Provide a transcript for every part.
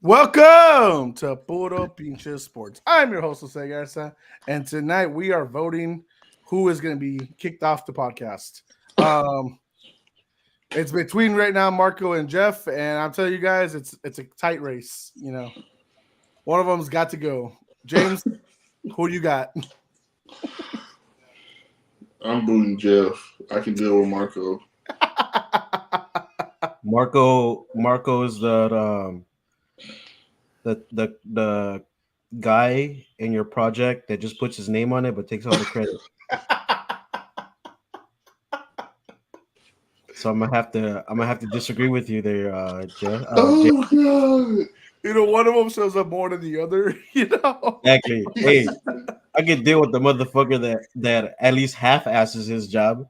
Welcome to Puro Pinche Sports. I'm your host, Jose Garza, and tonight we are voting who is going to be kicked off the podcast. Um, it's between right now Marco and Jeff, and I'll tell you guys, it's a tight race. One of them's got to go. James, who you got? I'm booting Jeff. I can deal with Marco. Marco is the guy in your project that just puts his name on it but takes all the credit. So I'm gonna have to disagree with you there, Jeff. Oh god! One of them shows up more than the other. Exactly. Hey, I can deal with the motherfucker that at least half asses his job.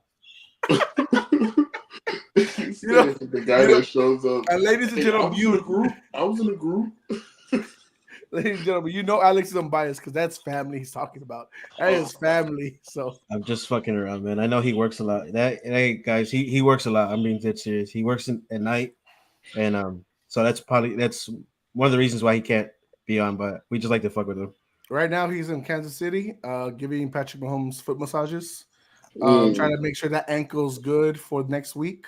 The guy that shows up. And ladies and gentlemen, I was in a group. Ladies and gentlemen, Alex is unbiased because that's family he's talking about. That is family. So I'm just fucking around, man. I know he works a lot. Hey guys, he works a lot. I'm being dead serious. He works at night, and so that's one of the reasons why he can't be on. But we just like to fuck with him. Right now, he's in Kansas City, giving Patrick Mahomes foot massages, trying to make sure that ankle's good for next week.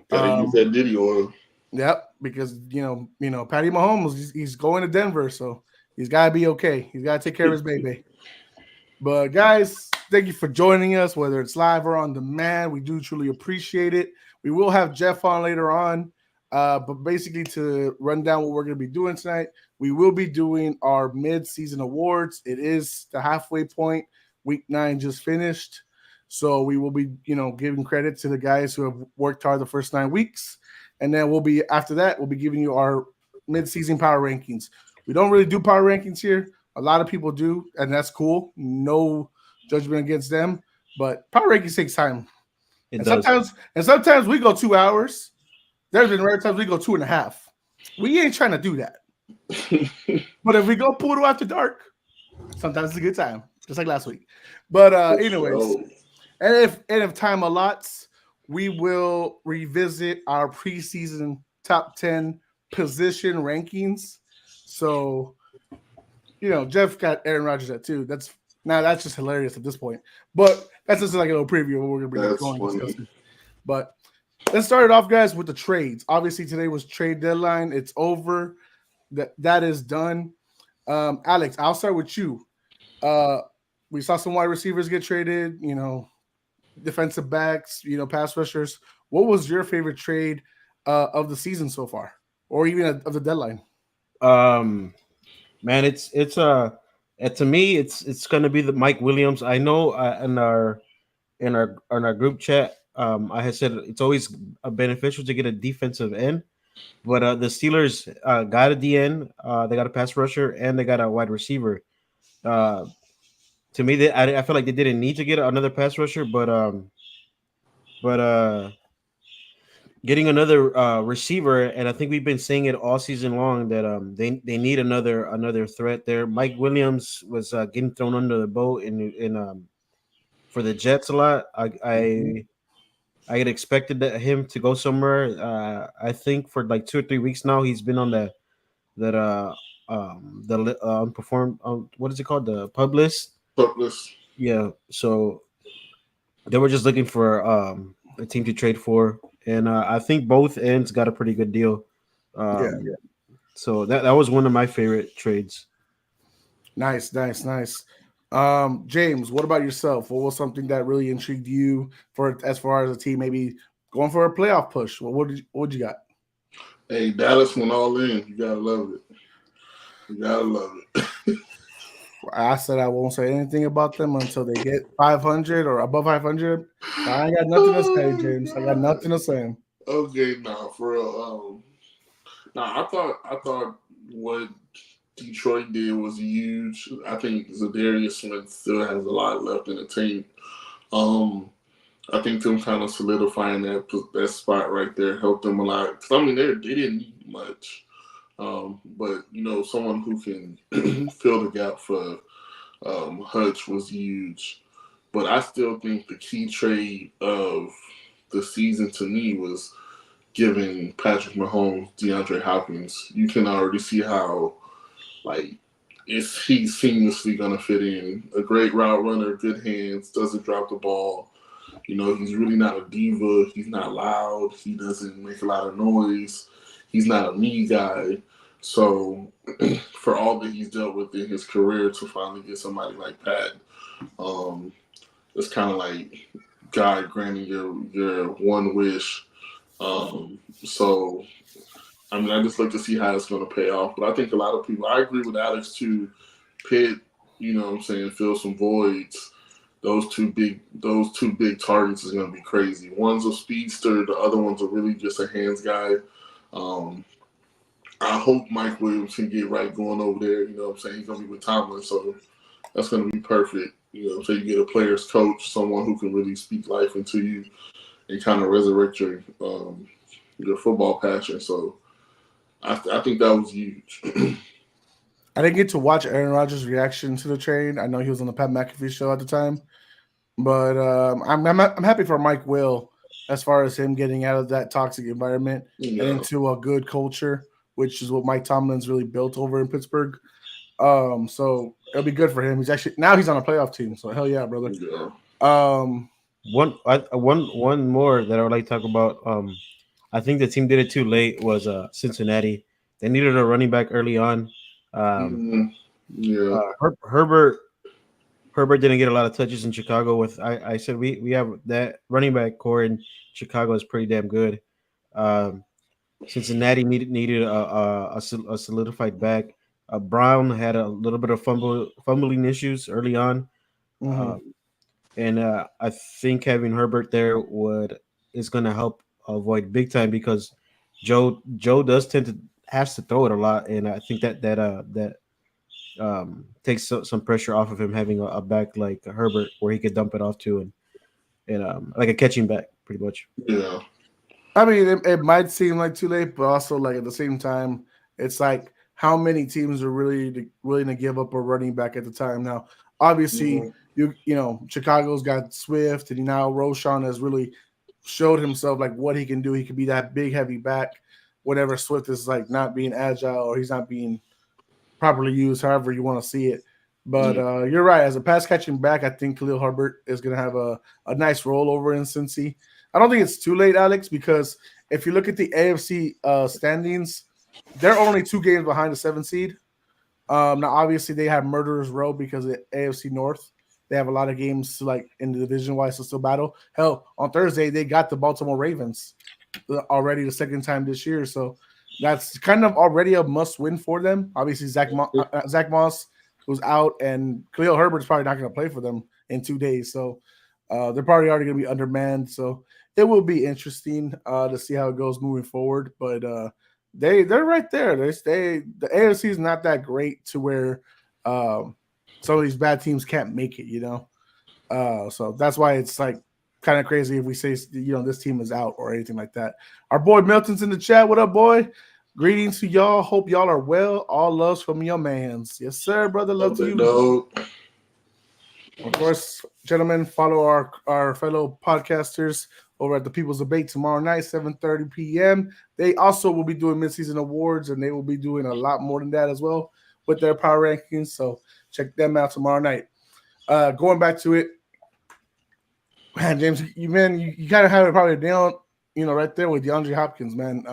Gotta use that Diddy oil. Yep, because Patty Mahomes, he's going to Denver, so he's got to be okay. He's got to take care of his baby. But guys, thank you for joining us, whether it's live or on demand. We do truly appreciate it. We will have Jeff on later on, but basically to run down what we're going to be doing tonight, we will be doing our mid-season awards. It is the halfway point. Week 9 just finished, so we will be giving credit to the guys who have worked hard the first 9 weeks. And then we'll be giving you our mid-season power rankings. We don't really do power rankings here. A lot of people do, and that's cool. No judgment against them. But power rankings takes time. Sometimes we go 2 hours. There's been rare times we go 2.5. We ain't trying to do that. But if we go Puro after dark, sometimes it's a good time, just like last week. But anyways, and if time allots, we will revisit our preseason top 10 position rankings. So, Jeff got Aaron Rodgers at 2. That's just hilarious at this point. But that's just like a little preview of what we're going to be going discussing. But let's start it off, guys, with the trades. Obviously, today was trade deadline. It's over. That is done. Alex, I'll start with you. We saw some wide receivers get traded, defensive backs, pass rushers. What was your favorite trade of the season so far, or even of the deadline? Man, it's to me it's gonna be the Mike Williams. I know in our group chat, I had said it's always beneficial to get a defensive end, but the Steelers got a DN, they got a pass rusher, and they got a wide receiver. To me, I feel like they didn't need to get another pass rusher, but getting another receiver, and I think we've been saying it all season long that they need another threat there. Mike Williams was getting thrown under the boat in for the Jets a lot. I had expected him to go somewhere. I think for like 2 or 3 weeks now he's been on the unperformed what is it called, the pub list. Yeah, so they were just looking for a team to trade for, and I think both ends got a pretty good deal. Yeah. So that was one of my favorite trades. Nice. James, what about yourself? What was something that really intrigued you as far as a team maybe going for a playoff push? What you got? Hey, Dallas went all in. You gotta love it. I said I won't say anything about them until they get 500 or above 500. I ain't got nothing to say, James. I got nothing to say. Okay, for real. I thought what Detroit did was huge. I think Zadarius Smith still has a lot left in the team. I think them kind of solidifying that spot right there helped them a lot. Because, they didn't need much. But, someone who can fill the gap for Hutch was huge. But I still think the key trade of the season to me was giving Patrick Mahomes, DeAndre Hopkins, you can already see how like if he's seamlessly gonna fit in. A great route runner, good hands, doesn't drop the ball. You know, he's really not a diva. He's not loud. He doesn't make a lot of noise. He's not a me guy. So, for all that he's dealt with in his career, to finally get somebody like Pat, um, it's kind of like God granting your one wish. So, I mean, I just look to see how it's going to pay off. But I think a lot of people, I agree with Alex too. Pitt, you know what I'm saying, fill some voids. Those two big targets is gonna be crazy. One's a speedster, the other one's a really just a hands guy. Um, I hope Mike Williams can get right going over there. You know what I'm saying? He's gonna be with Tomlin, so that's gonna be perfect. You know what I'm saying? You get a player's coach, someone who can really speak life into you and kind of resurrect your football passion. So I think that was huge. I didn't get to watch Aaron Rodgers' reaction to the trade. I know he was on the Pat McAfee show at the time, but I'm happy for Mike Will as far as him getting out of that toxic environment and Yeah, into a good culture, which is what Mike Tomlin's really built over in Pittsburgh. So it'll be good for him. He's on a playoff team, so hell yeah, brother. yeah. Um, One more that I would like to talk about. I think the team did it too late. Was Cincinnati? They needed a running back early on. Um, Mm, yeah. Herbert didn't get a lot of touches in Chicago. I said we have that running back core in Chicago is pretty damn good. Um, Cincinnati needed a solidified back. Brown had a little bit of fumbling issues early on, mhm. um, and I think having Herbert there would is going to help avoid big time because Joe does tend to has to throw it a lot, and I think that takes some pressure off of him having a back like Herbert where he could dump it off to and like a catching back pretty much. Yeah. I mean, it might seem like too late, but also like at the same time, it's like how many teams are really willing to give up a running back at the time. Now, obviously, Mhm. Chicago's got Swift, and now Roshan has really showed himself like what he can do. He can be that big, heavy back. Whenever Swift is like not being agile or he's not being properly used, however you want to see it. But Yeah. you're right. As a pass catching back, I think Khalil Herbert is going to have a nice rollover in Cincy. I don't think it's too late, Alex, because if you look at the AFC standings, they're only 2 games behind the 7th seed. Now, obviously, they have murderers row because of AFC North. They have a lot of games to like in the division wise to still battle. Hell, on Thursday they got the Baltimore Ravens already the second time this year, so that's kind of already a must win for them. Obviously, Zach Moss was out, and Khalil Herbert's probably not going to play for them in 2 days, so they're probably already going to be undermanned. So it will be interesting to see how it goes moving forward. But they're right there. The AFC is not that great to where um, some of these bad teams can't make it. So that's why it's like kind of crazy if we say this team is out or anything like that. Our boy Milton's in the chat. What up, boy? Greetings to y'all. Hope y'all are well. All loves from your man's. Yes, sir, brother. Love Oh, to big you. dog. Of course, gentlemen, follow our fellow podcasters over at the People's Debate tomorrow night, 7:30 p.m. They also will be doing midseason awards, and they will be doing a lot more than that as well with their power rankings. So check them out tomorrow night. Going back to it, man, James, you kind of have it probably down, right there with DeAndre Hopkins, man.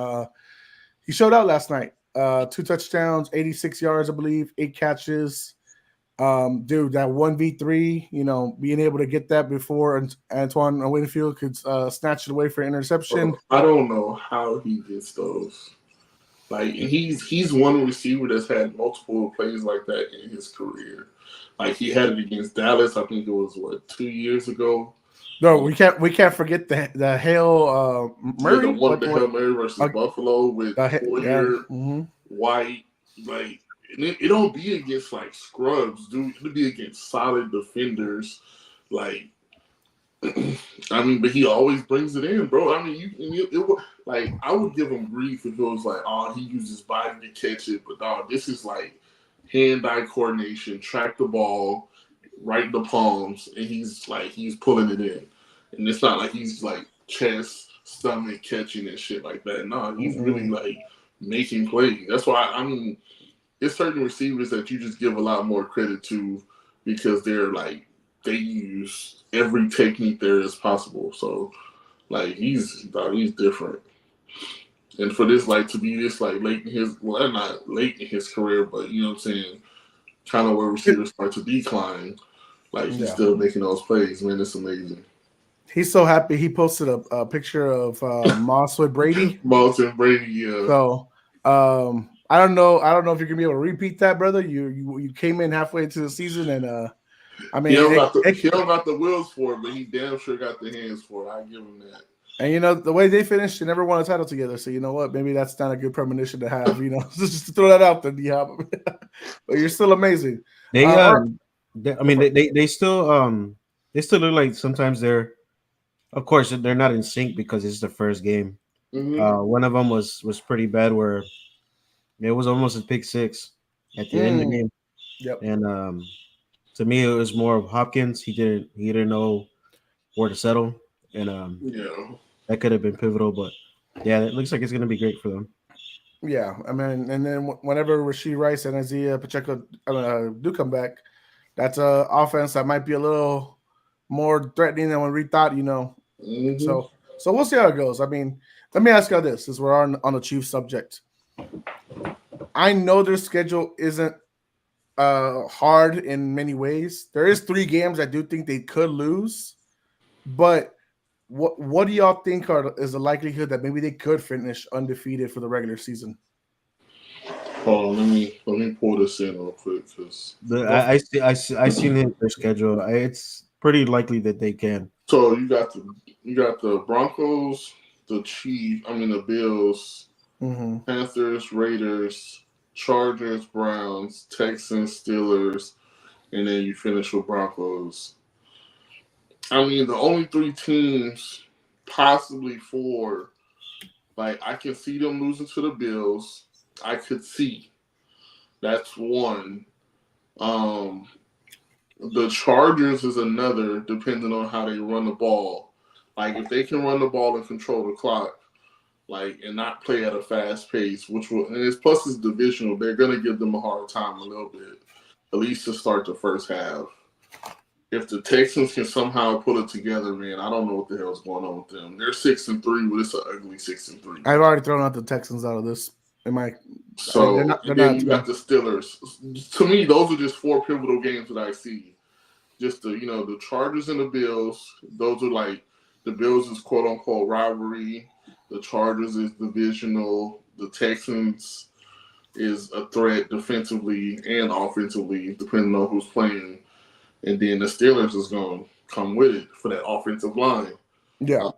He showed out last night. 2 touchdowns, 86 yards, I believe, 8 catches. Dude, that 1v3, being able to get that before Antoine Winfield could snatch it away for interception. Bro, I don't know how he gets those. Like he's one receiver that's had multiple plays like that in his career. Like he had it against Dallas. I think it was 2 years ago. No, Um, we can't forget the Hale yeah, the Murray. one the What Hail Mary versus uh, Buffalo with yeah. Hoyer, Mm-hmm. White. Like it don't be against like scrubs, dude. It'll be against solid defenders. Like I mean, but he always brings it in, bro. I mean, like I would give him grief if it was like, oh, he used his body to catch it, but dog, this is like hand-eye coordination, track the ball, right in the palms, and he's pulling it in, and it's not like he's like chest stomach catching and shit like that. No, he's really Mm-mm. like making plays. That's why I mean, it's certain receivers that you just give a lot more credit to because they're like they use every technique there is possible. So like he's different. And for this like to be this like late in his well not late in his career, but you know what I'm saying, kind of where receivers start to decline, like he's Yeah. still making those plays, man. It's amazing. He's so happy. He posted a picture of Moss with Brady. Malton Brady, yeah. So I don't know. I don't know if you're gonna be able to repeat that, brother. You came in halfway into the season, and I He don't mean, got the wheels for it, but he damn sure got the hands for it. I give him that. and you know the way they finished, they never won a title together. So you know what? Maybe that's not a good premonition to have. You know, just to throw that out there, D-Hop. But you're still amazing. They All right. I mean they still look like sometimes they're of course they're not in sync because it's the first game. Mm-hmm. One of them was pretty bad where it was almost a pick six at the end of the Mm, game, yep. and to me it was more of Hopkins. He didn't know where to settle, and Yeah. that could have been pivotal. But yeah, it looks like it's gonna be great for them. Yeah. I mean, and then whenever Rasheed Rice and Isaiah Pacheco do come back, that's a offense that might be a little more threatening than when we thought. You know, Mm-hmm. so we'll see how it goes. I mean, let me ask you this: since we're on the Chiefs subject, I know their schedule isn't hard in many ways. There is 3 games I do think they could lose, but what do y'all think is the likelihood that maybe they could finish undefeated for the regular season? Hold on, let me pull this in real quick because Go for I seen their schedule. It's pretty likely that they can. so you got the Broncos, the Chiefs, I mean the Bills, mm-hmm. Panthers, Raiders, Chargers, Browns, Texans, Steelers, and then you finish with Broncos. I mean, the only 3 teams, possibly 4, like I can see them losing to the Bills. I could see that's one. Um, the Chargers is another, depending on how they run the ball. Like if they can run the ball and control the clock, like and not play at a fast pace, which will and it's plus it's divisional, they're gonna give them a hard time a little bit, at least to start the first half. If the Texans can somehow pull it together, man, I don't know what the hell's going on with them. They're 6-3, but it's an ugly 6-3. I've already thrown out the Texans out of this. They're So not. They're and then not. you got the Steelers. To me, those are just 4 pivotal games that I see. Just the Chargers and the Bills. Those are like the Bills is quote unquote rivalry. The Chargers is divisional. The Texans is a threat defensively and offensively, depending on who's playing. And then the Steelers is going to come with it for that offensive line. Yeah.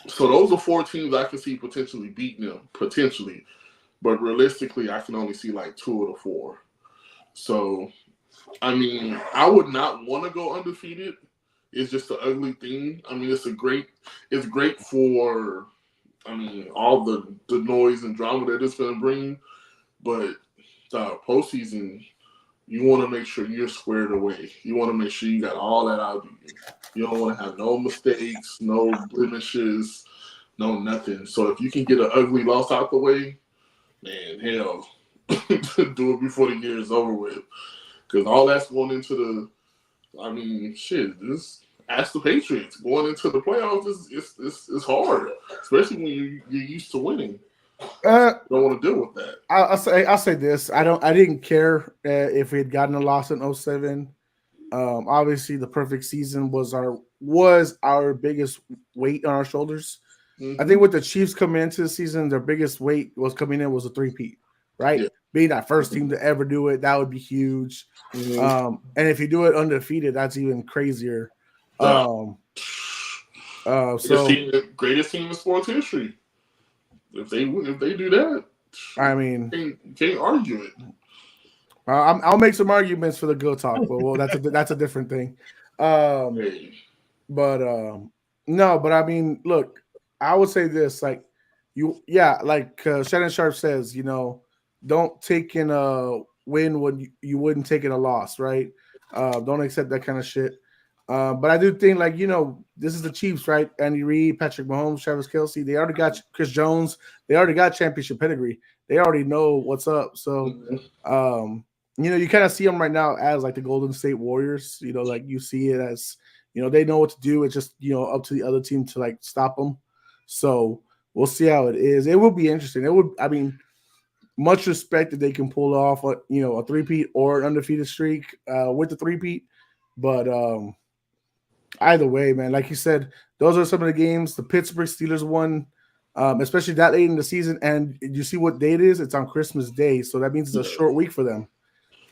So those are 4 teams I can see potentially beating them, potentially. But realistically, I can only see like 2 of the 4. So, I mean, I would not want to go undefeated. It's just an ugly thing. I mean, it's great for, I mean, all the noise and drama that it's going to bring. But postseason, you want to make sure you're squared away. You want to make sure you got all that out of you. You don't want to have no mistakes, no blemishes, no nothing. So if you can get an ugly loss out the way, man, hell, do it before the year is over with. Because all that's going into I mean, shit, ask the Patriots. Going into the playoffs is hard, especially when you're used to winning. Uh, You don't want to deal with that. I'll say this. I didn't care if we had gotten a loss in 07. Obviously, the perfect season was our biggest weight on our shoulders. Mm-hmm. I think with the Chiefs coming into the season, their biggest weight was coming in was a 3-peat, right? Yeah. Being that first team to ever do it, that would be huge. Mm-hmm. And if you do it undefeated, that's even crazier. So Greatest team in sports history. If they do that, I mean, can't argue it. I'll make some arguments for the go talk, but well, that's a different thing. Hey. But no, but I mean, look, I would say this, like like Shannon Sharp says, don't take in a win when you wouldn't take in a loss, right? Don't accept that kind of shit. But I do think, like, this is the Chiefs, right? Andy Reid, Patrick Mahomes, Travis Kelce. They already got Chris Jones. They already got championship pedigree. They already know what's up. So, you kind of see them right now as like the Golden State Warriors. Like you see it as, they know what to do. It's just, up to the other team to like stop them. So we'll see how it is. It will be interesting. Much respect that they can pull off a three-peat or an undefeated streak with the three-peat. But either way, man, like you said, those are some of the games. The Pittsburgh Steelers won, especially that late in the season. And you see what date it is? It's on Christmas Day. So that means it's a short week for them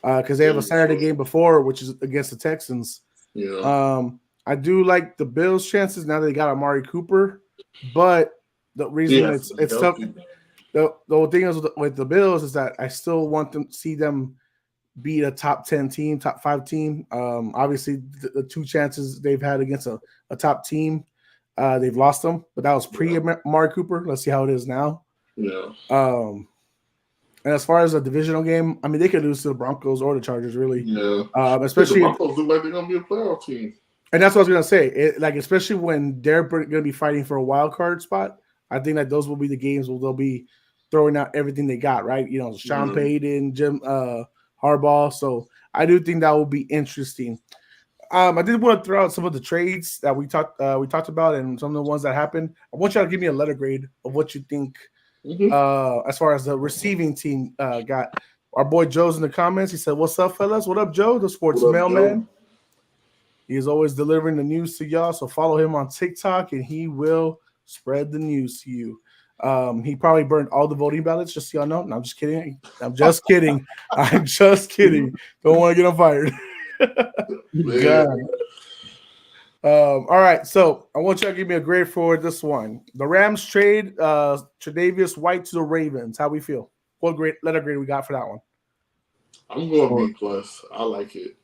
because they have a Saturday game before, which is against the Texans. Yeah. I do like the Bills' chances now that they got Amari Cooper. But the reason it's tough – the whole thing is with the Bills is that I still want them see them beat a top 10 team, top 5 team. Obviously, the two chances they've had against a top team, they've lost them. But that was pre-Amari Cooper. Let's see how it is now. Yeah. And as far as a divisional game, they could lose to the Broncos or the Chargers, really. Yeah. Especially the Broncos look like they're gonna be a playoff team. And that's what I was gonna say. Especially when they're gonna be fighting for a wild card spot. I think that those will be the games where they'll be throwing out everything they got, right? Sean Payton, Jim Harbaugh. So I do think that will be interesting. I did want to throw out some of the trades that we talked about and some of the ones that happened. I want you to give me a letter grade of what you think as far as the receiving team got. Our boy Joe's in the comments. He said, "What's up, fellas? What up, Joe? The sports mailman. He is always delivering the news to y'all. So follow him on TikTok, and he will spread the news to you." He probably burned all the voting ballots, just so y'all know. No, I'm just kidding. I'm just kidding. Don't want to get him fired. God. All right, so I want you to give me a grade for this one. The Rams trade Tre'Davious White to the Ravens. How we feel? What letter grade we got for that one? I'm going B+. I like it.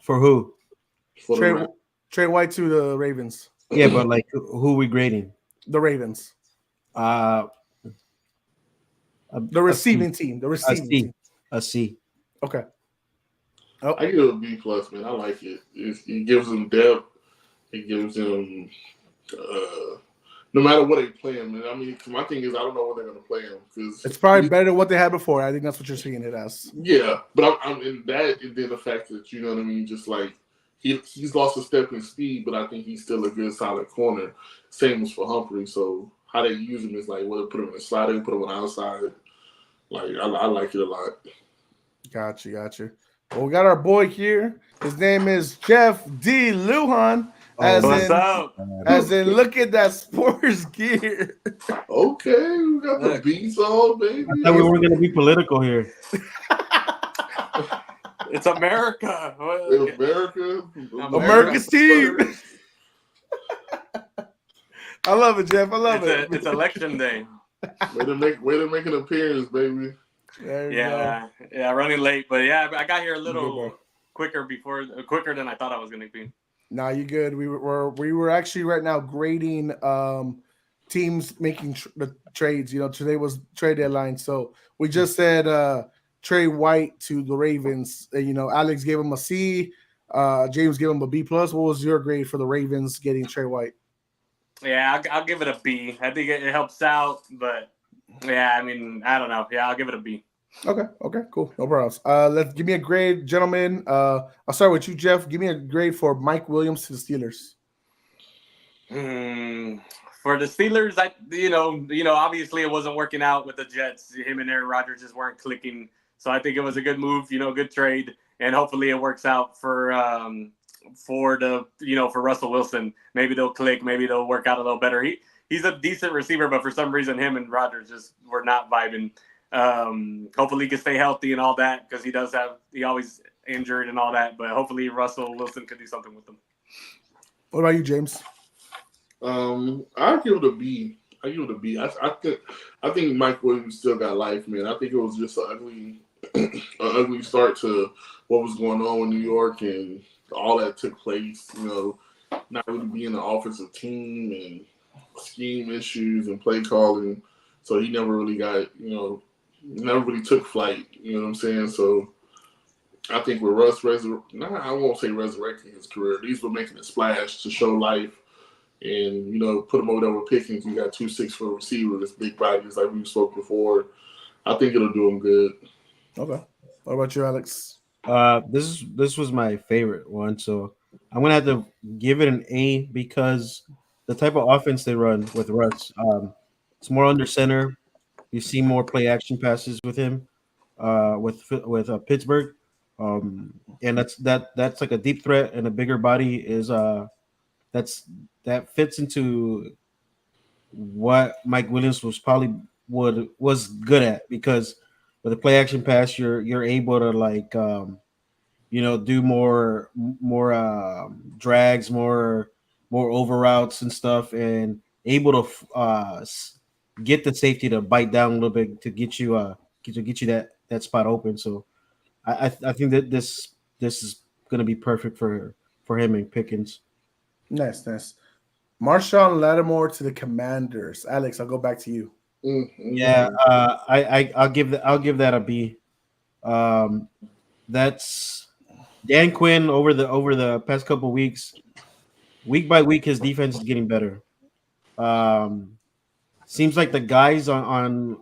For who? Trade White to the Ravens. Yeah, but like who we grading? The Ravens. The receiving team. The receiving team. A C. Okay. I give it a B+, man. I like it. It gives them depth. It gives them no matter what they play him. Man. My thing is I don't know what they're going to play him because it's probably better than what they had before. I think that's what you're seeing it as. Yeah, but I'm in that, and then the fact that just like he's lost a step in speed, but I think he's still a good solid corner. Same as for Humphrey. So how they use him is like whether put him in the slider, put him on the outside. Like I like it a lot. Gotcha. Well, we got our boy here. His name is Jeff D. Lujan. As in, look at that sports gear. Okay, we got the beats on, baby. I thought we weren't going to be political here. It's America. America's team. I love it, Jeff. I love it. It's election day. Way to make an appearance, baby. Yeah, running late, but yeah, I got here a little quicker than I thought I was going to be. Nah, you good. We were actually right now grading teams making the trades. Today was trade deadline, so we just said trade White to the Ravens. Alex gave him a C. James gave him a B+. What was your grade for the Ravens getting Trey White? Yeah, I'll give it a B. I think it helps out, but yeah, I don't know. Yeah, I'll give it a B. Okay, cool. No problems. Let's give me a grade, gentlemen. I'll start with you, Jeff. Give me a grade for Mike Williams to the Steelers. For the Steelers, obviously it wasn't working out with the Jets. Him and Aaron Rodgers just weren't clicking. So I think it was a good move, good trade, and hopefully it works out for Russell Wilson. Maybe they'll click. Maybe they'll work out a little better. He's a decent receiver, but for some reason him and Rodgers just were not vibing. Hopefully he can stay healthy and all that because he always injured and all that, but hopefully Russell Wilson could do something with them. What about you, James? I give it a B. I think Mike Williams still got life, man. I think it was just an ugly start to what was going on in New York and all that took place, not really being an offensive team and scheme issues and play calling. So he never really got, never really took flight, you know what I'm saying? So I think with Russ I won't say resurrecting his career. These were making a splash to show life. And, put him over there with Pickens. You got 2 6-foot receivers, big bodies like we spoke before. I think it'll do him good. Okay. What about you, Alex? This was my favorite one, so I'm gonna have to give it an A because the type of offense they run with Russ, it's more under center. You see more play action passes with him, with Pittsburgh, and that's like a deep threat and a bigger body is that fits into what Mike Williams was good at because with a play action pass, you're able to do more drags, more over routes and stuff, and able to get the safety to bite down a little bit to get you that spot open. So I think that this is going to be perfect for him and Pickens. Nice. Marshawn Lattimore to the Commanders. Alex, I'll go back to you. Mm-hmm. Yeah, I'll give that a B. That's Dan Quinn over the past couple of weeks. Week by week, his defense is getting better. Seems like the guys on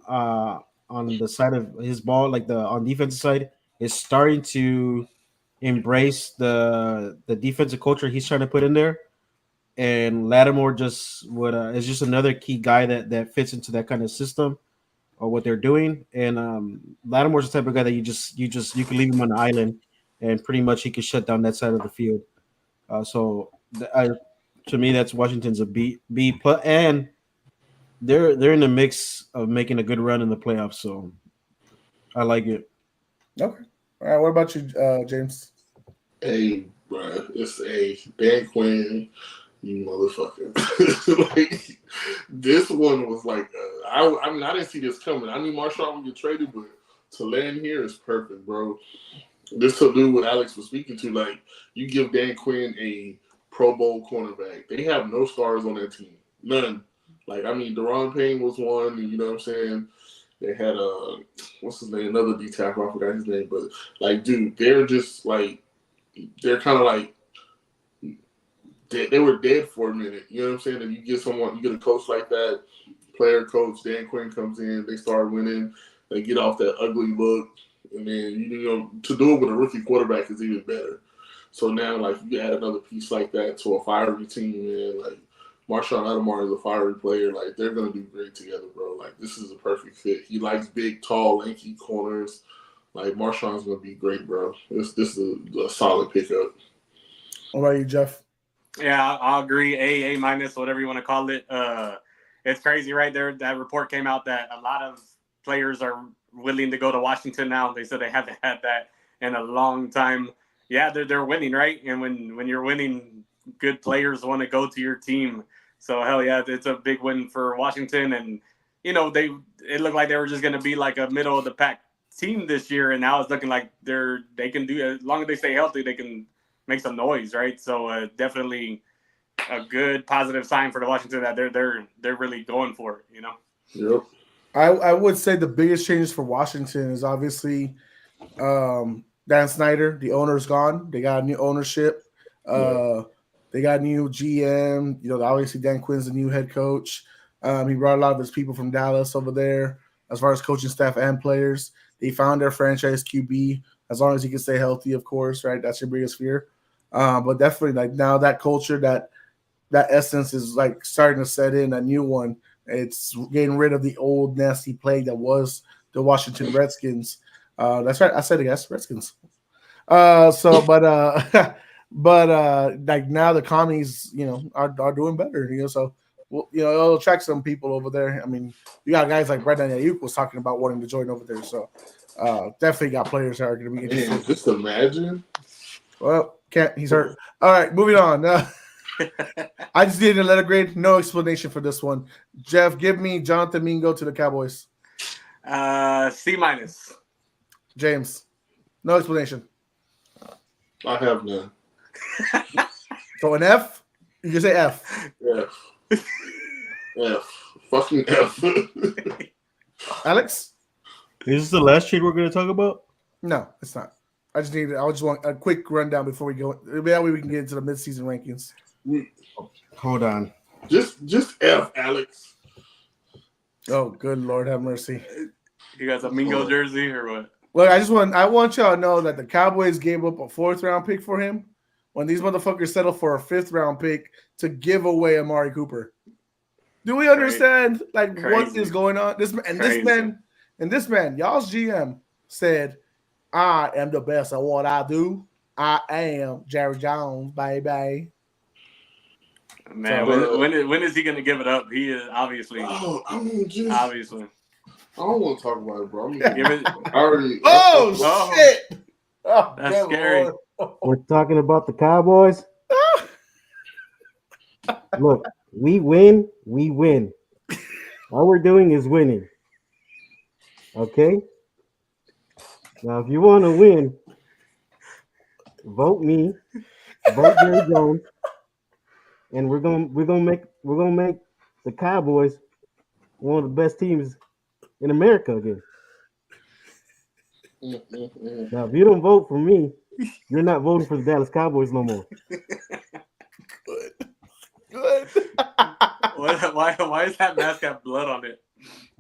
the side of his ball, like the on defensive side, is starting to embrace the defensive culture he's trying to put in there. And Lattimore is just another key guy that fits into that kind of system or what they're doing. And Lattimore's the type of guy that you can leave him on the island, and pretty much he can shut down that side of the field. To me, that's Washington's a B plus, and they're in the mix of making a good run in the playoffs. So I like it. Okay. All right. What about you, James? A, bro. It's a Dan Quinn. You motherfucker. Like, this one was like, I didn't see this coming. I knew Marshawn would get traded, but to land here is perfect, bro. This to do what Alex was speaking to. Like, you give Dan Quinn a Pro Bowl cornerback. They have no stars on that team. None. Like, Deron Payne was one, and you know what I'm saying? They had, what's his name? Another D tackle. I forgot his name. But, like, dude, they're just, like, they're kind of like, they were dead for a minute. You know what I'm saying? And you get a coach like that, player coach, Dan Quinn comes in, they start winning, they get off that ugly look, and then to do it with a rookie quarterback is even better. So now, like, you add another piece like that to a fiery team, man. Like, Marshawn Lattimore is a fiery player. Like, they're gonna do great together, bro. Like, this is a perfect fit. He likes big, tall, lanky corners. Like, Marshawn's gonna be great, bro. This is a solid pickup. What about you, Jeff? Yeah, I'll agree. A minus, whatever you want to call it. It's crazy, right? That report came out that a lot of players are willing to go to Washington now. They said they haven't had that in a long time. Yeah, they're winning, right? And when you're winning, good players want to go to your team. So hell yeah, it's a big win for Washington. And it looked like they were just going to be like a middle of the pack team this year, and now it's looking like they can do, as long as they stay healthy, they can make some noise, right? So definitely a good positive sign for the Washington that they're really going for it, Yep. I would say the biggest changes for Washington is obviously Dan Snyder. The owner's gone. They got a new ownership. They got a new GM. Obviously Dan Quinn's the new head coach. He brought a lot of his people from Dallas over there as far as coaching staff and players. They found their franchise QB, as long as he can stay healthy, of course, right? That's your biggest fear. But definitely, like, now that culture, that essence is like starting to set in, a new one. It's getting rid of the old nasty plague that was the Washington Redskins. That's right. I said it, guys, Redskins. But like now the commies, are doing better. So it'll attract some people over there. You got guys like Brendan Ayuk was talking about wanting to join over there. So definitely got players that are going to be interested. Man, just imagine. Well, can't. He's hurt. All right, moving on. I just needed a letter grade. No explanation for this one. Jeff, give me Jonathan Mingo to the Cowboys. C minus. James, no explanation. I have none. So an F? You can say F. F. F. Fucking F. Alex? Is this the last trade we're going to talk about? No, it's not. I just want a quick rundown before we go. That way we can get into the midseason rankings. Hold on. Just F Alex. Oh, good Lord, have mercy. You guys a Mingo jersey or what? Well, I want y'all to know that the Cowboys gave up a 4th-round pick for him when these motherfuckers settled for a 5th-round pick to give away Amari Cooper. Do we understand what is going on? This man, y'all's GM said, "I am the best at what I do. I am Jerry Jones, baby." Man, So, when is he going to give it up? He is obviously. Obviously. I don't want to talk about it, bro. Give it. Shit! Oh, that's scary. We're talking about the Cowboys. Look, we win. All we're doing is winning. Okay? Now, if you want to win, vote me, vote Jerry Jones, and we're gonna make the Cowboys one of the best teams in America again. Now, if you don't vote for me, you're not voting for the Dallas Cowboys no more. Good. Why is that mask got blood on it?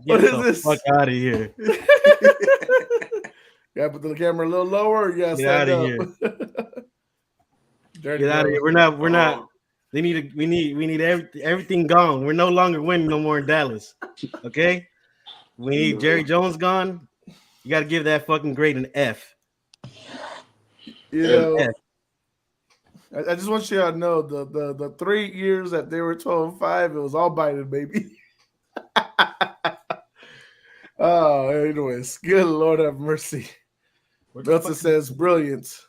What is this? Fuck out of here! You gotta put the camera a little lower. Or you gotta Get out of here! Get out of here! We're not. We need everything gone. We're no longer winning no more in Dallas. Okay? We need Jerry Jones gone. You got to give that fucking grade an F. You know, I just want you to know the 3 years that they were 12-5, it was all Biden, baby. Oh, anyways, good Lord have mercy. Nelson says, brilliant.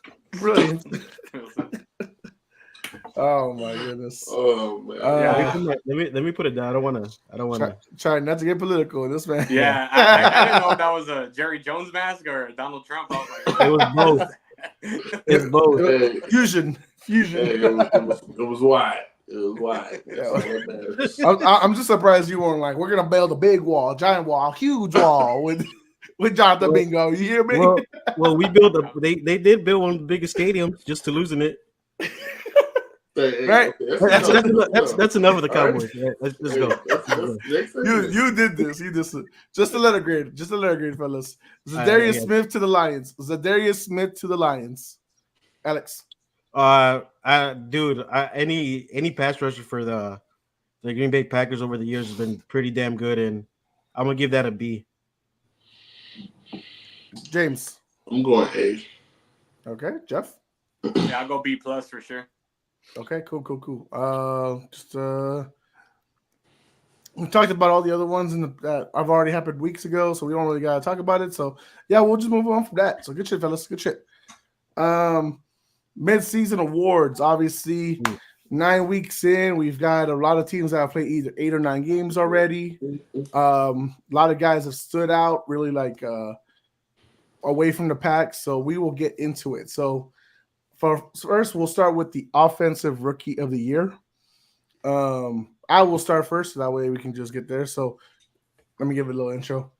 Oh my goodness. Oh man. Let me put it down. I don't wanna try not to get political. This man. Yeah, I didn't know if that was a Jerry Jones mask or Donald Trump. I was like, it was both. It's both. Hey, Fusion. hey, it was wide. It was wide. I'm just surprised you weren't like, we're gonna build a big wall, giant wall, huge wall with Jonathan Bingo. You hear me? Well, we built they did build one of the biggest stadiums just to losing it. Right? That's enough of the Cowboys. Right? Let's go. You did this. You just a letter grade. Just a letter grade, fellas. Zadarius Smith to the Lions. Zadarius Smith to the Lions. Alex. Any pass rusher for the Green Bay Packers over the years has been pretty damn good, and I'm gonna give that a B. James. I'm going A. Okay, Jeff. Yeah, I'll go B+ for sure. Okay, cool. We talked about all the other ones that I've already happened weeks ago, so we don't really gotta talk about it. So yeah, we'll just move on from that. So good shit, fellas. Good shit. Mid-season awards, obviously. 9 weeks in, we've got a lot of teams that have played either 8 or 9 games already. A lot of guys have stood out really away from the pack. So we will get into it. So first, we'll start with the offensive rookie of the year. I will start first, so that way we can just get there. So let me give it a little intro.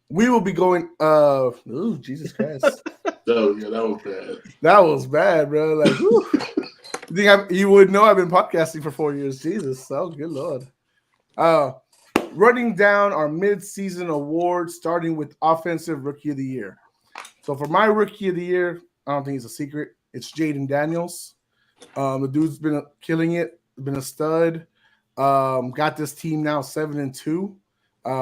We will be going. Ooh, Jesus Christ! Oh yeah, that was bad. That was bad, bro. Like, you would know I've been podcasting for 4 years. Jesus, oh good Lord. Running down our mid-season awards, starting with offensive rookie of the year. So for my rookie of the year, I don't think it's a secret. It's Jaden Daniels. The dude's been killing it. Been a stud. Got this team now 7-2,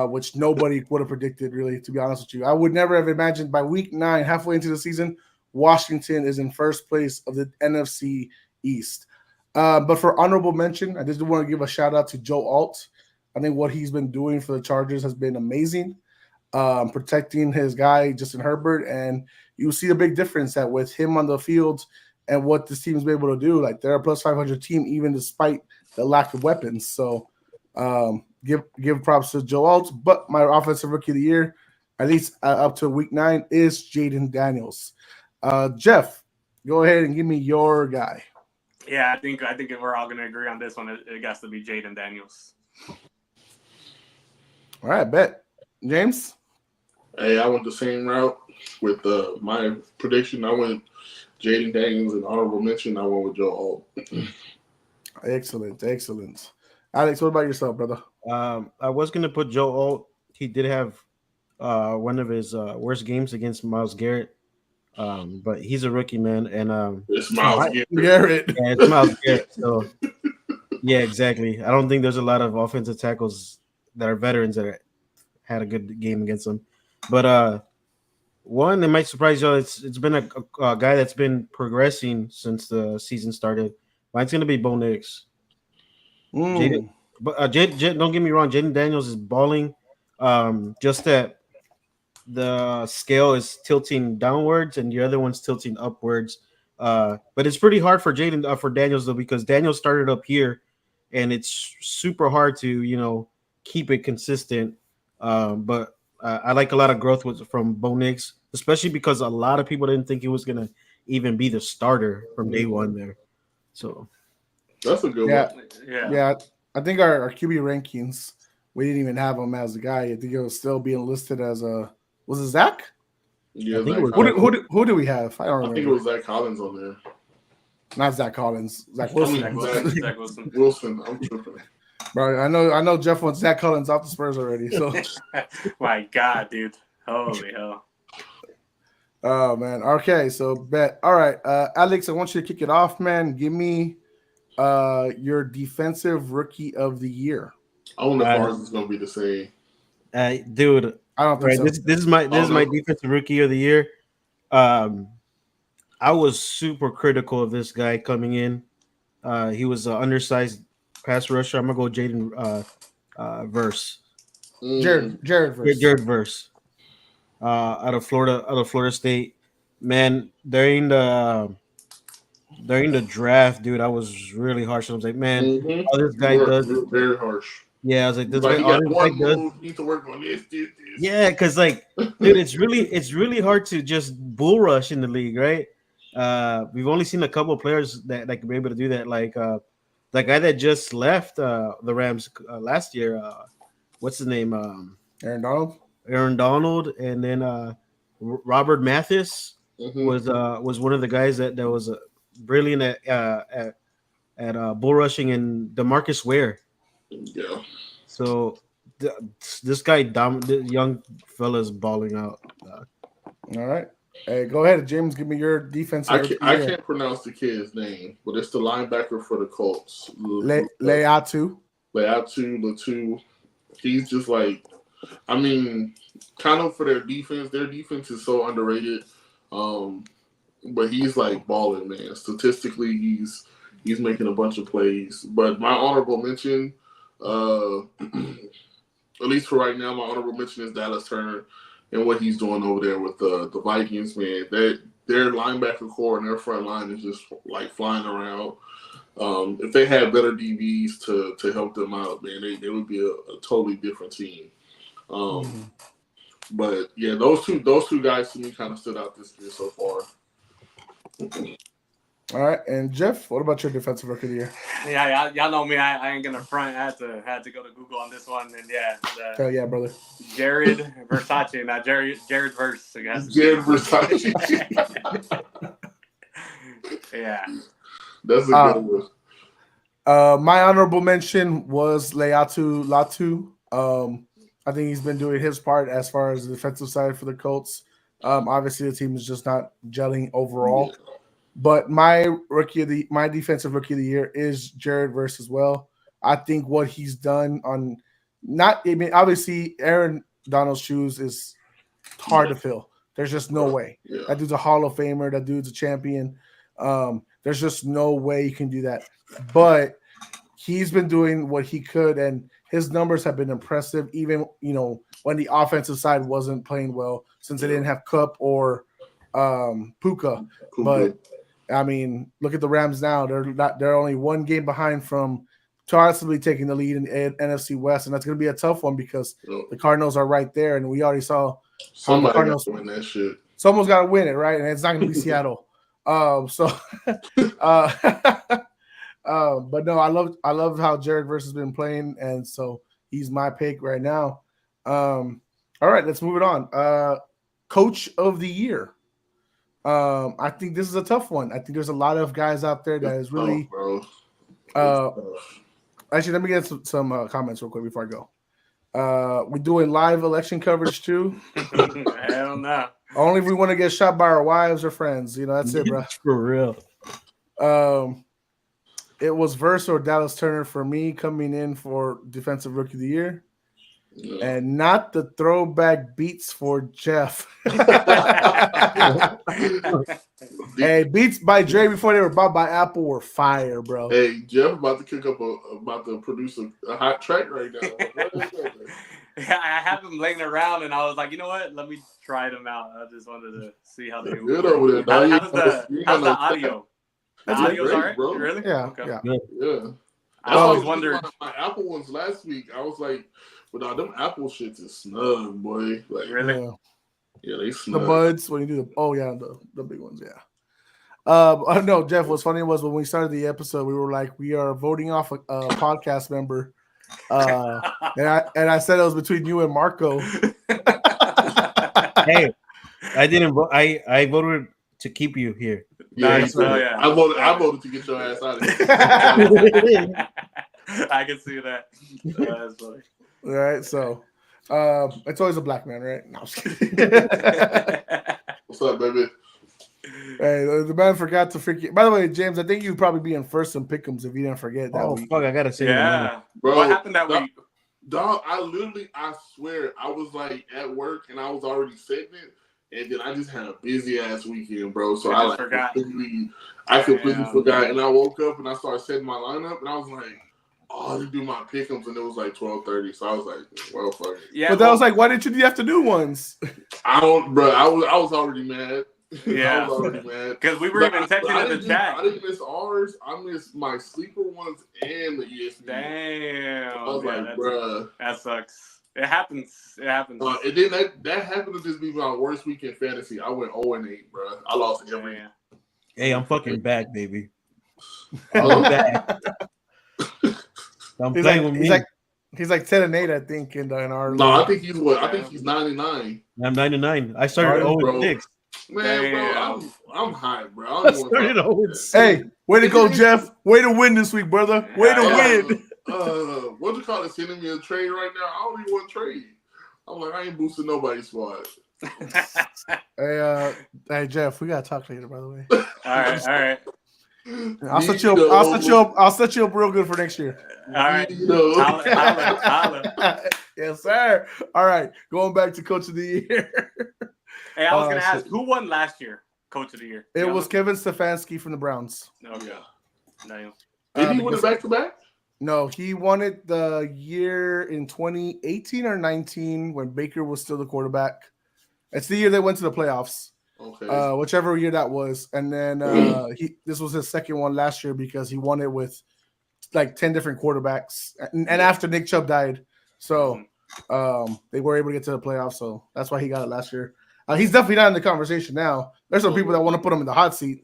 which nobody would have predicted, really, to be honest with you. I would never have imagined by week 9, halfway into the season, Washington is in first place of the NFC East. But for honorable mention, I just want to give a shout out to Joe Alt. I think what he's been doing for the Chargers has been amazing. Protecting his guy, Justin Herbert, and you see a big difference that with him on the field and what this team's been able to do. Like, they're a plus 500 team, even despite the lack of weapons. So give props to Joe Alt. But my offensive rookie of the year, at least up to week 9, is Jaden Daniels. Jeff, go ahead and give me your guy. Yeah, I think we're all going to agree on this one. It has to be Jaden Daniels. All right, bet. James? Hey, I went the same route with my prediction. I went Jaden Daniels and honorable mention. I went with Joe Alt. Excellent. Alex, what about yourself, brother? I was gonna put Joe Alt. He did have one of his worst games against Miles Garrett. But he's a rookie, man, and It's Miles Garrett. Garrett. yeah, it's Miles Garrett. So yeah, exactly. I don't think there's a lot of offensive tackles that are veterans that had a good game against him. But one that might surprise y'all. It's been a guy that's been progressing since the season started. Mine's gonna be Bo Nix. Jaden, but don't get me wrong. Jaden Daniels is balling. Just that the scale is tilting downwards and the other one's tilting upwards. But it's pretty hard for Jaden for Daniels though because Daniels started up here, and it's super hard to keep it consistent. But I like a lot of growth from Bo Nix, especially because a lot of people didn't think he was gonna even be the starter from day one there. So That's a good one. Yeah. I think our QB rankings, we didn't even have him as a guy. I think it was still being listed as a. Was it Zach? Yeah, I think Zach it was- Collins. Who do we have? I don't I remember. think it was Zach Collins on there. Not Zach Collins. Zach Wilson. Zach Wilson. Wilson, I'm tripping. Bro, I know Jeff wants Zach Collins off the Spurs already. So My God, dude. Holy hell. oh man. Okay, so bet. All right. Alex, I want you to kick it off, man. Give me your defensive rookie of the year. I wonder if ours is gonna be the same. dude, I don't think right, so. this is my defensive rookie of the year. I was super critical of this guy coming in. He was an undersized pass rusher. I'm gonna go Jaden Verse. Jared Verse. Jared Verse. Out of Florida State. Man, during the draft, dude, I was really harsh. I was like, man, all this guy does is very harsh. Yeah, I was like, this Like, guy, he all got this one guy does. move, need to work on this. Yeah, because like, dude, it's really hard to just bull rush in the league, right? We've only seen a couple of players that can be able to do that. Like that guy that just left the Rams last year. What's his name? Aaron Donald. Aaron Donald, and then Robert Mathis was one of the guys that was brilliant at bull rushing, and DeMarcus Ware. Yeah. So this guy, the young fella's balling out. All right. Hey, go ahead, James. Give me your defensive. I can't pronounce the kid's name, but it's the linebacker for the Colts. Leatu. Latu. He's just like, I mean, kind of for their defense. Their defense is so underrated. But he's like balling, man. Statistically, he's making a bunch of plays. But my honorable mention, at least for right now, my honorable mention is Dallas Turner and what he's doing over there with the Vikings, man. Their linebacker core and their front line is just like flying around. If they had better DBs to help them out, man, they would be a totally different team. But yeah, those two guys to me kind of stood out this year so far. All right, and Jeff, what about your defensive rookie of the year? Yeah, y'all know me. I ain't gonna front. I had to go to Google on this one, and yeah. Hell yeah, brother. Jared Versace, not Jared Verse. I guess. Jared Versace. Yeah. That's a good one. My honorable mention was Latu. I think he's been doing his part as far as the defensive side for the Colts. Obviously, the team is just not gelling overall. Yeah. But my defensive rookie of the year is Jared Verse as well. I think what he's done obviously Aaron Donald's shoes is hard to fill. There's just no way. Yeah. That dude's a Hall of Famer. That dude's a champion. There's just no way you can do that. But he's been doing what he could, and his numbers have been impressive, even when the offensive side wasn't playing well, since they didn't have Kupp or Puka. But I mean, look at the Rams now. They're only one game behind from possibly taking the lead in the NFC West, and that's going to be a tough one because the Cardinals are right there, and we already saw somebody got to win that shit. Someone's got to win it, right? And it's not going to be Seattle. But no, I love how Jared Verse has been playing, and so he's my pick right now. All All right, let's move it on. Coach of the year. I think this is a tough one. I think there's a lot of guys out there that is really. Actually, let me get some comments real quick before I go. We're doing live election coverage too. Hell no. Only if we want to get shot by our wives or friends. You know, that's it, bro. For real. It was Verse or Dallas Turner for me coming in for Defensive Rookie of the Year. Yeah. And not the throwback beats for Jeff. Hey, beats by Dre before they were bought by Apple were fire, bro. Hey, Jeff about to produce a hot track right now. Yeah, I have them laying around, and I was like, you know what? Let me try them out. I just wanted to see how they good over there. How's the audio? The audio's all right, bro. Really? Yeah, okay. Yeah. I always wondered. My Apple ones last week, I was like, "But them Apple shits is snug, boy." Like, really? Yeah, they snug. The buds when you do the big ones, yeah. No, Jeff. What's funny was when we started the episode, we were like, we are voting off a podcast member, and I said it was between you and Marco. Hey, I didn't vote. I voted to keep you here. Yeah, nice. Yeah. I voted to get your ass out of here. I can see that. That's funny. All right, so it's always a black man, right? No, I'm just kidding. What's up, baby? Hey, the man forgot to freaking. By the way, James, I think you'd probably be in first in pick'ems if you didn't forget that week. Fuck, I gotta say, bro. What happened that week? Dog, I swear, I was like at work and I was already setting it, and then I just had a busy ass weekend, bro. So I forgot. I completely forgot, and I woke up and I started setting my lineup, and I was like, "Oh, to do my pick'ems," and it was like 12:30. So I was like, "Well, fuck it." Yeah, but that was like, why didn't you do the afternoon ones? I don't, bro. I was already mad. Yeah, I was already mad because we were even texting in the chat. I didn't miss ours. I missed my sleeper ones and the ESPN. Damn. I was like, bruh, that sucks. It happens. It happens. And then that happened to just be my worst week in fantasy. I went 0-8, bro. I lost every. Hey, I'm fucking back, baby. I'm back. I'm playing with me. He's like 10-8, I think, in our. No, I think he's what? I think he's 99. I'm 99. I started 0-6. Man, bro, I'm high, bro. I started 0-6. Hey, way to go, Jeff. Way to win this week, brother. Way to win. What you call it? Sending me a trade right now? I don't even want to trade. I'm like, I ain't boosting nobody's squad. Hey, Jeff, we gotta talk later, by the way. All right. I'll set you up real good for next year. All right. Holla. Yes, sir. All right. Going back to Coach of the Year. Hey, I was gonna ask, who won last year, Coach of the Year? It was Kevin Stefanski from the Browns. Okay. No. Did he win it back to back? No, he won it the year in 2018 or 19 when Baker was still the quarterback. It's the year they went to the playoffs. Okay. Whichever year that was. And then this was his second one last year because he won it with like 10 different quarterbacks. And after Nick Chubb died. So they were able to get to the playoffs. So that's why he got it last year. He's definitely not in the conversation now. There's some people that want to put him in the hot seat.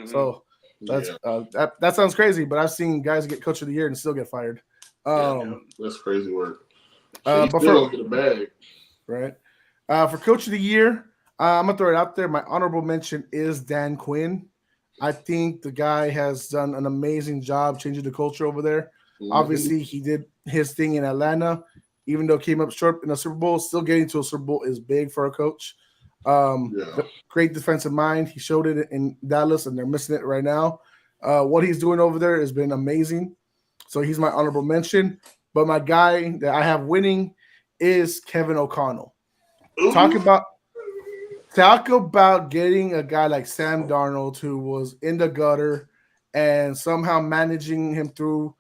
So that's that sounds crazy, but I've seen guys get Coach of the Year and still get fired. That's crazy work. But still don't get a bag. Right. For Coach of the Year, I'm gonna throw it out there. My honorable mention is Dan Quinn. I think the guy has done an amazing job changing the culture over there. Mm-hmm. Obviously, he did his thing in Atlanta, even though it came up short in a Super Bowl. Still getting to a Super Bowl is big for a coach. Great defensive mind. He showed it in Dallas, and they're missing it right now. What he's doing over there has been amazing. So he's my honorable mention. But my guy that I have winning is Kevin O'Connell. Talk about getting a guy like Sam Darnold, who was in the gutter, and somehow managing him through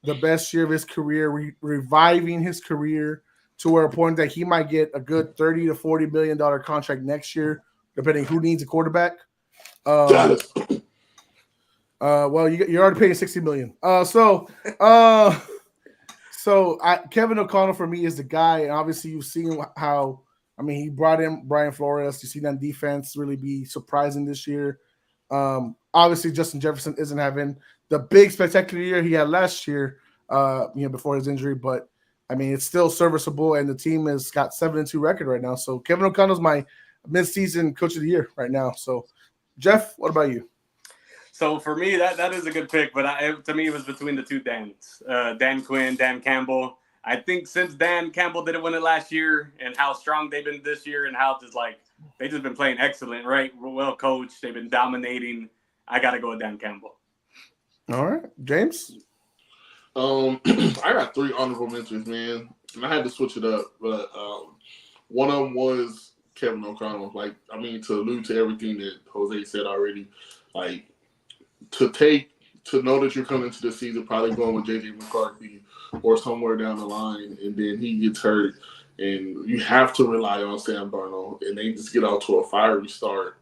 the best year of his career, reviving his career to where a point that he might get a good $30 to $40 million contract next year, depending who needs a quarterback. Well, you're already paying $60 million. Kevin O'Connell for me is the guy, and obviously you've seen how. I mean, he brought in Brian Flores. You see that defense really be surprising this year. Obviously, Justin Jefferson isn't having the big spectacular year he had last year, before his injury. But I mean, it's still serviceable, and the team has got 7-2 record right now. So Kevin O'Connell's my mid-season coach of the year right now. So, Jeff, what about you? So for me, that is a good pick, but to me, it was between the two Dans, Dan Quinn, Dan Campbell. I think since Dan Campbell didn't win it last year, and how strong they've been this year, and how they just been playing excellent, right? Well coached, they've been dominating. I got to go with Dan Campbell. All right, James. I got 3 honorable mentions, man, and I had to switch it up, but one of them was Kevin O'Connell. Like, I mean, to allude to everything that Jose said already, like to know that you're coming into the season probably going with JJ McCarthy or somewhere down the line, and then he gets hurt, and you have to rely on Sam Darnold, and they just get out to a fiery start.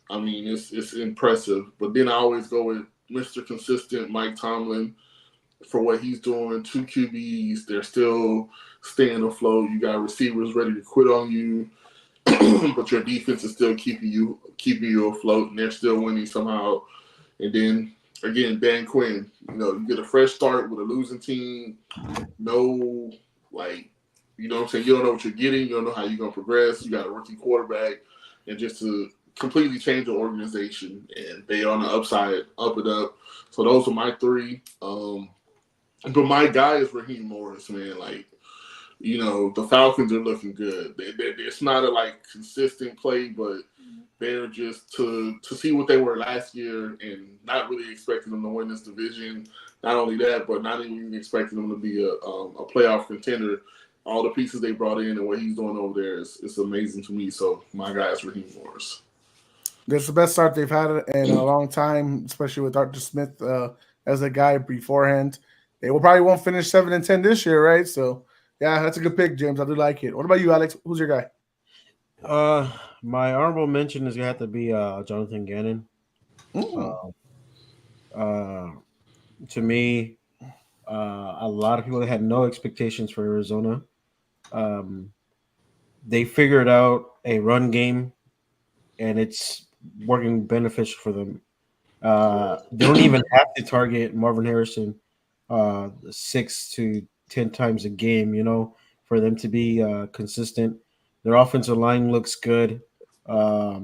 I mean, it's impressive. But then I always go with Mr. Consistent Mike Tomlin for what he's doing. 2 QBs, they're still staying afloat. You got receivers ready to quit on you, but your defense is still keeping you afloat, and they're still winning somehow. And then again, Dan Quinn, you get a fresh start with a losing team. No, you know what I'm saying? You don't know what you're getting. You don't know how you're going to progress. You got a rookie quarterback, and just to completely change the organization, and they on the upside, up and up. So those are my 3. But my guy is Raheem Morris, man. The Falcons are looking good. It's not a consistent play, but they're just to see what they were last year, and not really expecting them to win this division. Not only that, but not even expecting them to be a playoff contender. All the pieces they brought in and what he's doing over there is amazing to me. So my guy is Raheem Morris. That's the best start they've had in a long time, especially with Arthur Smith as a guy beforehand. They probably won't finish 7-10 this year, right? So, yeah, that's a good pick, James. I do like it. What about you, Alex? Who's your guy? My honorable mention is gonna have to be Jonathan Gannon. To me, a lot of people that had no expectations for Arizona, they figured out a run game, and it's working beneficial for them. They don't even have to target Marvin Harrison 6 to 10 times a game, for them to be consistent. Their offensive line looks good. I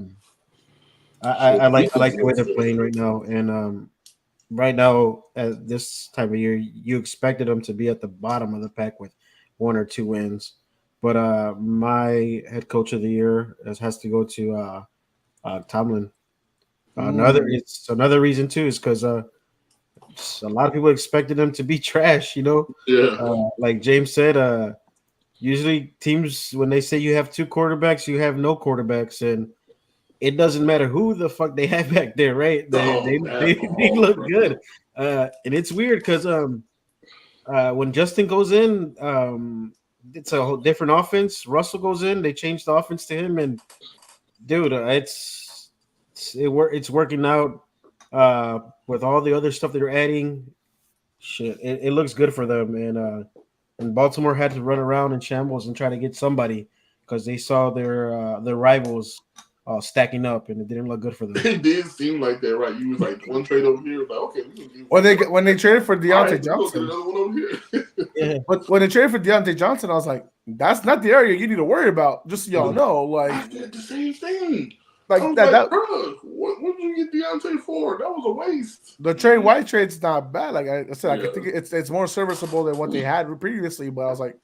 like the way they're playing right now, and right now at this time of year, you expected them to be at the bottom of the pack with 1 or 2 wins. But my head coach of the year has to go to Tomlin. Another reason too is because a lot of people expected them to be trash. Yeah. Like James said, usually teams, when they say you have 2 quarterbacks, you have no quarterbacks, and it doesn't matter who the fuck they have back there, right? They look good, and it's weird because when Justin goes in, it's a whole different offense. Russell goes in, they change the offense to him, and dude, it's working out with all the other stuff they're adding. Shit, it looks good for them, and Baltimore had to run around in shambles and try to get somebody because they saw their rivals stacking up, and it didn't look good for them. It did seem like that, right? You was like one trade over here, like okay, when they traded for Deontay Johnson, another one over here. Yeah. But when they traded for Deontay Johnson, I was like, that's not the area you need to worry about. Just so y'all know, I did the same thing. Like I was that. Bro, what did you get Deontay for? That was a waste. The Trey White trade's not bad. Like I said, Yeah. I think it's more serviceable than what they had previously. But I was like,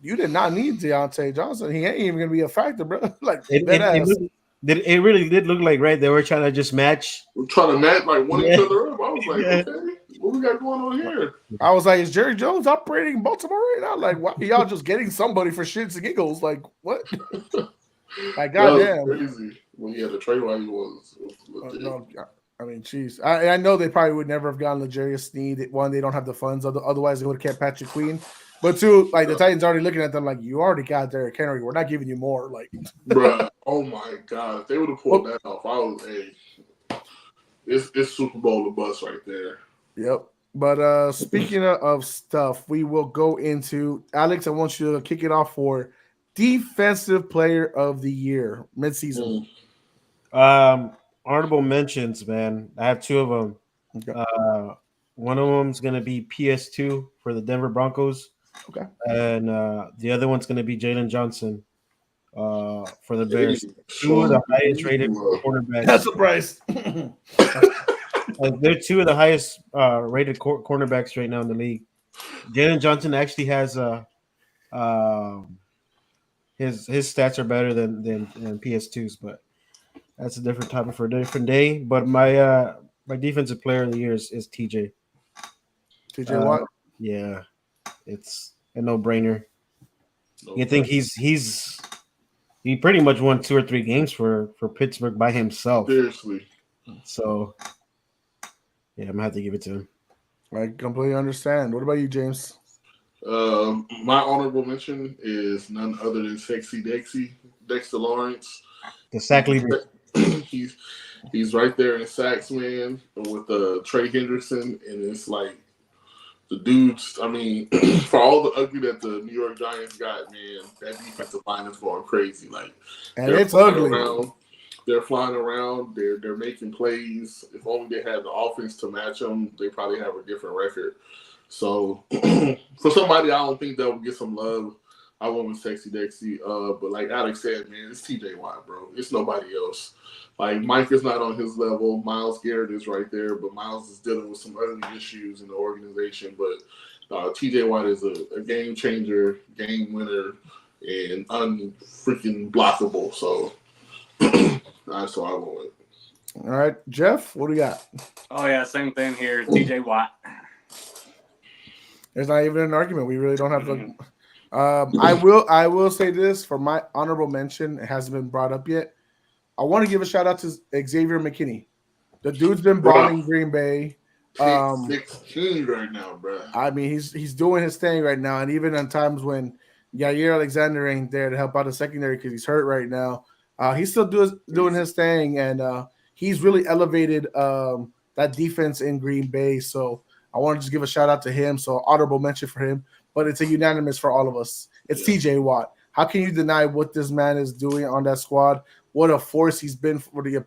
you did not need Deontay Johnson. He ain't even gonna be a factor, bro. Like it really did look like, right? They were trying to just match. We're trying to match each other up. I was like, okay, what we got going on here? I was like, is Jerry Jones operating in Baltimore right now? Like, why are y'all just getting somebody for shits and giggles? Like, what? Like, goddamn. Crazy. Well, yeah, the trade value was no, I mean, jeez. I know they probably would never have gotten L'Jarius Sneed. 1, they don't have the funds. Otherwise, they would have kept Patrick Queen. But 2, like the Titans already looking at them like, you already got Derrick Henry. We're not giving you more. Like, bruh, oh my god, if they would have pulled that off, I was it's Super Bowl the bus right there. Yep. But speaking of stuff, we will go into Alex. I want you to kick it off for Defensive Player of the Year midseason. Honorable mentions, man. I have 2 of them. Okay. One of them is going to be PS2 for the Denver Broncos. Okay. And the other one's going to be Jalen Johnson for the Hey, Bears. Two of Sean, the highest rated That's cornerbacks. surprise. They're two of the highest rated cornerbacks right now in the league. Jalen Johnson actually has his stats are better than PS2's, but that's a different topic for a different day. But my defensive player of the year is TJ. TJ Watt. Yeah, it's a no brainer. no You think he pretty much won 2 or 3 games for Pittsburgh by himself. seriously. So yeah, I'm gonna have to give it to him. I completely understand. What about you, James? My honorable mention is none other than Sexy Dexter Lawrence. The sack leader. he's right there in sacks, man, with Trey Henderson, and it's like the dudes. I mean, for all the ugly that the New York Giants got, man, that defensive line is going crazy. Like, And it's ugly. They're flying around. They're making plays. If only they had the offense to match them, they probably have a different record. So for somebody I don't think that will get some love, I went with Sexy Dexy. But like Alex said, man, it's TJ Watt, bro. It's nobody else. Like Mike is not on his level. Myles Garrett is right there, but Myles is dealing with some ugly issues in the organization. But TJ Watt is a game changer, game winner, and unfreaking blockable. So that's what I went with. All right, Jeff, what do you got? Oh yeah, same thing here. TJ Watt. There's not even an argument. We really don't have to. I will say this for my honorable mention. It hasn't been brought up yet. I want to give a shout out to Xavier McKinney. The dude's been balling Green Bay. 16 right now, bro. I mean, he's doing his thing right now, and even on times when Yair Alexander ain't there to help out the secondary because he's hurt right now, he's still doing his thing, and he's really elevated that defense in Green Bay. So I want to just give a shout out to him. So honorable mention for him, but it's a unanimous for all of us. It's TJ Watt. How can you deny what this man is doing on that squad? What a force he's been for the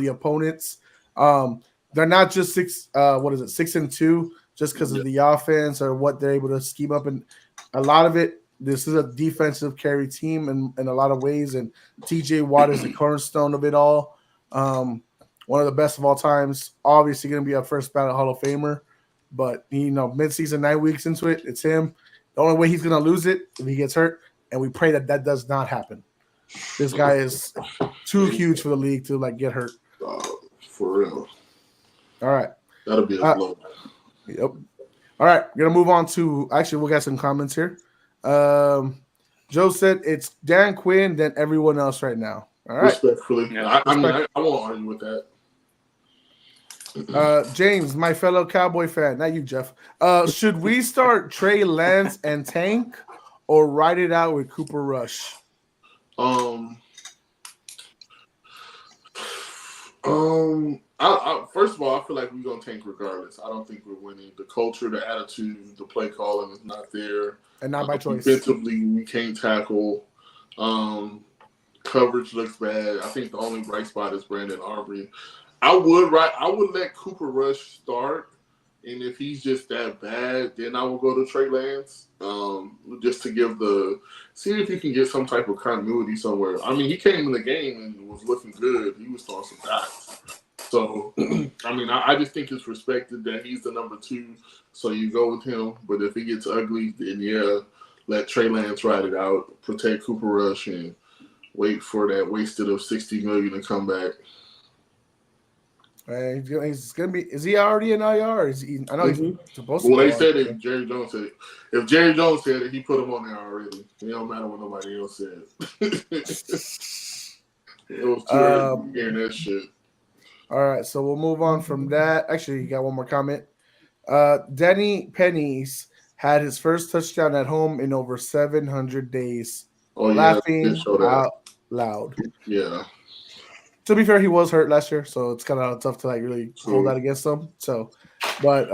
opponents. They're not just 6-2 just because of the offense or what they're able to scheme up. And a lot of it, this is a defensive carry team in a lot of ways. And TJ Watt is the cornerstone of it all. One of the best of all times. Obviously going to be a first ballot Hall of Famer. But, midseason, 9 weeks into it, it's him. The only way he's going to lose it if he gets hurt, and we pray that does not happen. This guy is too huge for the league to, get hurt. For real. All right. That'll be a blow. Yep. All right. We're going to move on to – actually, we got some comments here. Joe said it's Dan Quinn, then everyone else right now. All right. Respectfully. Yeah. I won't argue with that. James, my fellow Cowboy fan, not you, Jeff. Should we start Trey Lance and tank or ride it out with Cooper Rush? First of all, I feel like we're gonna tank regardless. I don't think we're winning. The culture, the attitude, the play calling is not there, and not by choice. Defensively, we can't tackle. Coverage looks bad. I think the only bright spot is Brandon Aubrey. I would let Cooper Rush start, and if he's just that bad, then I will go to Trey Lance, just to see if you can get some type of continuity somewhere. I mean, he came in the game and was looking good. He was throwing some backs. So, I mean, I just think it's respected that he's the number 2, so you go with him. But if it gets ugly, then let Trey Lance ride it out, protect Cooper Rush, and wait for that wasted of $60 million to come back. He's gonna be. Is he already in IR? Is he? I know he's supposed to. Well, they said it. Jerry Jones said it. If Jerry Jones said it, he put him on there already. It don't matter what nobody else says. It was too early hearing that shit. All right, so we'll move on from that. Actually, you got one more comment. Denny Pennies had his first touchdown at home in over 700 days. Laughing out loud. Yeah. To be fair, he was hurt last year, so it's kind of tough to really hold that against him. So, but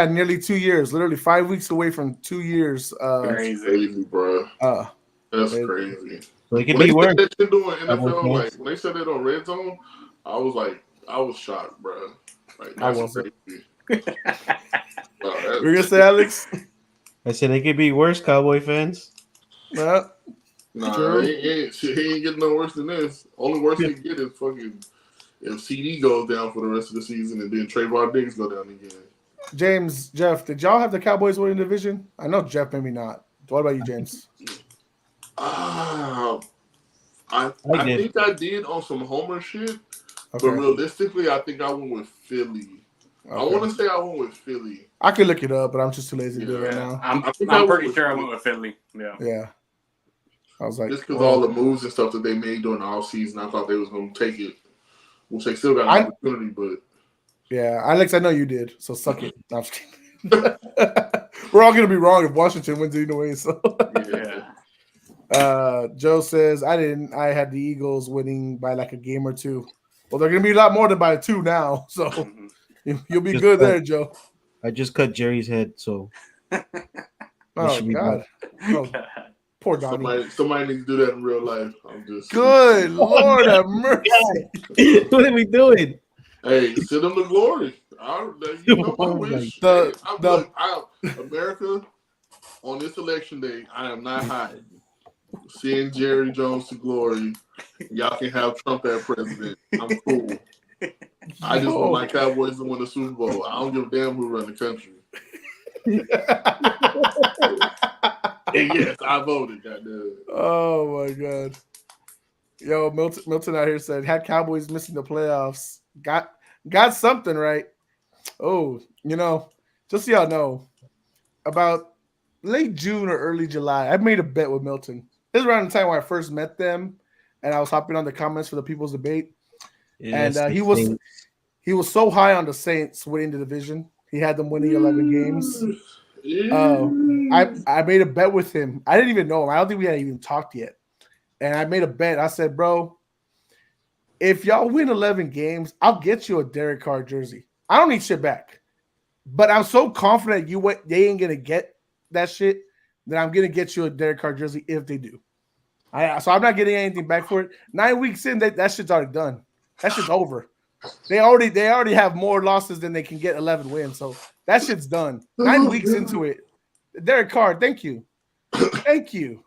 nearly 2 years, literally 5 weeks away from 2 years. Crazy, bro. That's crazy. So it could be worse. When they said that on Red Zone, I was shocked, bro. Like, I wasn't. Crazy. We're gonna say, Alex. I said it could be worse, Cowboy fans. Nah, Nah, he ain't getting no worse than this. Only worse they get is fucking if CD goes down for the rest of the season and then Trayvon Diggs go down again. James, Jeff, did y'all have the Cowboys winning the division? I know Jeff, maybe not. What about you, James? I did. think I did on some Homer shit, Okay. but realistically, I think I went with Philly. Okay. I want to say I went with Philly. I could look it up, but I'm just too lazy to do it right now. I'm I think I went pretty with sure I Philly. went with Philly. Yeah. Yeah. I was like, Just because all the moves and stuff that they made during the offseason, I thought they was going to take it, which they still got an opportunity, but. Yeah, Alex, I know you did, so suck it. No, I'm just kidding. We're all going to be wrong if Washington wins either way. So, Yeah. Joe says, I didn't. I had the Eagles winning by like a game or two. Well, they're going to be a lot more than by 2 now. So, you'll be good there, Joe. I just cut Jerry's head, so. Oh, God. Oh, poor Donnie. Somebody needs to do that in real life. I'm just good Lord have mercy. What are we doing? Hey, send them to glory. You know my wish. America, on this election day, I am not hiding. Seeing Jerry Jones to glory. Y'all can have Trump as president. I'm cool. I just want my Cowboys to win the Super Bowl. I don't give a damn who run the country. And yes, I voted. Goddamn. Oh my God. Yo, Milton out here said had Cowboys missing the playoffs. Got something right. Oh, just so y'all know, about late June or early July, I made a bet with Milton. This is around the time when I first met them, and I was hopping on the comments for the People's Debate. Yes, and he was so high on the Saints winning the division. He had them winning 11 games. I made a bet with him. I didn't even know him. I don't think we had even talked yet. And I made a bet. I said, bro, if y'all win 11 games, I'll get you a Derek Carr jersey. I don't need shit back. But I'm so confident they ain't going to get that shit that I'm going to get you a Derek Carr jersey if they do. So I'm not getting anything back for it. 9 weeks in, that shit's already done. That shit's over. They already have more losses than they can get 11 wins. So that shit's done. 9 weeks into it. Derek Carr, thank you. Thank you.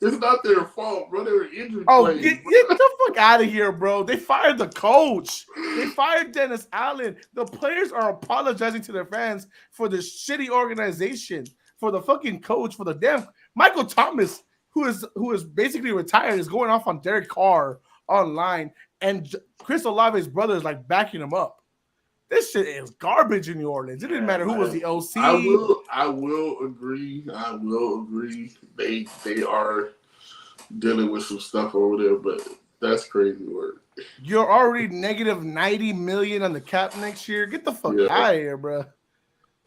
It's not their fault, bro. They were injured. Oh, get the fuck out of here, bro. They fired the coach. They fired Dennis Allen. The players are apologizing to their fans for the shitty organization, for the fucking coach, for the damn Michael Thomas, who is basically retired, is going off on Derek Carr online, and Chris Olave's brother is like backing him up. This shit is garbage in New Orleans. It didn't matter who was the OC. I will agree. They are dealing with some stuff over there, but that's crazy work. You're already negative $90 million on the cap next year. Get the fuck out of here, bro.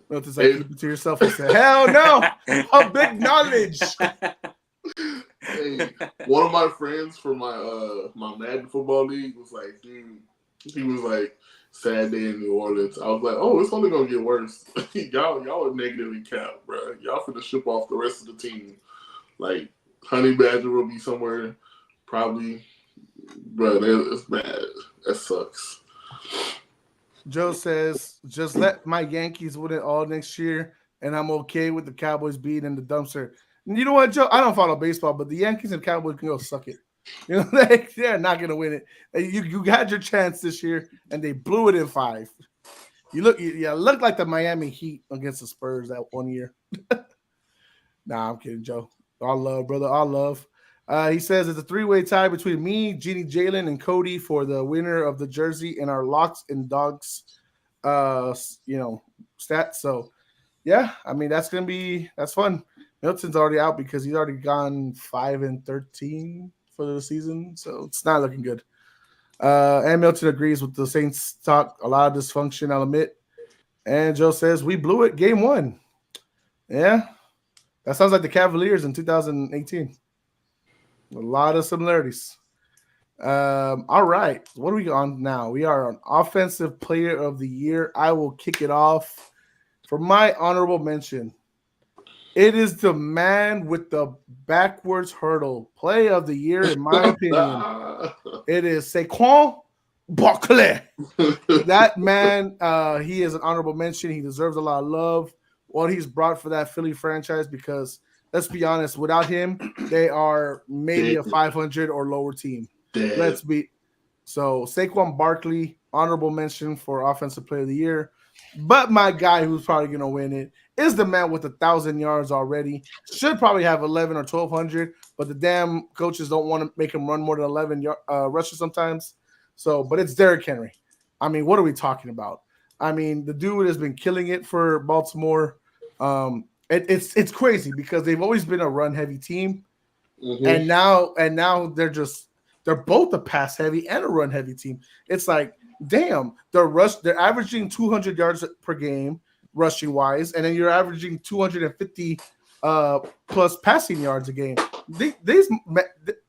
Notice I keep it to yourself and say, hell no, a big knowledge. Hey, one of my friends for my Madden football league was like, dude, he was like, sad day in New Orleans. I was like, oh, it's only gonna get worse. y'all are negative in cap, bro. Y'all finna ship off the rest of the team. Like Honey Badger will be somewhere, probably. Bro, it's bad. That sucks. Joe says, just let my Yankees win it all next year, and I'm okay with the Cowboys being in the dumpster. And you know what, Joe? I don't follow baseball, but the Yankees and Cowboys can go suck it. They're not going to win it. You had your chance this year, and they blew it in 5. You look like the Miami Heat against the Spurs that one year. Nah, I'm kidding, Joe. All love, brother. All love. He says it's a 3-way tie between me, Jeannie, Jalen, and Cody for the winner of the jersey and our locks and dogs, stats. So, yeah, I mean that's fun. Milton's already out because he's already gone 5-13 for the season, so it's not looking good. And Milton agrees with the Saints talk. A lot of dysfunction, I'll admit. And Joe says we blew it game 1. Yeah, that sounds like the Cavaliers in 2018. A lot of similarities. All right, what are we on now? We are on Offensive Player of the Year. I will kick it off for my honorable mention. It is the man with the backwards hurdle. Play of the year, in my opinion. It is Saquon Barkley. That man, he is an honorable mention. He deserves a lot of love. what he's brought for that Philly franchise. Because let's be honest, without him, they are maybe a 500 or lower team. Let's be so. Saquon Barkley, honorable mention for Offensive Player of the Year. But my guy who's probably going to win it is the man with 1,000 yards already. Should probably have 11 or 1,200, but the damn coaches don't want to make him run more than 11 rushes sometimes. So, but it's Derrick Henry. I mean, what are we talking about? I mean, the dude has been killing it for Baltimore. It's crazy because they've always been a run-heavy team, and now they're both a pass-heavy and a run-heavy team. It's like, damn, they're averaging 200 yards per game rushing wise, and then you're averaging 250 plus passing yards a game.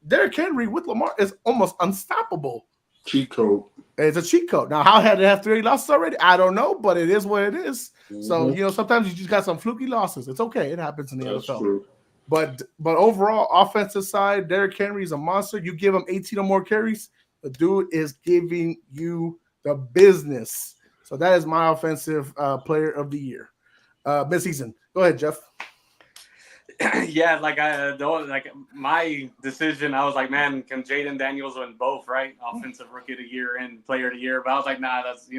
Derrick Henry with Lamar is almost unstoppable. Cheat code. It's a cheat code. Now, how had they have 3 losses already? I don't know, but it is what it is. So, sometimes you just got some fluky losses. It's okay. It happens in the NFL. True. But overall, offensive side, Derrick Henry is a monster. You give him 18 or more carries, the dude is giving you the business. So that is my offensive player of the year. Mid-season. Go ahead, Jeff. Yeah, like my decision, I was like, man, can Jaden Daniels win both, right? Offensive Rookie of the Year and Player of the Year. But I was like, nah, that's,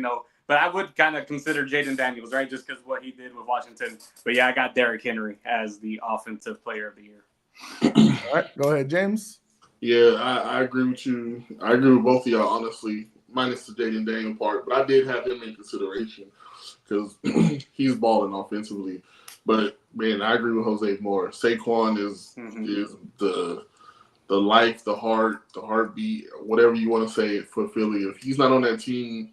but I would kind of consider Jaden Daniels, right? Just because what he did with Washington. But yeah, I got Derrick Henry as the Offensive Player of the Year. All right, go ahead, James. Yeah, I agree with you. I agree with both of y'all, honestly, minus the Jaden Daniel part. But I did have him in consideration because he's balling offensively. But, man, I agree with Jose more. Saquon is the life, the heart, the heartbeat, whatever you want to say for Philly. If he's not on that team,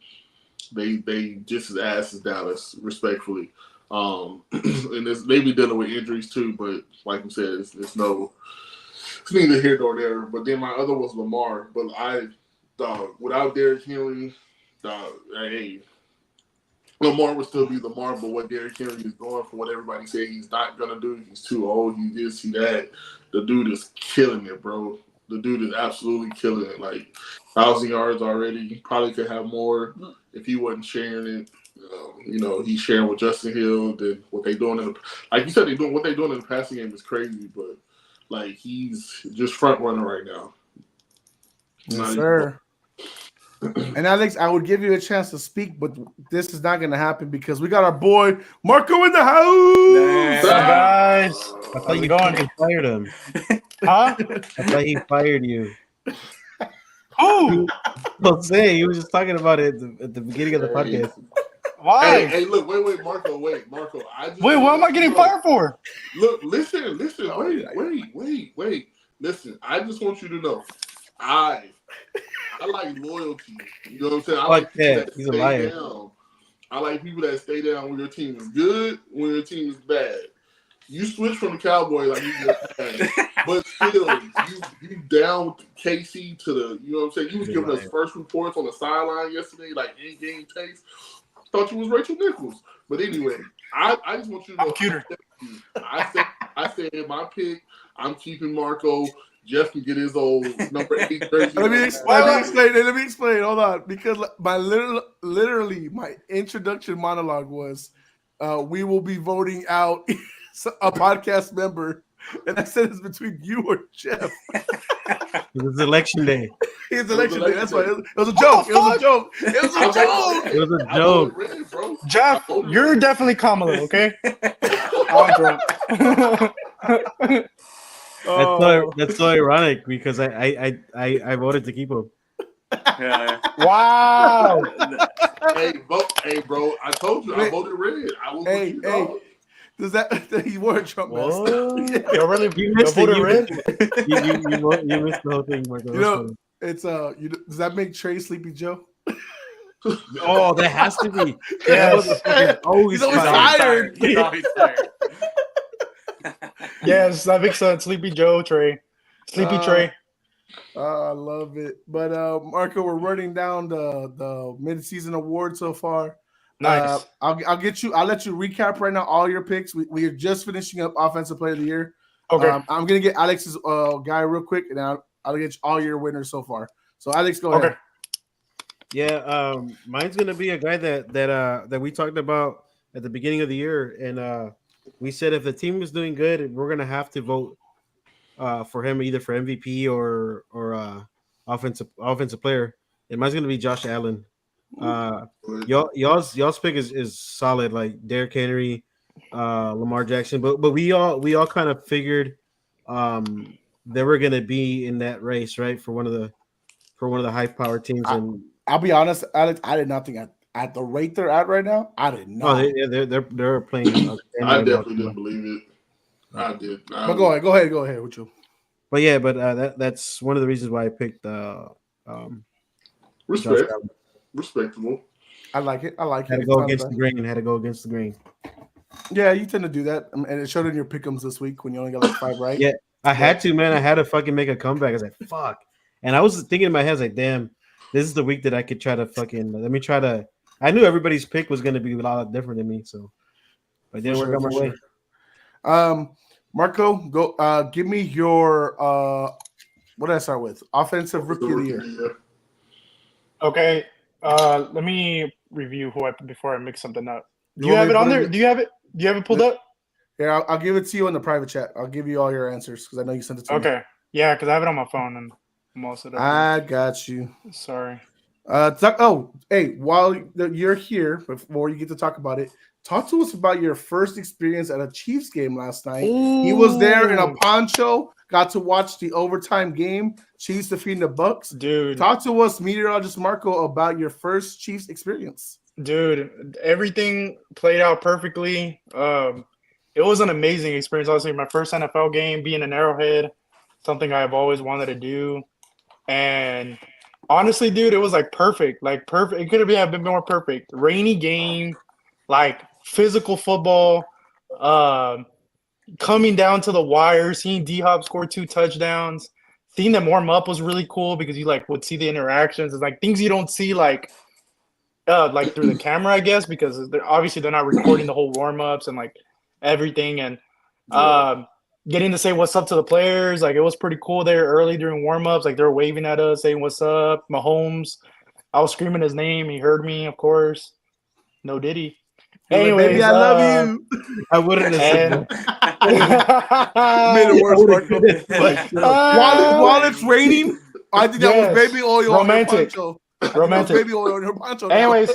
they just as ass as Dallas, respectfully. And they be dealing with injuries too, but like we said, it's neither here nor there. But then my other was Lamar. But without Derrick Henry, hey, Lamar would still be Lamar, but what Derrick Henry is doing for what everybody said he's not going to do, he's too old, he this, he that. The dude is killing it, bro. The dude is absolutely killing it. Like, 1,000 yards already. He probably could have more if he wasn't sharing it. He's sharing with Justin Hill. Then what they doing like you said, what they doing in the passing game is crazy, but, like, he's just front runner right now. Yes, sir. And Alex, I would give you a chance to speak, but this is not going to happen because we got our boy Marco in the house. What's up, guys? I thought you fired him. Huh? I thought he fired you. Who? Jose, he was just talking about it at the beginning of the podcast. Why? Hey, look, wait, Marco. Wait, what am I getting fired for? Look, listen, wait. Listen, I just want you to know, I like loyalty. You know what I'm saying? I like people that he's a liar. Down. I like people that stay down when your team is good, when your team is bad. You switch from the Cowboys like you just had, but still, you down with KC to the, you know what I'm saying? You was giving us first reports on the sideline yesterday, like in-game takes. Thought you was Rachel Nichols. But anyway, I just want you to know. I'm cuter. I said my pick, I'm keeping Marco. Jeff can get his old number 8 jersey. Let me explain. Hold on. Because my literally my introduction monologue was we will be voting out a podcast member. And I said it's between you or Jeff. It was election day. It's election day. That's why it was a joke. It was a joke. It was a joke. Jeff, you're definitely Kamala, okay? I'm drunk. That's so ironic because I voted to keep him. Yeah. Wow. Hey, bro, I told you I voted red. I was with you, dog. Does that he wore a Trump mask? You really missed voted red? You missed the whole thing, Marco. It's does that make Trey Sleepy Joe? Oh, that has to be. Yes. He's always tired. He's always tired. Yes, that makes sense. Sleepy Joe, Trey. Sleepy Trey. I love it. But Marco, we're running down the mid-season award so far. Nice. I'll let you recap right now all your picks. We are just finishing up Offensive Player of the Year. Okay. I'm gonna get Alex's guy real quick, and I'll get all your winners so far. So Alex, go ahead. Yeah, mine's gonna be a guy that we talked about at the beginning of the year, and we said if the team is doing good, we're gonna have to vote for him either for MVP or offensive player. And mine's gonna be Josh Allen. Y'all's pick is solid, like Derrick Henry, Lamar Jackson, but we all kind of figured they were gonna be in that race, right, for one of the high power teams. And I'll be honest, Alex, I did not think at the rate they're at right now, I did not. they're playing. I definitely didn't believe it. I did. But go ahead with you. But that's one of the reasons why I picked Respectable. I like it. Had to go against the grain. Yeah, you tend to do that, and it showed in your pick'ems this week when you only got like 5 right. Yeah, I had to, man. I had to fucking make a comeback. I was like, fuck. And I was thinking in my head, I was like, damn, this is the week that I could try to fucking let me try to. I knew everybody's pick was going to be a lot different than me, so but it didn't work out my way. Marco, go. Give me your what did I start with? Offensive rookie of the year. Okay. Let me review before I mix something up. Do you have it on there? Do you have it pulled up? Yeah, I'll give it to you in the private chat. I'll give you all your answers because I know you sent it to me. Okay. Yeah, because I have it on my phone and most of it. I got you. Sorry. Hey, while you're here, before you get to talk about it, talk to us about your first experience at a Chiefs game last night. Ooh. He was there in a poncho, got to watch the overtime game, Chiefs defeating the Bucks. Dude. Talk to us, meteorologist Marco, about your first Chiefs experience. Dude, everything played out perfectly. It was an amazing experience. Honestly, my first NFL game, being an Arrowhead, something I've always wanted to do. And honestly, dude, it was like perfect. Like perfect. It could have been more perfect. Rainy game, like physical football, coming down to the wire, seeing D-Hop score 2 touchdowns, seeing them warm up was really cool because you like would see the interactions. It's like things you don't see like through the camera, I guess, because they're not recording the whole warm-ups and like everything. And getting to say what's up to the players, like it was pretty cool there early during warm-ups. Like they were waving at us, saying what's up. Mahomes, I was screaming his name. He heard me, of course. No diddy. Anyways, baby, I love you. I wouldn't have said Made it worse, Marco. While it's raining, I think that was baby oil romantic. on your poncho. Romantic. Baby oil on your poncho. Anyways,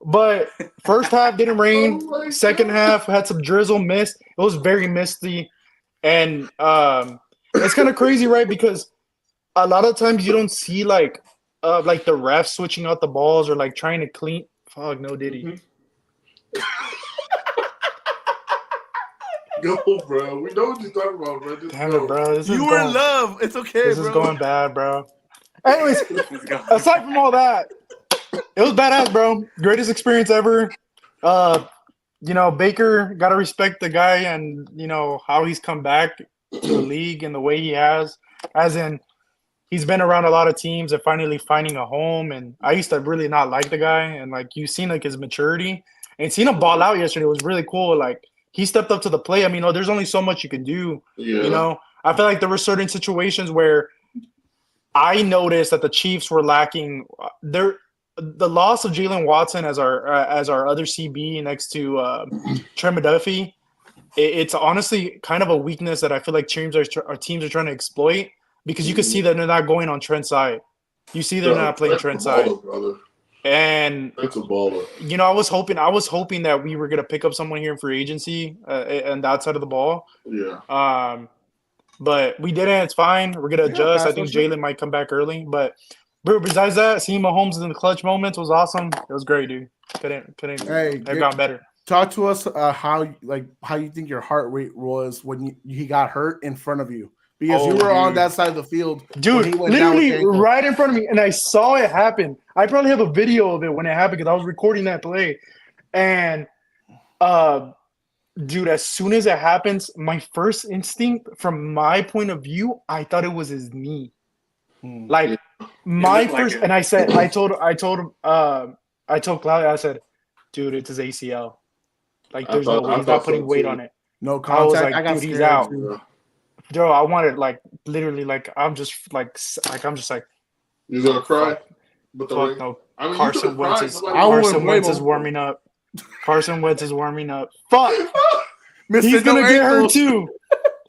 but first half didn't rain. Second half had some drizzle, mist. It was very misty, and it's kind of crazy, right? Because a lot of times you don't see like the refs switching out the balls or like trying to clean. Fuck, no diddy. Go, bro. We know what you're talking about, bro. Damn it, bro. You were in love. It's okay, This bro. is going bad, bro. Anyways, aside from all that, it was badass, bro. Greatest experience ever. Baker, got to respect the guy and, how he's come back to the league and the way he has. As in, he's been around a lot of teams and finally finding a home. And I used to really not like the guy. And, you've seen, his maturity. And seeing him ball out yesterday was really cool. He stepped up to the plate. I mean, there's only so much you can do. Yeah. I feel like there were certain situations where I noticed that the Chiefs were lacking. The loss of Jalen Watson as our other CB next to Trent McDuffie, it's honestly kind of a weakness that I feel like teams are trying to exploit because you can see that they're not going on Trent's side. You see they're not playing Trent's side. Brother. And that's a baller. I was hoping that we were gonna pick up someone here in free agency and that side of the ball. Yeah. But we didn't. It's fine. We're gonna adjust. I think Jalen might come back early. But besides that, seeing Mahomes in the clutch moments was awesome. It was great, dude. Couldn't have gone better. Talk to us how you think your heart rate was when he got hurt in front of you. Because you were on that side of the field. Dude, literally right in front of me. And I saw it happen. I probably have a video of it when it happened because I was recording that play. And, dude, as soon as it happens, my first instinct from my point of view, I thought it was his knee. And I told Claudia, I said, dude, it's his ACL. There's no way he's not putting weight on it. No contact. I was like, dude, he's out. Bro, I wanted I'm just you're gonna cry. Fuck no. Carson Wentz is warming up. Carson Wentz is warming up. Fuck. He's no gonna get her ankles. too.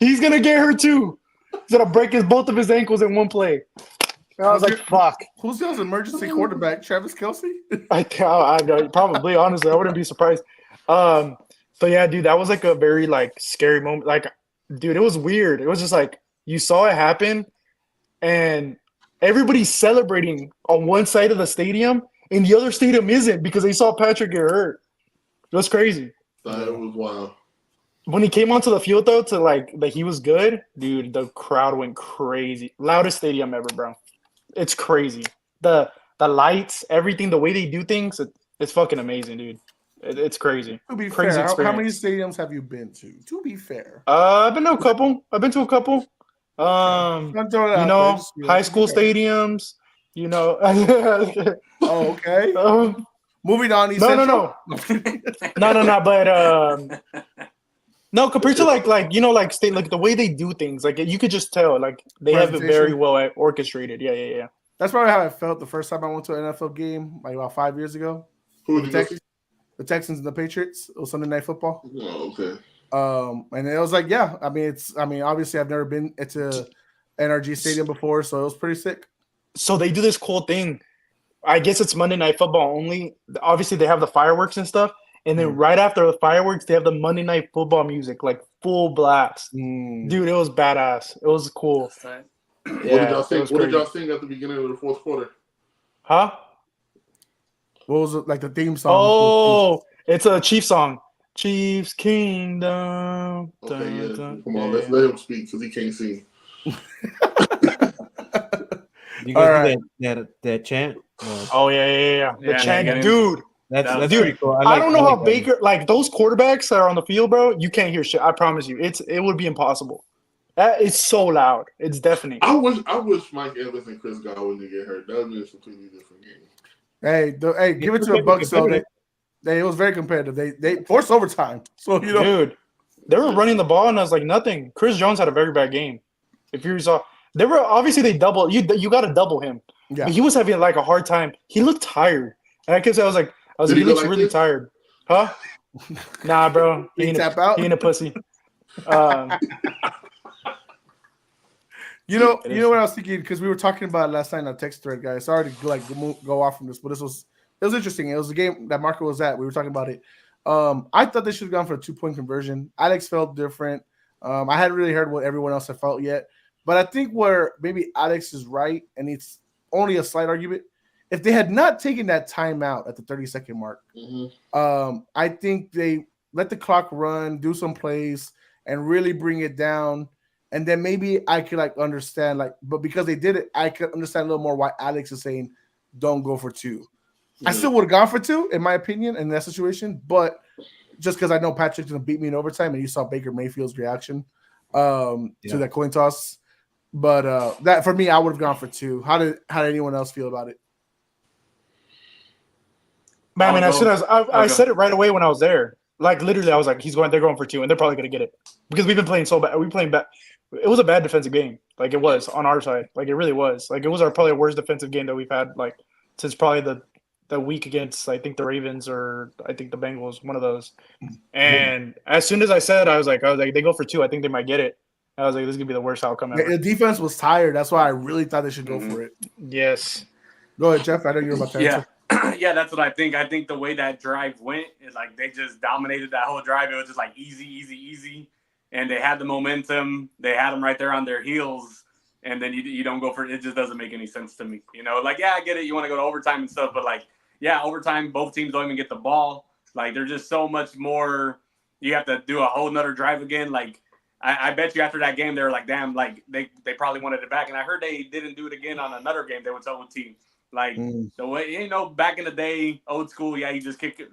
He's gonna get her too. He's gonna break both of his ankles in one play. And I was like, fuck. Who's y'all's emergency quarterback? Travis Kelce? I probably, honestly, I wouldn't be surprised. So yeah, dude, that was like a very like scary moment. Like, dude, it was weird. It was just like you saw it happen, and everybody's celebrating on one side of the stadium, and the other stadium isn't because they saw Patrick get hurt. It was crazy. That was wild. When he came onto the field though, to like that he was good, dude. The crowd went crazy. Loudest stadium ever, bro. It's crazy. The lights, everything, the way they do things, it's fucking amazing, dude. It's crazy. To be Crazy fair, how many experience. stadiums have you been to? To be fair. I've been to a couple. I'm throwing it You out know, there, just, high school to be fair. stadiums. You know. Oh, okay. Moving on. No. But no, compared to like like state like the way they do things, like you could just tell like they have it very Presentation. well orchestrated. Yeah. That's probably how I felt the first time I went to an NFL game, like about 5 years ago. Who The did you go see? Texans and the Patriots. It was Sunday Night Football. Oh, okay. And it was like, yeah. I mean, obviously, I've never been to NRG Stadium before, so it was pretty sick. So they do this cool thing. I guess it's Monday Night Football only. Obviously, they have the fireworks and stuff, and then right after the fireworks, they have the Monday Night Football music, like full blast. Dude, it was badass. It was cool. What did y'all it think? was What did crazy. y'all think at the beginning of the fourth quarter? Huh? What was it like the theme song? Oh, it's a Chiefs song. Chiefs Kingdom. Okay, yeah. Dun, Come on, yeah. let's let him speak because he can't sing. You All guys right. do that chant? Oh yeah. The Yeah, chant, get in. dude. That's Dude, pretty cool. I don't know how like that. Baker like those quarterbacks that are on the field, bro. You can't hear shit. I promise you, it would be impossible. It's so loud. It's deafening. I wish Mike Evans and Chris Godwin didn't get hurt. That would be a completely different game. Hey, give it to the Bucks though. It was very competitive. They forced overtime. So Dude, they were running the ball and I was like nothing. Chris Jones had a very bad game. If you saw, they were obviously they double you. You got to double him. Yeah. But he was having like a hard time. He looked tired, and I guess I was like, Did he he go looks like really this? tired, huh? Nah, bro. Did he tap out? He ain't a pussy. You know what I was thinking, because we were talking about it last night in our text thread, guys. Sorry to go off from this, but it was interesting. It was a game that Marco was at. We were talking about it. I thought they should have gone for a 2-point conversion. Alex felt different. I hadn't really heard what everyone else had felt yet, but I think where maybe Alex is right, and it's only a slight argument. If they had not taken that timeout at the 30-second mark, I think they let the clock run, do some plays, and really bring it down. And then maybe I could understand but because they did it, I could understand a little more why Alex is saying don't go for 2. I still would have gone for 2, in my opinion, in that situation. But just because I know Patrick's gonna beat me in overtime, and you saw Baker Mayfield's reaction to that coin toss. But that for me, I would have gone for 2. How did anyone else feel about it? Man, I mean, as soon as I said it right away when I was there, like literally, I was like, they're going for 2, and they're probably gonna get it because we've been playing so bad. We're playing bad. It was a bad defensive game. Like it was on our side. Like it really was. Like it was probably our worst defensive game that we've had like since probably the week against I think the Ravens or I think the Bengals, one of those. And as soon as I said, I was like they go for 2. I think they might get it. I was like, this is gonna be the worst outcome ever. The defense was tired. That's why I really thought they should go for it. Yes. Go ahead, Jeff. I know you're about to answer. Yeah, that's what I think. I think the way that drive went is like they just dominated that whole drive. It was just like easy. And they had the momentum. They had them right there on their heels. And then you don't go for it. It just doesn't make any sense to me. Like, yeah, I get it. You want to go to overtime and stuff. But, like, yeah, overtime, both teams don't even get the ball. Like, there's just so much more. You have to do a whole nother drive again. Like, I bet you after that game, they were like, damn, like, they probably wanted it back. And I heard they didn't do it again on another game. They went to OT. Like, the way, back in the day, old school, yeah, you just kick it,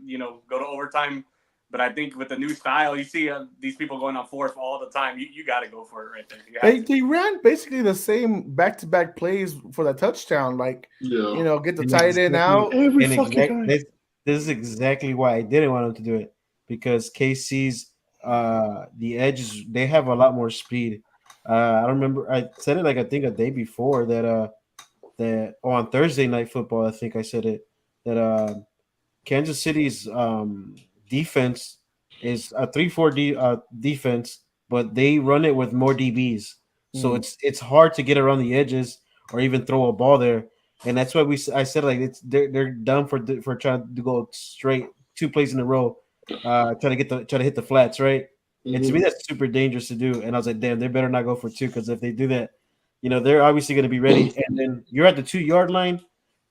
go to overtime. But I think with the new style, you see these people going on fourth all the time. You got to go for it right there. They ran basically the same back-to-back plays for that touchdown. Like, get the tight end out. Every fucking time. This is exactly why I didn't want them to do it, because KC's the edges, they have a lot more speed. I remember I said it I think a day before that on Thursday Night Football, I think I said it that Kansas City's defense is a 3-4 defense, but they run it with more DBs. So it's hard to get around the edges or even throw a ball there. And that's why I said like they're done for trying to go straight 2 plays in a row, trying to hit the flats, right? And to me that's super dangerous to do. And I was like, damn, they better not go for 2, because if they do that, they're obviously going to be ready. And then you're at the 2-yard line,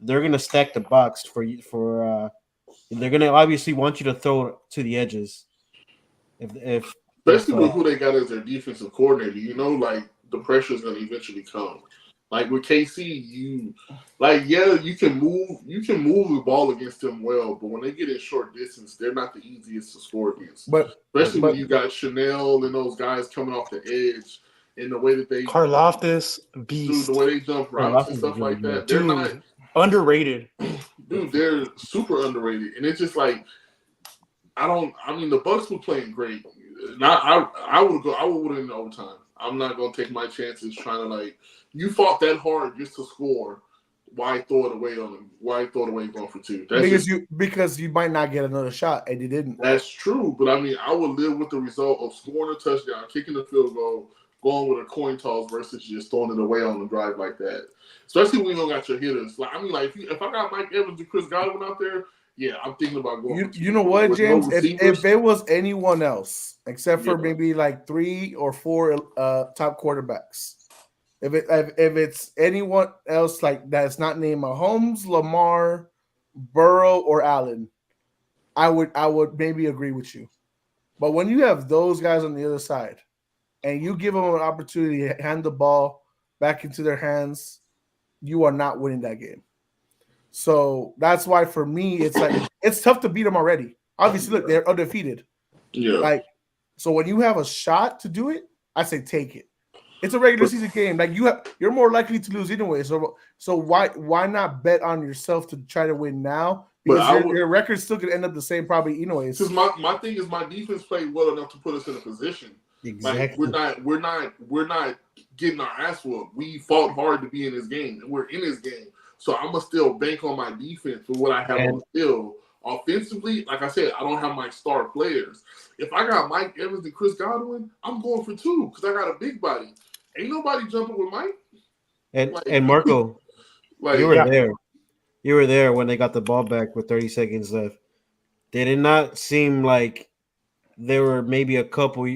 they're going to stack the box for you they're going to obviously want you to throw to the edges. Especially with who they got as their defensive coordinator, like the pressure is going to eventually come. Like with KC, you can move the ball against them well, but when they get in short distance, they're not the easiest to score against. Especially when you got Chanel and those guys coming off the edge, and the way that they Karlaftis, beast, the way they dump routes and stuff like that. They're not underrated. Dude, they're super underrated, and it's just like the Bucks were playing great. I would win in overtime. I'm not gonna take my chances trying to you fought that hard just to score. Why throw it away on them? Why throw it away going for 2? Because you might not get another shot, and you didn't. That's true, but I would live with the result of scoring a touchdown, kicking the field goal, going with a coin toss versus just throwing it away on the drive like that. Especially when you don't got your hitters. If I got Mike Evans and Chris Godwin out there, yeah, I'm thinking about going. You know what, James? If it was anyone else, except for maybe 3 or 4 top quarterbacks, if it's anyone else that's not named Mahomes, Lamar, Burrow, or Allen, I would maybe agree with you. But when you have those guys on the other side, and you give them an opportunity to hand the ball back into their hands, you are not winning that game. So that's why for me, it's tough to beat them already. Obviously, look, they're undefeated. Yeah. So when you have a shot to do it, I say take it. It's a regular season game. You're more likely to lose anyway. So why not bet on yourself to try to win now? Because your record still could end up the same probably anyways. Because my thing is my defense played well enough to put us in a position. Exactly. We're not getting our ass whooped. We fought hard to be in this game, and we're in this game. So I'm gonna still bank on my defense for what I have on the field. Offensively, like I said, I don't have my star players. If I got Mike Evans and Chris Godwin, I'm going for 2 because I got a big body. Ain't nobody jumping with Mike. And Marco, you were there. You were there when they got the ball back with 30 seconds left. They did not seem like they were maybe a couple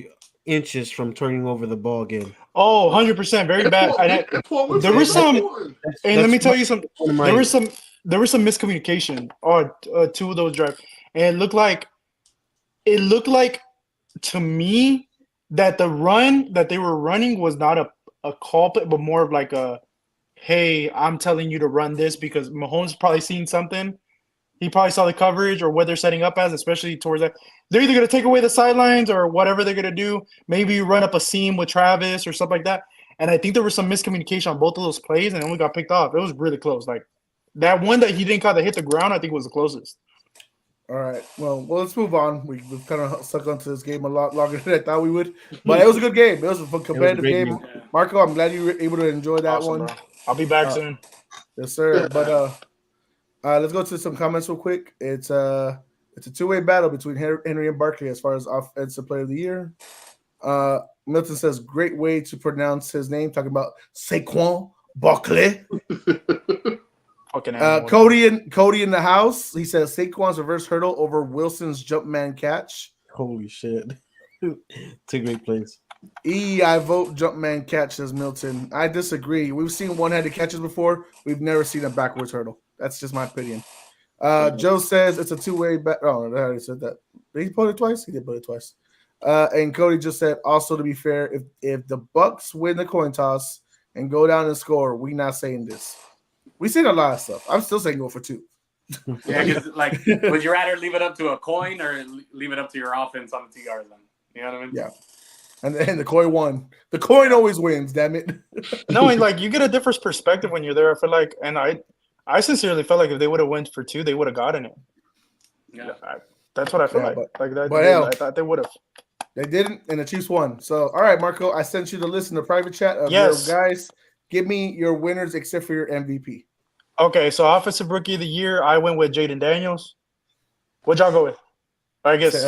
inches from turning over the ball again. Oh, 100%, very bad. There was some, and let me tell you something. There was some miscommunication on 2 of those drives, and it looked like to me that the run that they were running was not a call play, but more of like a, hey, I'm telling you to run this because Mahomes probably seen something. He probably saw the coverage or what they're setting up as, especially towards that. They're either going to take away the sidelines or whatever they're going to do. Maybe you run up a seam with Travis or something like that. And I think there was some miscommunication on both of those plays and it only got picked off. It was really close. That one that he didn't call that hit the ground, I think was the closest. All right. Well, let's move on. We've kind of stuck onto this game a lot longer than I thought we would. But it was a good game. It was a competitive game. Marco, I'm glad you were able to enjoy that one. Bro. I'll be back soon. Yes, sir. But let's go to some comments real quick. It's a 2-way battle between Henry and Barkley as far as offensive player of the year. Milton says, great way to pronounce his name, talking about Saquon Barkley. Cody in the house. He says Saquon's reverse hurdle over Wilson's Jumpman catch. Holy shit. 2 great plays. I vote Jumpman catch, says Milton. I disagree. We've seen one-handed catches before. We've never seen a backwards hurdle. That's just my opinion. Joe says it's a 2-way bet. Oh, I already said that. Did he put it twice? He did put it twice. And Cody just said, also to be fair, if the Bucks win the coin toss and go down and score, we not saying this. We seen a lot of stuff. I'm still saying go for 2. Yeah, because would you rather leave it up to a coin or leave it up to your offense on the 2-yard line? You know what I mean? Yeah. And the coin won. The coin always wins, damn it. No, and you get a different perspective when you're there. I feel like, and I sincerely felt like if they would have went for 2, they would have gotten it. Yeah. That's what I feel like. I thought they would have. They didn't, and the Chiefs won. So, all right, Marco, I sent you the list in the private chat of your guys. Give me your winners except for your MVP. Okay, so offensive rookie of the year, I went with Jaden Daniels. What'd y'all go with? I guess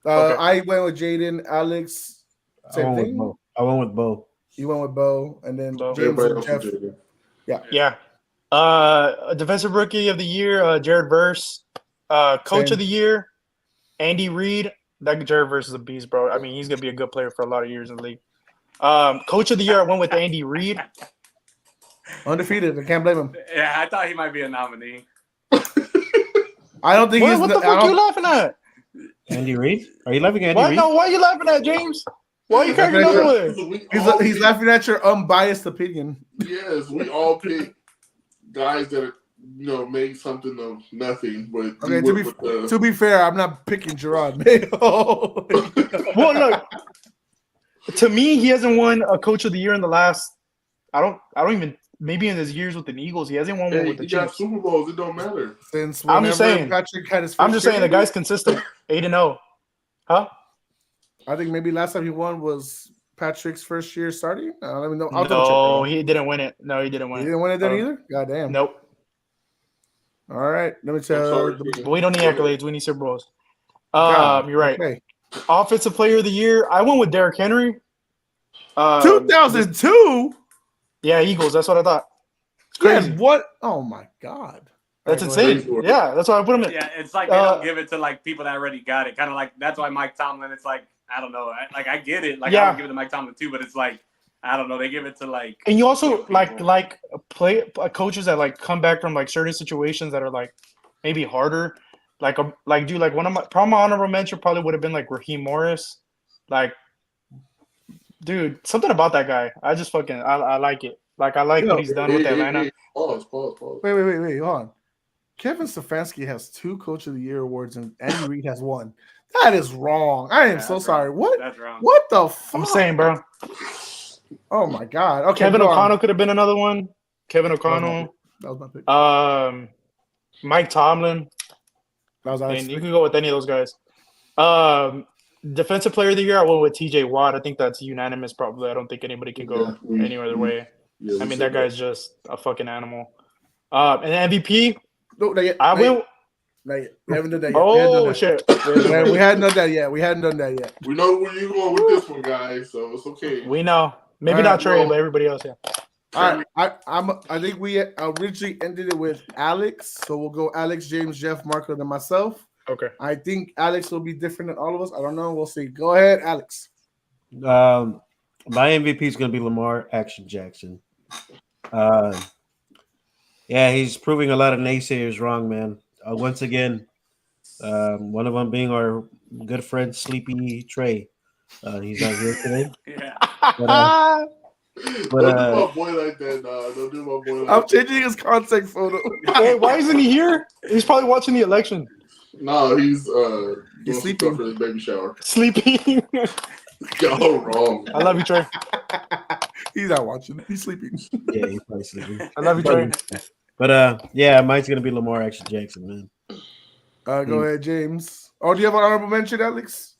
Okay. I went with Jaden, Alex. I Same went with thing. Bo. I went with Bo. You went with Bo, and then Bo. James Everybody and else Jeff. is Jaden. Yeah. Yeah. Defensive Rookie of the Year, Jared Verse. Coach Same. of the Year, Andy Reid. That Jared Verse is a beast, bro. I mean, he's gonna be a good player for a lot of years in the league. Coach of the Year, I went with Andy Reid. Undefeated. I can't blame him. Yeah, I thought he might be a nominee. I don't think he's. What the fuck are you laughing at? Andy Reid? Are you laughing at Andy Reid? Why are you laughing at, James? Why are you cracking Laughing up at with? He's laughing at your unbiased opinion. Yes, we all pick guys that made something of nothing. But Okay, to be fair, I'm not picking Gerard Mayo. Well, look. To me, he hasn't won a Coach of the Year in the last. I don't even. Maybe in his years with the Eagles, he hasn't won one with the he got Chiefs. Super Bowls. It don't matter. Since I'm just whenever saying. Patrick had his I'm first just saying the year, guy's consistent. 8-0. Huh? I think maybe last time he won was Patrick's first year starting. Let me know. I'll double check. No, he didn't win it. No, he didn't win He it. didn't win it then either. God damn. Nope. All right, let me I'm tell sorry. But we don't need accolades. We need Super Bowls. God, You're right. okay. Offensive Player of the Year. I went with Derrick Henry. 2002. Yeah, Eagles. That's what I thought. It's Yeah, crazy. what? Oh my God. That's All right, go insane. Yeah, that's why I put him in. Yeah, it's like they don't give it to like people that already got it. Kind of like that's why Mike Tomlin. It's like I don't know. I get it. Like I would give it to Mike Tomlin too, but it's like I don't know. They give it to like. And you also people. like coaches that like come back from like certain situations that are like maybe harder. Like dude, like one of my honorable mention probably would have been like Raheem Morris. Like, dude, something about that guy. I just fucking I like it. Like I like what he's done with Atlanta. Pause. Wait. Hold on. Kevin Stefanski has 2 Coach of the Year awards, and Andy Reid has 1. That is wrong. I am so sorry. Wrong. What? That's wrong. What the fuck? I'm saying, bro. Oh my God. Okay. Kevin go on. O'Connell could have been another one. Kevin O'Connell. That was my pick. Mike Tomlin. That was And you can go with any of those guys. Defensive Player of the Year, I went with TJ Watt. I think that's unanimous, probably. I don't think anybody can go any other way. I mean, that guy's just a fucking animal. And MVP, No, not yet. I went. Not yet. We haven't done that yet. Oh shit! We hadn't done that yet. We know where you're going with this one, guys. So it's okay. We know. Maybe All not right, Trey, well- but everybody else. Yeah. All right. I think we originally ended it with Alex, so we'll go Alex, James, Jeff, Marco, and myself. Okay. I think Alex will be different than all of us. I don't know. We'll see. Go ahead, Alex. My MVP is going to be Lamar Action Jackson. Yeah, he's proving a lot of naysayers wrong, man. Once again, one of them being our good friend Sleepy Trey. He's not here today. Yeah. Don't do my boy like that, nah. Don't do my boy like I'm that. changing his contact photo. Hey, why isn't he here? He's probably watching the election. No, he's doing some sleeping. stuff for his baby shower. Sleeping. Y'all wrong. I love you, Trey. He's not watching it. He's sleeping. Yeah, he's probably sleeping. I love you, Trey. But yeah, mine's going to be Lamar Action Jackson, man. Go ahead, James. Oh, do you have an honorable mention, Alex?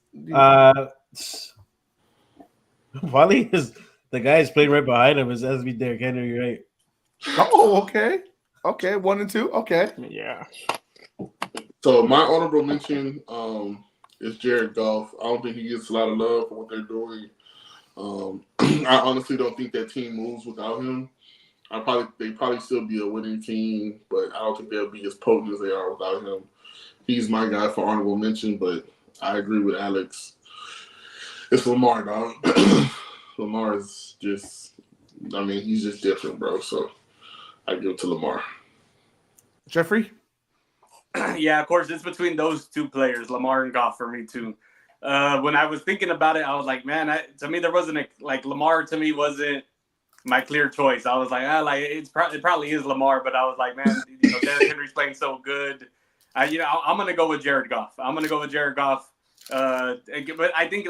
Wally is the guy who's playing right behind him. Has to be Derrick Henry, right? Oh, okay. Okay, 1 and 2. Okay. Yeah. So my honorable mention is Jared Goff. I don't think he gets a lot of love for what they're doing. I honestly don't think that team moves without him. They probably still be a winning team, but I don't think they'll be as potent as they are without him. He's my guy for honorable mention, but I agree with Alex. It's Lamar, dog. Lamar is just, he's just different, bro. So I give it to Lamar. Jeffrey? Yeah, of course, it's between those two players, Lamar and Goff, for me too. When I was thinking about it, I was like, man, to me there wasn't Lamar. To me wasn't my clear choice. I was like, it probably is Lamar, but I was like, man, Derrick Henry's playing so good. I'm gonna go with Jared Goff. But I think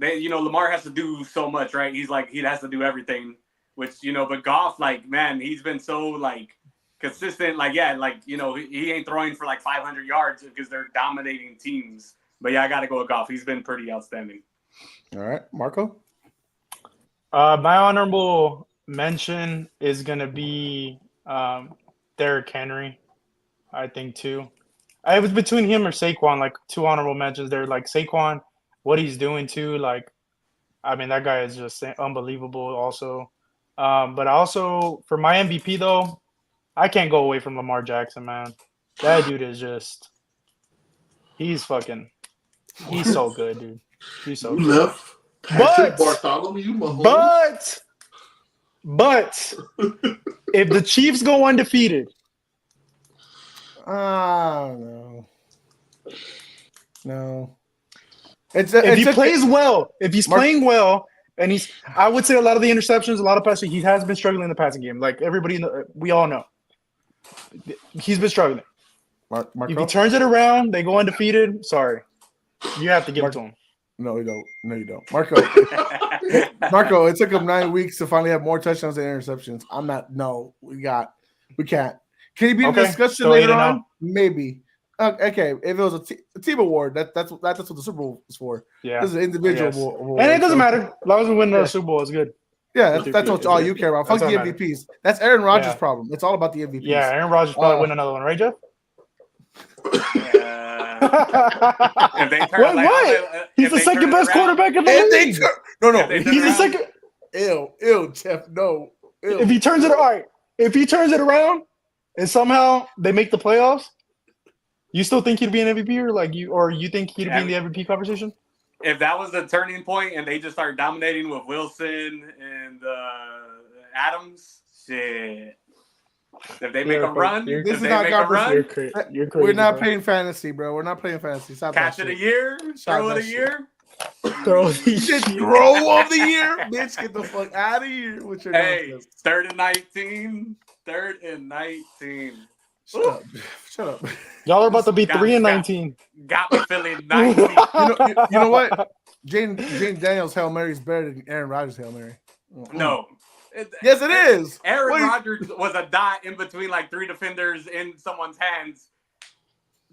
Lamar has to do so much, right? He has to do everything, which but Goff, man, he's been so consistent. He ain't throwing for 500 yards because they're dominating teams. But yeah, I got to go with Goff. He's been pretty outstanding. All right, Marco? My honorable mention is going to be Derrick Henry, I think, too. I was between him or Saquon, like 2 honorable mentions there. Like Saquon, what he's doing too. Like, I mean, that guy is just unbelievable. Also, but also for my MVP though, I can't go away from Lamar Jackson, man. That dude is just, he's so good, dude. He's so You good. left Patrick But- Bartholomew Mahomes. But if the Chiefs go undefeated, No. if he plays well, if he's playing well, and I would say a lot of the interceptions, a lot of passing, he has been struggling in the passing game. Like everybody, we all know, he's been struggling. If he Marco? turns it around, they go undefeated. Sorry, you have to give it to him. No, you don't. No, you don't. Marco, it took him 9 weeks to finally have more touchdowns than interceptions. I'm not. No, we can't. Can he be in the discussion so later 8-0. on? Maybe. Okay, if it was a team award, that's what the Super Bowl is for. Yeah, This is an individual award. and it doesn't matter. As long as we win the Super Bowl, it's good. Yeah, that's what all you care about. Fuck That's the all that MVPs. That's Aaron Rodgers' Yeah. problem. It's all about the MVPs. Yeah, Aaron Rodgers probably win another one, right, Jeff? If they turn, Wait, like, what? He's if the they second turn it best around- quarterback in the And they league. no, If they turn He's the around- second. Ew, Jeff, no. Ew. If he turns it all right, if he turns it around, and somehow they make the playoffs, you still think he'd be an MVP, or you think he'd be in the MVP conversation? If that was the turning point and they just start dominating with Wilson and Adams, shit. If they make a run, You're- This if is they not make a conversation. run, You're crazy. We're not bro. playing fantasy, bro. We're not playing fantasy. Stop catch that it a shit. year, Stop throw it that a shit. year. Throw Shit, throw of the year, bitch. Get the fuck out of here with your Hey, nonsense. 3rd and 19. 3rd and 19. Shut up. Y'all are about to be Got- 3-19. Got me feeling 19. You know what? Jane Daniels' Hail Mary is better than Aaron Rodgers' Hail Mary. No. Yes, it is. Aaron What is- Rodgers was a dot in between like 3 defenders in someone's hands.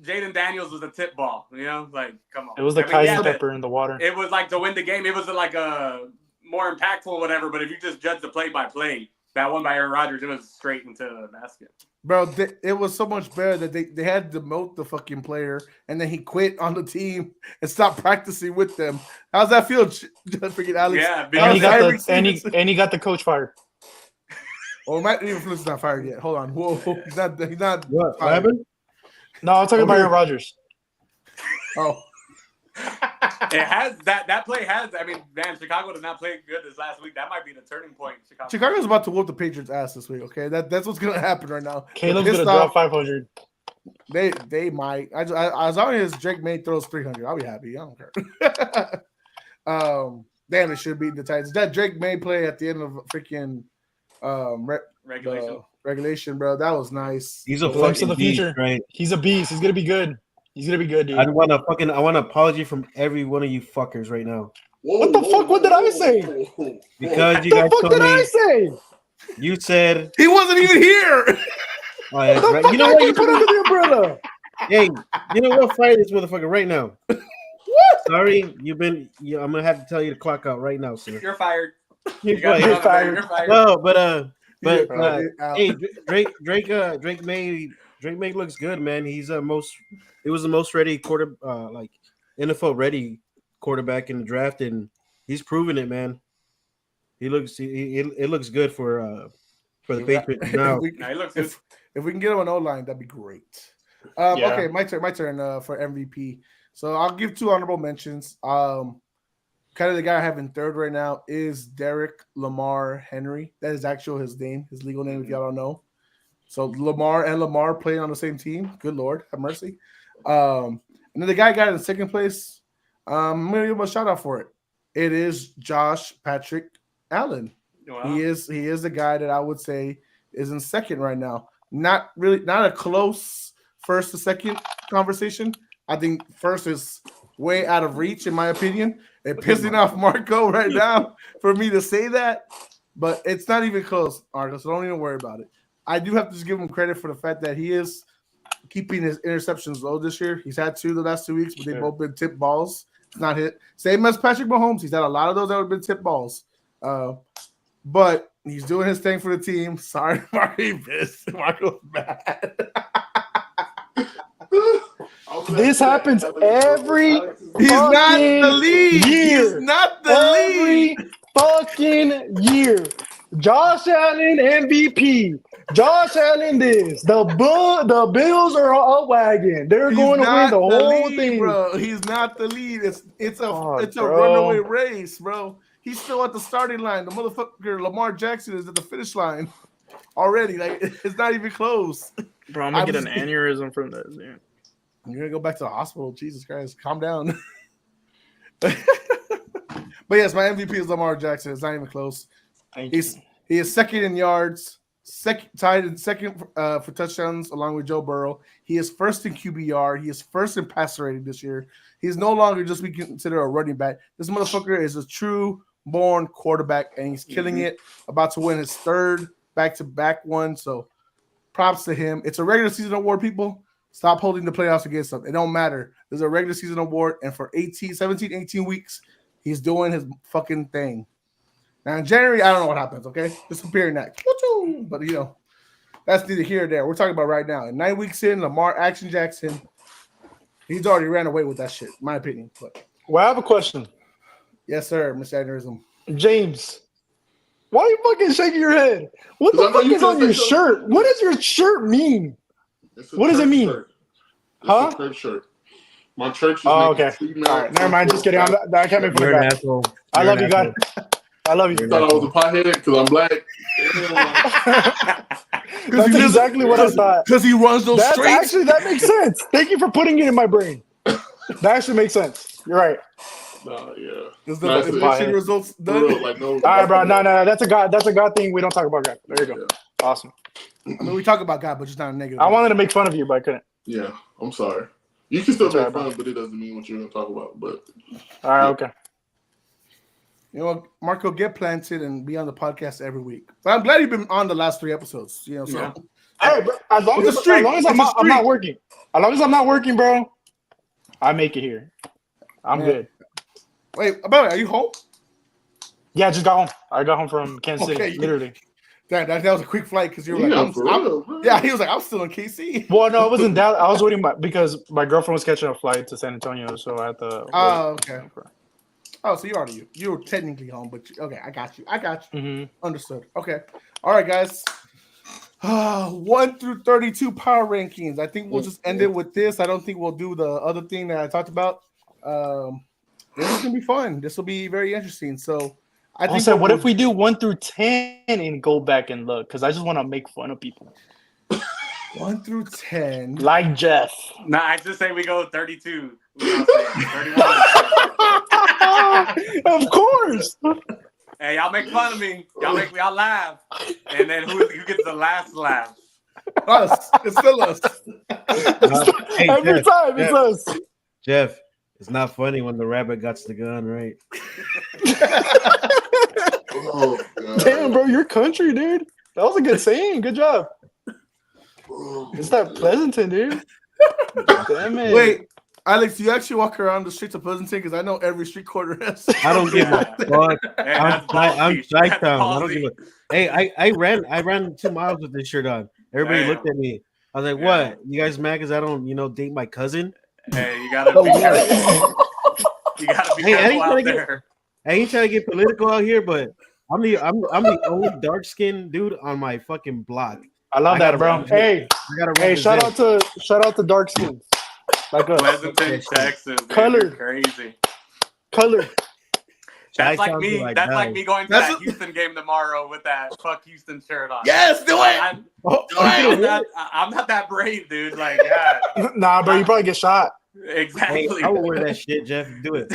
Jaden Daniels was a tip ball, like, come on. It was the I mean, Kaizen yeah, pepper in the water. It was like to win the game. It was like a more impactful or whatever, but if you just judge the play-by-play, that one by Aaron Rodgers, it was straight into the basket. Bro, it was so much better that they had to demote the fucking player, and then he quit on the team and stopped practicing with them. How's that feel, freaking Alex? Yeah, And he got Tyreek and he got the coach fired. Oh, Matt Eberflus not fired yet. Hold on. Whoa, he's not What fired. happened? No, I'm talking about Aaron Rodgers. Oh, It has that play has. I mean, man, Chicago did not play good this last week. That might be the turning point. Chicago's about to whoop the Patriots' ass this week. Okay, that's what's gonna happen right now. Caleb's They're gonna pissed drop 500. They might. As long as Drake May throws 300, I'll be happy. I don't care. Damn, it should beat the Titans. That Drake May play at the end of freaking regulation, bro. That was nice. He's a Glimpse fucking of the future. beast, right? He's a beast. He's gonna be good. He's gonna be good, dude. I want an apology from every one of you fuckers right now What the fuck? What did I say? because you What guys the fuck told did I me say? you said He wasn't even here. oh, yeah, What the right. fuck You know I what? get put under the umbrella? Hey, you know what? Fire this motherfucker right now. Sorry, I'm gonna have to tell you to clock out right now, sir. You're fired. You're You got fired. me on the bed. You're fired. No, but Yeah, hey, Drake May looks good, man. He was the most ready like NFL ready quarterback in the draft, and he's proven it, man. It looks good for the Patriots now. Nah, he looks good. If we can get him an O-line, that'd be great. Yeah. Okay, my turn for MVP. So I'll give 2 honorable mentions. Kind of the guy I have in third right now is Derek Lamar Henry. That is actually his name, his legal name, if y'all don't know. So Lamar and Lamar playing on the same team. Good Lord, have mercy. And then the guy I got in second place, I'm going to give him a shout out for it. It is Josh Patrick Allen. Wow. He is the guy that I would say is in second right now. Not a close first to second conversation. I think first is way out of reach, in my opinion. It pissing off Marco right now for me to say that, but it's not even close, Marco, so don't even worry about it. I do have to just give him credit for the fact that he is keeping his interceptions low this year. He's had 2 the last 2 weeks, but they've both been tipped balls. It's not hit. Same as Patrick Mahomes. He's had a lot of those that would have been tipped balls. But he's doing his thing for the team. Sorry, Marco's mad. This happens every He's not the fucking lead. year. He's not the Every lead. fucking year. Josh Allen MVP. Josh Allen this. The Bills are a wagon. They're He's going to win not the whole lead, thing. bro. He's not the lead. It's a Fuck, runaway race, bro. He's still at the starting line. The motherfucker Lamar Jackson is at the finish line already. Like it's not even close. Bro, I'm gonna get an aneurysm from this. Yeah. You're gonna go back to the hospital. Jesus Christ, calm down. But yes, my MVP is Lamar Jackson. It's not even close. He is second in yards, tied in second for touchdowns along with Joe Burrow. He is first in QBR. He is first in passer rating this year. He's no longer just we consider a running back. This motherfucker is a true born quarterback, and he's killing it. About to win his third back-to-back one. So props to him. It's a regular season award, people. Stop holding the playoffs against them. It don't matter. There's a regular season award, and for 17, 18 weeks, he's doing his fucking thing. Now, in January, I don't know what happens, okay? Just comparing that. But, that's neither here nor there. We're talking about right now. And 9 weeks in, Lamar Action Jackson, he's already ran away with that shit, in my opinion. But well, I have a question. Yes, sir, Mr. Aneurysm. James, why are you fucking shaking your head? What the fuck is on your shirt? What does your shirt mean? What does it mean? It's a church shirt. My church is okay. All right, never mind. Just kidding. I can't make fun of that. I love you, God. I love you. You thought I was a pothead because I'm black? That's exactly what I thought. Because he runs those streets. Actually, that makes sense. Thank you for putting it in my brain. That actually makes sense. You're right. Yeah. Is the election results done? Real, like, no, all right, bro. No. That's a God thing. We don't talk about God. There you go. Yeah. Awesome. I mean, we talk about God, but just not a negative. I wanted to make fun of you, but I couldn't. Yeah, I'm sorry. You can still make fun, but it doesn't mean what you're going to talk about. But all right, okay. You know what, Marco, get planted and be on the podcast every week. But I'm glad you've been on the last 3 episodes. So hey, bro, as long as I'm not working, bro, I make it here. I'm good. Wait, about it, are you home? Yeah, I just got home. I got home from Kansas City, literally. That was a quick flight because you were like, he was like, I'm still in KC. Well, no, it wasn't that. I was waiting because my girlfriend was catching a flight to San Antonio, so I had to. Oh, okay. Oh, so you were technically home, but okay, I got you. Mm-hmm. Understood. Okay. All right, guys. 1 through 32 power rankings. I think we'll just end it with this. I don't think we'll do the other thing that I talked about. This is gonna be fun. This will be very interesting. So I think. Also, what if we do 1 through 10 and go back and look? Because I just want to make fun of people. 1 through 10. Like Jeff. Nah, I just say we go 32. 31. Of course. Hey, y'all make fun of me. Y'all laugh. And then who gets the last laugh? Us. It's still us. Hey, Every time it's us. Jeff, it's not funny when the rabbit got the gun, right? Oh, God. Damn, bro, you're country, dude. That was a good saying. Good job. It's that Pleasanton, dude. Damn it. Wait, Alex, do you actually walk around the streets of Pleasanton? Because I know every street corner has. I don't give a fuck. Hey, I'm Chi-Town. I don't give a. Hey, I ran 2 miles with this shirt on. Everybody looked at me. I was like, "What? You guys mad because I don't, date my cousin?" Hey, you gotta be careful. You gotta be careful out there. I ain't trying to get political out here, but I'm the only dark skinned dude on my fucking block. I love that, bro. Hey, shout out to dark skin. Like Pleasanton, Texas. Color. Crazy. Color. That's like me. That's like me going to that Houston game tomorrow with that "fuck Houston" shirt on. Yes, do it. I'm not that brave, dude. Like, yeah. Nah, bro, you probably get shot. Exactly. Hey, I will wear that shit, Jeff. Do it.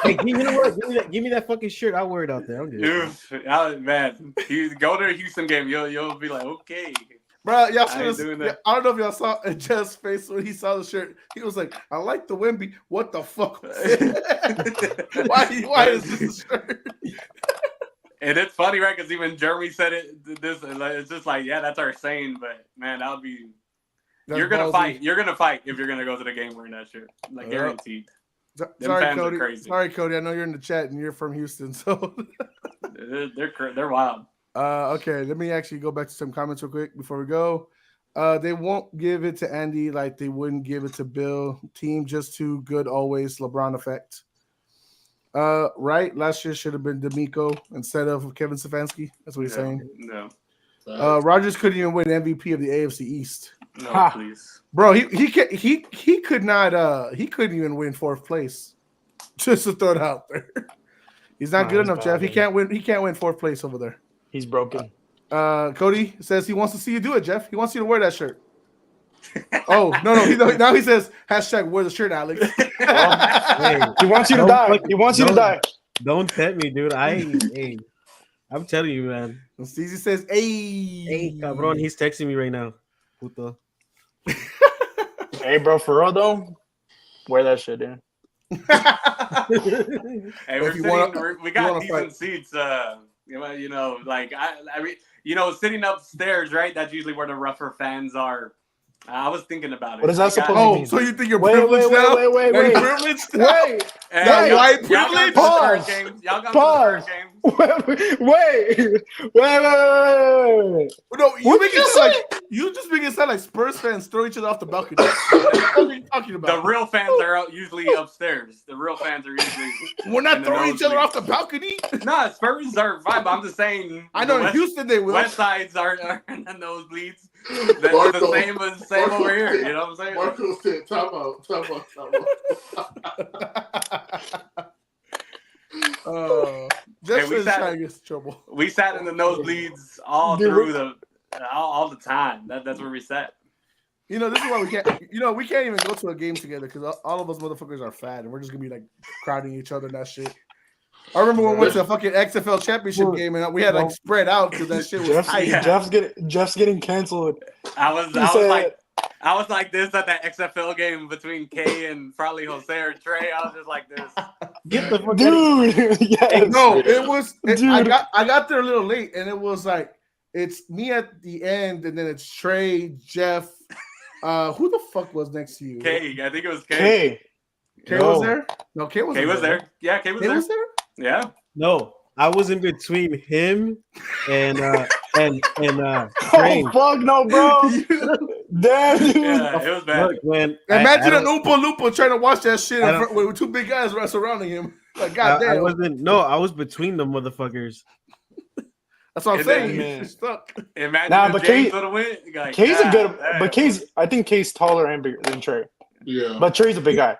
Hey, give me that fucking shirt. I'll wear it out there. Man, you go to a Houston game, you'll be like, okay. Bro, y'all I don't know if y'all saw Jeff's face when he saw the shirt. He was like, I like the Wemby. What the fuck was it? Why is this a shirt? And it's funny, right? Because even Jeremy said it. It's just like, yeah, that's our saying. But man, that would be. You're gonna fight. You're gonna fight if you're gonna go to the game wearing that shirt. Like guaranteed. Sorry, Cody. Sorry, Cody. I know you're in the chat and you're from Houston, so they're wild. Okay, let me actually go back to some comments real quick before we go. They won't give it to Andy like they wouldn't give it to Bill. Team just too good always. LeBron effect. Right. Last year should have been D'Amico instead of Kevin Stefanski. That's what he's saying. No, Rodgers couldn't even win MVP of the AFC East. no, please, bro. He could not. He couldn't even win fourth place. Just to throw it out there. He's not good enough, Jeff. He can't win. He can't win fourth place over there. He's broken. Cody says he wants to see you do it, Jeff. He wants you to wear that shirt. Oh no! Now he says hashtag wear the shirt, Alex. Hey, He wants you to die. He wants you to die. don't tempt me, dude. I'm telling you, man. Steezy says, Hey, cabron, he's texting me right now. Puto. Hey, bro, for real though, wear that shit, dude. Hey, we got decent seats. You know, like I mean, you know, sitting upstairs, right? That's usually where the rougher fans are. I was thinking about it. What is that supposed to mean? oh, so you think you're privileged now? Wait. Privileged now? Wait. Hey, That y'all- white y'all privilege? got Pause. games. Y'all got Pause. games. Wait. No, you What make did you it sound like you just make it sound like Spurs fans throw each other off the balcony. What are you talking The about? real fans are usually upstairs. The real fans are usually. We're not in the throwing each other nosebleed. off the balcony. Nah, Spurs are fine. But I'm just saying. I know the in Houston they will. West sides are in the nosebleeds. They're the same over here. You know what I'm saying? Marco said, time out. Just we for sat- trying to get in trouble. We sat in the nosebleeds all Dude, through all the time. That's where we sat. You know, this is why we can't. You know, we can't even go to a game together because all of us motherfuckers are fat, and we're just gonna be like crowding each other and that shit. I remember when we went to a fucking XFL championship game and we had like spread out because that shit was tight. Jeff's getting canceled. I was like this at that XFL game between Kay and probably Jose or Trey. I was just like this. Get the fuck Dude, yes. No, it was. Dude. I got there a little late, and it was like it's me at the end, and then it's Trey, Jeff. Who the fuck was next to you? Kay, I think it was Kay. Hey, Kay No. was there. No, Kay was. Kay was there. Yeah, Kay was Kay there. was there. Yeah. No, I was in between him and Train. oh fuck no, bro. Damn, dude. Yeah, it was bad. Look, when Imagine I an Oompa Loompa trying to watch that shit I don't- with two big guys surrounding him. Like, I goddamn. wasn't. No, I was between the motherfuckers. That's what I'm And saying. then- Man. Stuck. Imagine Nah, if but James Kay- would have went. Like, Kay's a good, damn. but I think Kay's taller and bigger than Trey. Yeah. But Trey's a big guy.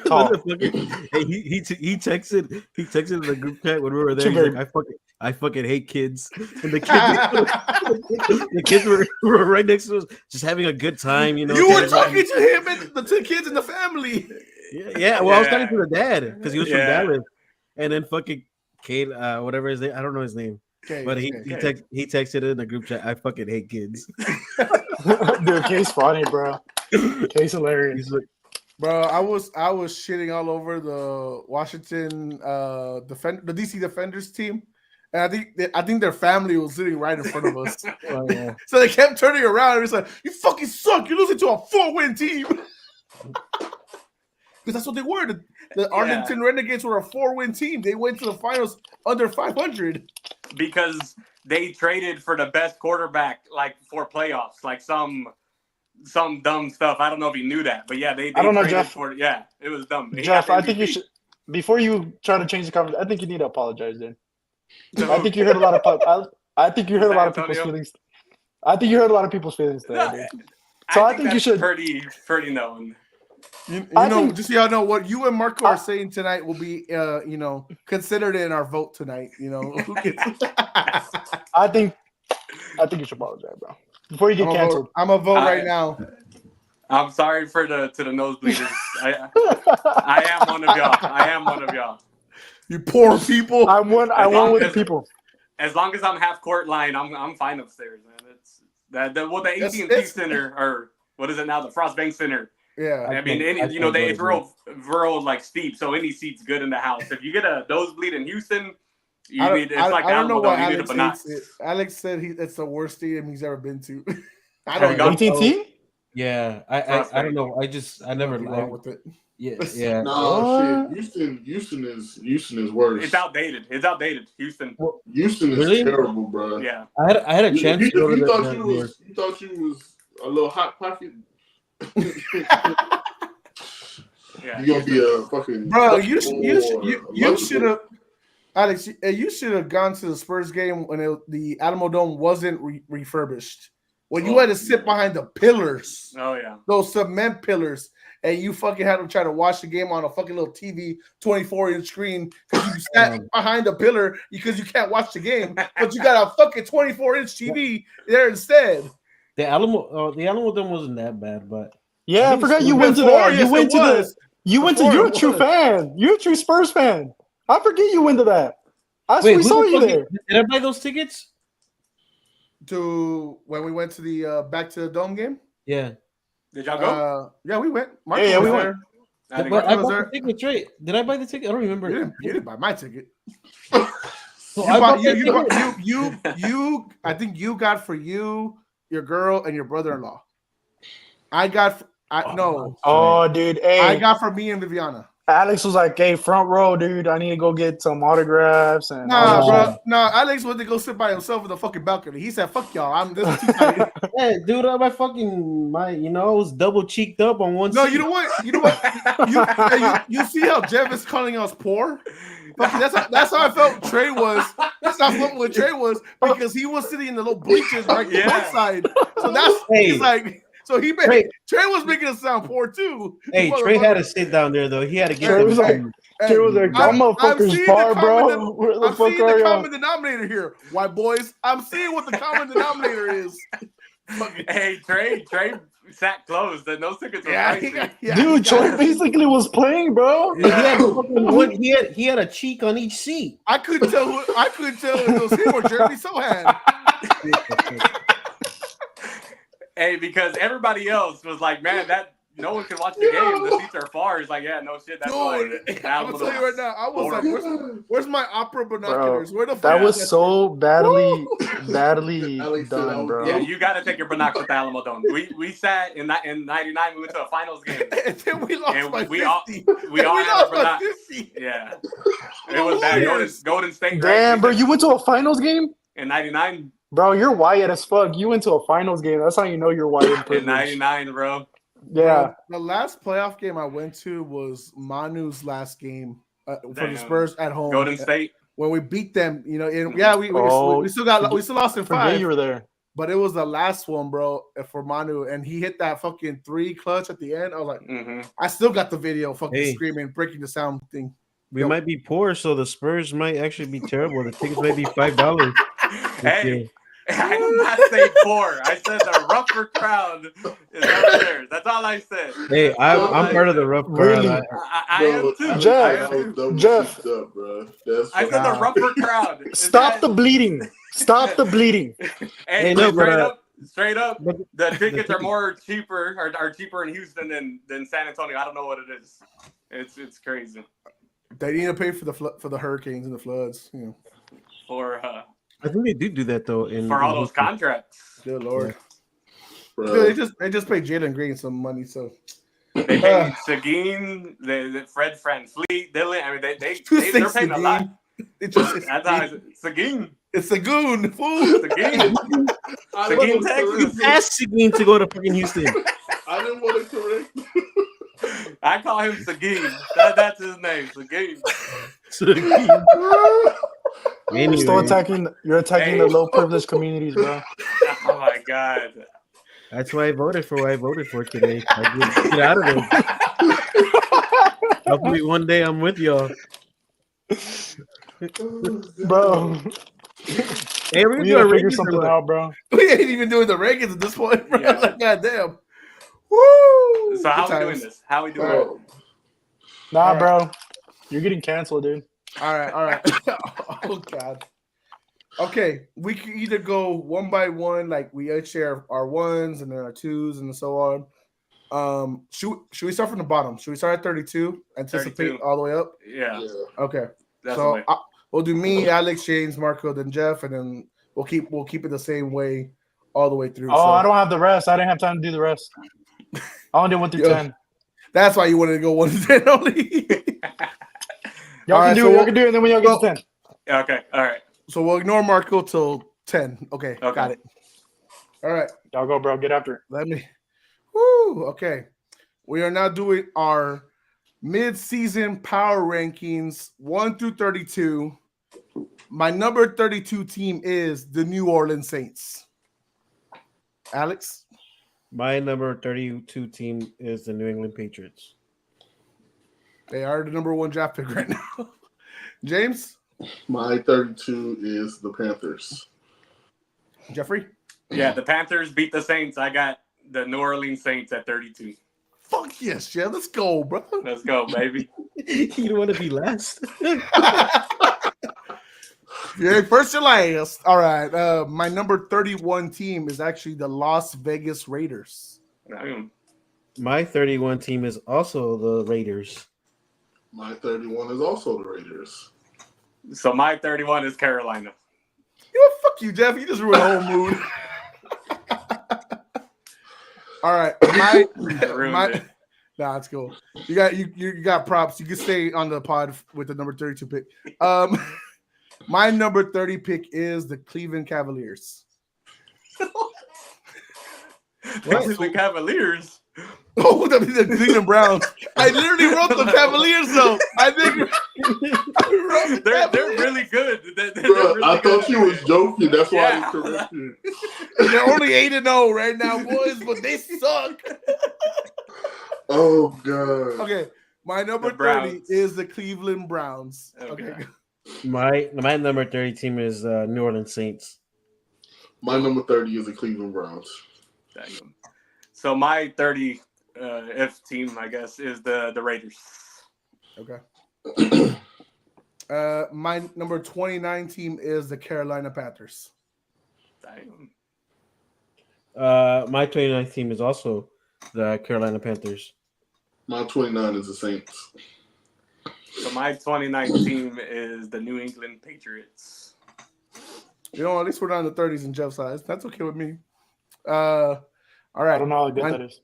Tall. Motherfucker. Hey, he texted in the group chat when we were there. Too He's big. like, I fucking hate kids. And the kids were right next to us, just having a good time. You know, You were kids- talking to him and the two kids in the family. Yeah. Well, I was Yeah. talking to the dad because he was from Yeah. Dallas, and then fucking Kate, whatever his name, I don't know his name, Okay, but he okay. he texted in the group chat. I fucking hate kids. Dude, Kay's funny, bro. Kay's hilarious. He's like, Bro, I was shitting all over the Washington the DC Defenders team, and I think their family was sitting right in front of us. oh, yeah. So they kept turning around and it's like, "You fucking suck! You're losing to a 4-win team." Because that's what they were. The Arlington Renegades were a 4-win team. They went to the finals under 500. Because they traded for the best quarterback, like for playoffs, like some dumb stuff. I don't know if you knew that, but yeah, they I don't know, traded Jeff. for it was dumb. He Jeff, got I think you MVP. should, before you try to change the conversation, I think you need to apologize, dude. I think you hurt a lot of I think you hurt a lot of people's Antonio? feelings. I think you hurt a lot of people's feelings there, No, dude. So I think you that's should- pretty known. You I know, think- just so y'all know, what you and Marco are saying tonight will be, considered in our vote tonight. You know, who gets- I think you should apologize, bro. Before you get canceled. I'm a vote right now. I'm sorry to the nosebleeders. I am one of y'all. I am one of y'all. You poor people. I won with the people. As long as I'm half court line, I'm fine upstairs, man. It's the AT&T It's- Center, or what is it now, the Frost Bank Center. Yeah. I mean, it's real like steep, so any seat's good in the house. If you get a nosebleed in Houston, I don't know why you need Alex a banana. hates it. Alex said it's the worst stadium he's ever been to. I Have don't you know. gone? AT&T? Yeah, I don't know. I never Nothing wrong with it. yeah. No, shit. Houston is worse. It's outdated. Houston. Houston is Really? terrible, bro. Yeah. I had a chance to go to You the thought you was a little hot pocket. Yeah. You gonna be a fucking Bro, or you should have, Alex. You should have gone to the Spurs game when the Alamo Dome wasn't refurbished. When you had to sit behind the pillars, Oh yeah. those cement pillars, and you fucking had to try to watch the game on a fucking little TV 24-inch screen because you sat behind the pillar because you can't watch the game, but you got a fucking 24-inch TV there instead. The Alamo Dome wasn't that bad, but Yeah, I forgot you went to Before, that. yes, You went it to was. You're a Before true it was. fan. You're a true Spurs fan. I forget you went to that. We saw you there. Did I buy those tickets? To when we went to the back to the Dome game. Yeah. Did y'all go? Yeah, we went. Yeah, we was went. there. I didn't But go. I was bought there. the tickets, right? Did I buy the ticket? I don't remember. You didn't buy my ticket. So I bought that ticket. You I think you got for you, your girl, and your brother-in-law. I got Oh, dude. Hey, I got for me and Viviana. Alex was like, "Hey, front row, dude. I need to go get some autographs." And Nah, all that bro. Nah, Alex went to go sit by himself in the fucking balcony. He said, "Fuck y'all. This is too tight." Hey, dude, I was double cheeked up on one. No, seat. you know what? You see how Jeff is calling us poor? Fucking, that's how I felt Trey was. That's how I felt with Trey was because he was sitting in the little bleachers right Yeah. one side. So that's he's like. So he made Trey was making us sound poor too. Hey, Trey had to sit down there though. He had to get. Trey was like, Hey, y'all motherfuckers far, bro. Where the I'm fuck seeing are the y'all? common denominator here, white boys. I'm seeing what the common denominator is. Hey, Trey sat closed and those tickets were pricey. Dude, Trey basically was playing, bro. He had a cheek on each seat. I couldn't tell if it was him or Jeremy Sohan. Hey, because everybody else was like, man, that no one can watch the game. The seats are far. It's like, yeah, no shit. That's Dude, I'm gonna tell you right now. I was like, where's my opera binoculars? Where the fuck? That was so badly Alex said done, bro. Yeah, you got to take your binoculars at the Alamo Dome. We sat in '99. We went to a finals game. And then we lost And by we 50. all had our binoculars. Yeah, it was bad. Golden State. Damn, bro, you went to a finals game? In '99. Bro, you're white as fuck. You went to a finals game. That's how you know you're white and In privileged. '99, bro. Yeah. The last playoff game I went to was Manu's last game for the Damn. Spurs at home. Golden State. When we beat them, we still lost in Forget 5. you were there. But it was the last one, bro, for Manu, and he hit that fucking 3 clutch at the end. I was like, I still got the video, fucking screaming, breaking the sound thing. We might be poor, so the Spurs might actually be terrible. The tickets might be $5. Hey, I did not say poor. I said the rougher crowd is upstairs. That's all I said. Hey, I'm part of the rough crowd. Really? I am too. Jeff. I said the rougher crowd. Stop the bleeding. Stop the bleeding. Hey, no, straight up, the tickets are cheaper in Houston than San Antonio. I don't know what it is. It's crazy. They need to pay for the hurricanes and the floods, For I think they do that though. for all those contracts. Good Lord. Bro. Dude, they just paid Jalen Green some money, so They paid Seguin, Fred VanVleet, Dylan. I mean, they're paying a lot. It's just That's how Seguin. it's a goon, fool. Seguin, Texas. Ask Seguin to go to fucking Houston. I didn't want to correct. I call him Seguin. That's his name, Seguin. You're still attacking the low privileged communities, bro. Oh my God. That's why I voted for what I voted for today. I get out of it. Hopefully one day I'm with y'all. Bro. Hey, We need to figure something out, bro. We ain't even doing the rankings at this point, bro. Yeah. Like, goddamn. Woo! So how we doing this? How we doing it? Nah, bro. You're getting canceled, dude. All right. Oh God. Okay, we can either go one by one, like we each share our 1s and then our 2s and so on. Should we start from the bottom? Should we start at 32? Anticipate 32. all the way up? Yeah. Okay. Definitely. So we'll do me, Alex, James, Marco, then Jeff, and then we'll keep it the same way all the way through. Oh, I don't have the rest. I didn't have time to do the rest. I only did 1 through 10. That's why you wanted to go 1 to 10 only. Y'all can do it, and then when y'all get to 10. Okay. All right. So we'll ignore Marco till 10. Okay. Got it. All right. Y'all go, bro. Get after it. Let me. Woo. Okay. We are now doing our mid-season power rankings 1 through 32. My number 32 team is the New Orleans Saints. Alex? My number 32 team is the New England Patriots. They are the number 1 draft pick right now. James? My 32 is the Panthers. Jeffrey? Yeah, the Panthers beat the Saints. I got the New Orleans Saints at 32. Fuck yes, Jeff. Let's go, bro. Let's go, baby. You don't want to be last. Yeah, first or last. All right. My number 31 team is actually the Las Vegas Raiders. My 31 team is also the Raiders. My 31 is also the Raiders. So my 31 is Carolina. You know, fuck you, Jeff. You just ruined the whole mood. All right. Nah, it's cool. You got props. You can stay on the pod with the number 32 pick. My number 30 pick is the Cleveland Cavaliers. Cleveland Cavaliers. Oh, the Cleveland Browns. I literally wrote the Cavaliers though. I think they're really good. They're Bro, really I thought good. you was joking. That's why Yeah. I corrected. they're only 8-0 right now, boys, but they suck. Oh god. Okay, my number The Browns. 30 is the Cleveland Browns. Okay. My number 30 team is New Orleans Saints. My number 30 is the Cleveland Browns. Damn. So my 30 F team, I guess, is the Raiders. Okay. My number 29 team is the Carolina Panthers. Damn. My 29th team is also the Carolina Panthers. My 29 is the Saints. So my 29th team is the New England Patriots. You know, at least we're not in the 30s in Jeff's size. That's okay with me. All right. I don't know how good that is.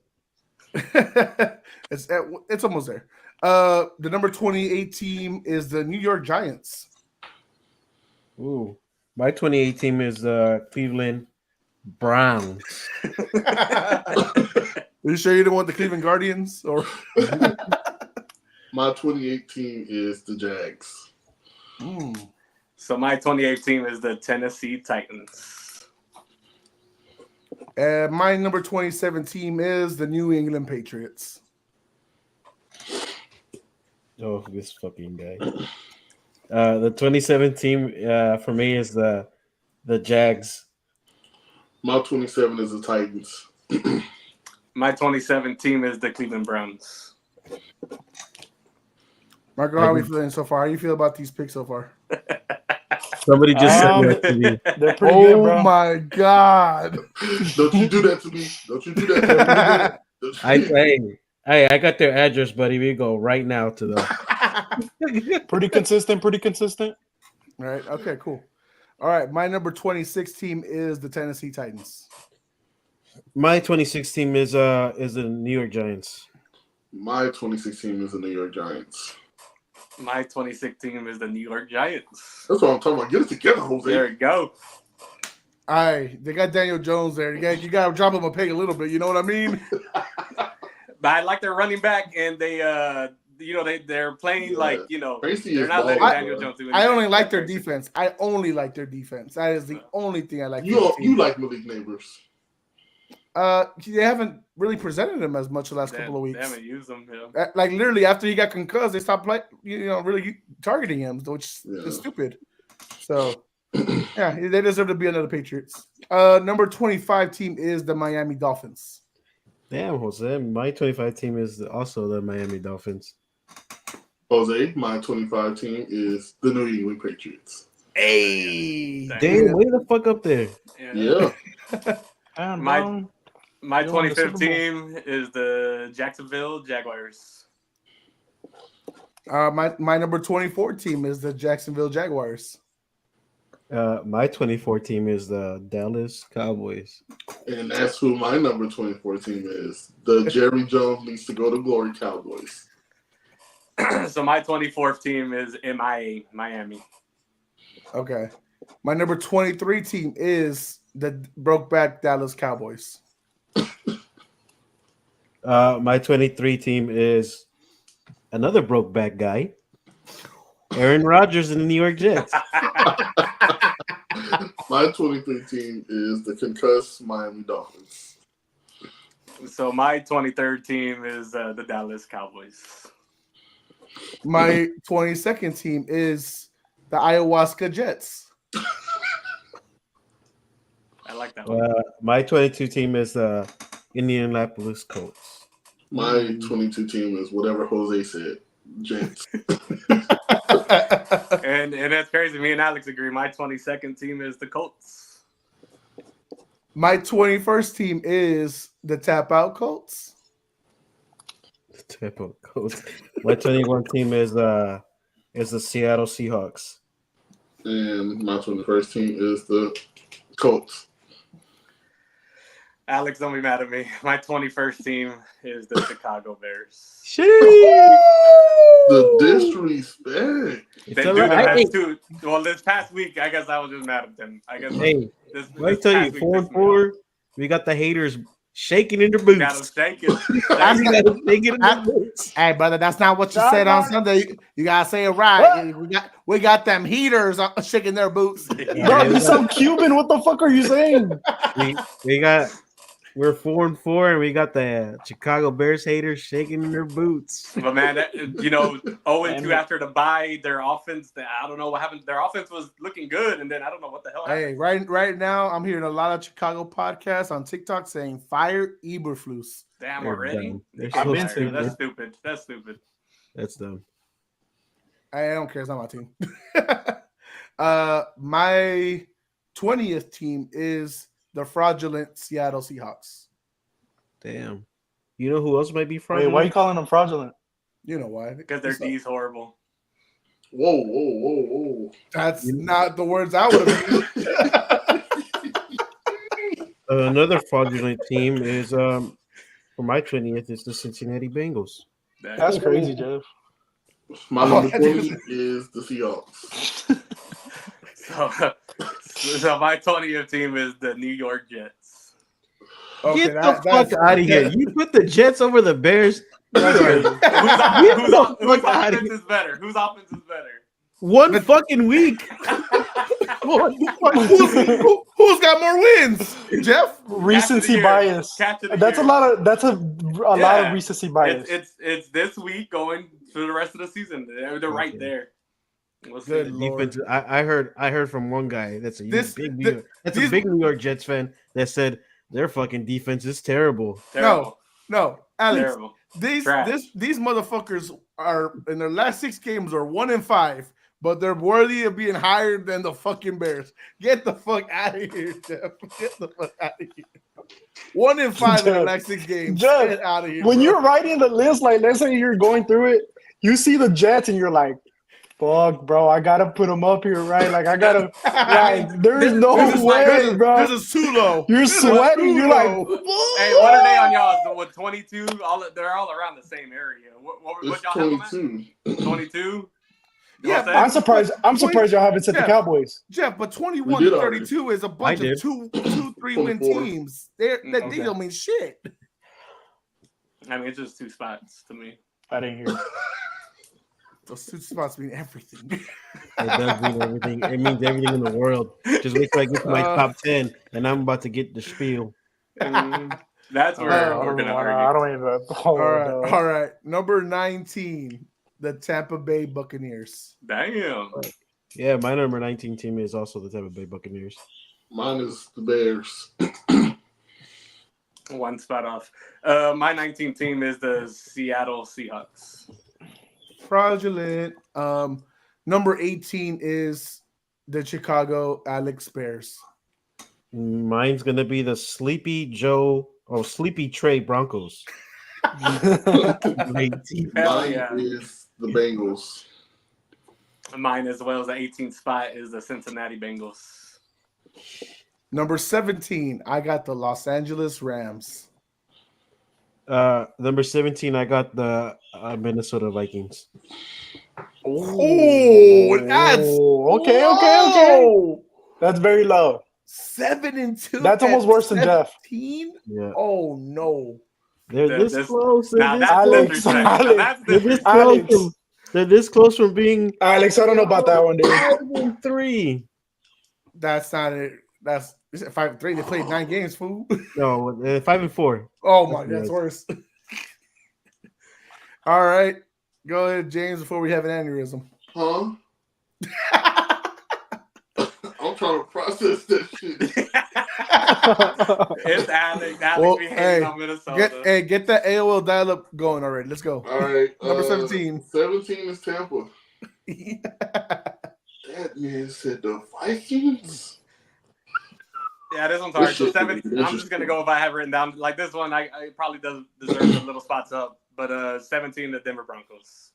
It's almost there. The number 28 team is the New York Giants. Ooh. My 28 team is the Cleveland Browns. Are you sure you don't want the Cleveland Guardians? Or My 28 team is the Jags. So my 28 team is the Tennessee Titans. My number 27 team is the New England Patriots. Oh, this fucking guy. The 27 team for me is the Jags. My 27 is the Titans. My 27 team is the Cleveland Browns. Marco, how are we feeling so far? How do you feel about these picks so far? Somebody just said that to me. They're pretty good, Oh bro. my God. Don't you do that to me. Don't you do that to me. I got their address, buddy. We go right now to them. Pretty consistent. All right. Okay, cool. All right. My number 26 team is the Tennessee Titans. My 26 team is the New York Giants. My 26 team is the New York Giants. My 26 team is the New York Giants. That's what I'm talking about. Get it together, Jose. There we go. All right. They got Daniel Jones there. You got to drop him a peg a little bit. You know what I mean? But I like their running back, and they, they're playing Tracy they're is not letting balling, Daniel bro. Jones do it. I only like their defense. That is the only thing I like. You like Malik Neighbors. They haven't really presented him as much the last couple of weeks. They haven't used him. Yeah. Like literally after he got concussed, they stopped really targeting him, which is stupid. So yeah, they deserve to be another Patriots. Number 25 team is the Miami Dolphins. Damn, Jose. My 25 team is also the Miami Dolphins. Jose, my 25 team is the New England Patriots. Hey, Damn, way the fuck up there. Yeah. My 25th team is the Jacksonville Jaguars. My number 24 team is the Jacksonville Jaguars. My 24 team is the Dallas Cowboys. And that's who my number 24 team is. The Jerry Jones needs to go to glory Cowboys. So my 24th team is MIA, Miami. Okay. My number 23 team is the Brokeback Dallas Cowboys. My 23 team is another broke back guy, Aaron Rodgers and the New York Jets. My 23 team is the concussed Miami Dolphins. So my 23rd team is the Dallas Cowboys. My 22nd team is the Ayahuasca Jets. I like that one. My 22 team is the Indianapolis Colts. My 22 team is whatever Jose said, Jets. And that's crazy. Me and Alex agree. My 22nd team is the Colts. My 21st team is the Tap Out Colts. Tampa Colts. My 21 team is the Seattle Seahawks. And my 21st team is the Colts. Alex, don't be mad at me. My 21st team is the Chicago Bears. The disrespect. Well, this past week, I guess I was just mad at them. I guess. Hey, this I tell you, past week 4-4, we got the haters shaking in their boots. got them shaking. Shaking in their boots. Hey, brother, that's not what you said on Sunday. You gotta say it right. We got them heaters shaking their boots. Bro, you sound Cuban. What the fuck are you saying? We're 4-4, and we got the Chicago Bears haters shaking in their boots. But man, 0-2 after the bye, their offense. I don't know what happened. Their offense was looking good, and then I don't know what the hell happened. Hey, right now, I'm hearing a lot of Chicago podcasts on TikTok saying "Fire Eberflus." Damn, They're already? dumb. They're I've so been stupid. That's stupid. That's stupid. That's dumb. I don't care. It's not my team. My 20th team is the fraudulent Seattle Seahawks. Damn. You know who else might be Wait, fraudulent? why are you calling them fraudulent? You know why? Because their D's horrible. Whoa. That's not the words I would have used. Another fraudulent team is for my 20th is the Cincinnati Bengals. That's crazy, Jeff. My number 20 is the Seahawks. So my 20th team is the New York Jets. Okay, Get the fuck out of here! You put the Jets over the Bears. That's crazy. Whose offense is better? Whose offense is better? One fucking week. Who's got more wins? Jeff? Recency bias. That's a lot of lot of recency bias. It's this week going through the rest of the season. They're right there. Good Lord. Defense. I heard from one guy that's a big New York Jets fan that said their fucking defense is terrible. No, Alex. Terrible. These motherfuckers are in their last 6 games are 1-5, but they're worthy of being higher than the fucking Bears. Get the fuck out of here, Jeff. Get the fuck out of here. 1-5 in their last 6 games. Jeff, get out of here. When bro. you're writing the list, like let's say you're going through it, you see the Jets and you're like, fuck, bro, I gotta put them up here, right? Like I gotta, like, there's no way, bro. This is too low. You're sweating. You're like, hey, what are they on y'all? So what, 22? They're all around the same area. What It's y'all have 22. them at? 22? Yeah, I'm surprised y'all haven't said the Cowboys. Jeff, but We 21 did to already. 32 is a bunch of 2-3 win 24. teams. They Okay. don't mean shit. I mean, it's just 2 spots to me. I didn't hear. Those 2 spots mean everything. It does mean everything. It means everything in the world. Just wait till I get to my top 10, and I'm about to get the spiel. That's where we're gonna argue. I don't even. All right. Number 19, the Tampa Bay Buccaneers. Damn. Yeah, my number 19 team is also the Tampa Bay Buccaneers. Mine is the Bears. 1 spot off. My 19th team is the Seattle Seahawks. Fraudulent. Number 18 is the Chicago Alex Bears. Mine's gonna be the Sleepy Trey Broncos. Great team. Hell Mine yeah. is the Bengals. Mine, as well as the 18th spot, is the Cincinnati Bengals. Number 17, I got the Los Angeles Rams. Number 17, I got the Minnesota Vikings. Oh, that's okay. That's very low. 7-2. That's almost worse than Jeff. 17? Yeah. Oh no. They're this close. Now that's Alex, disrespect. Now Alex, that's They're this disrespect. close Alex. from. They're this close from being Alex, I don't know about that one, dude. 5-3. That's not it. That's 5-3. They played 9 games, fool. No, 5-4. Oh my, that's worse. All right. Go ahead, James, before we have an aneurysm. Huh? I'm trying to process that shit. It's Alex. Well, be hating hey, on Minnesota. Get that AOL dial-up going already. Let's go. All right. Number 17. 17 is Tampa. That man said the Vikings. Yeah, this one's hard. This So shit 7. is I'm interesting. just gonna go if I have written down like this one. I probably deserves a little spots up, but 17 the Denver Broncos.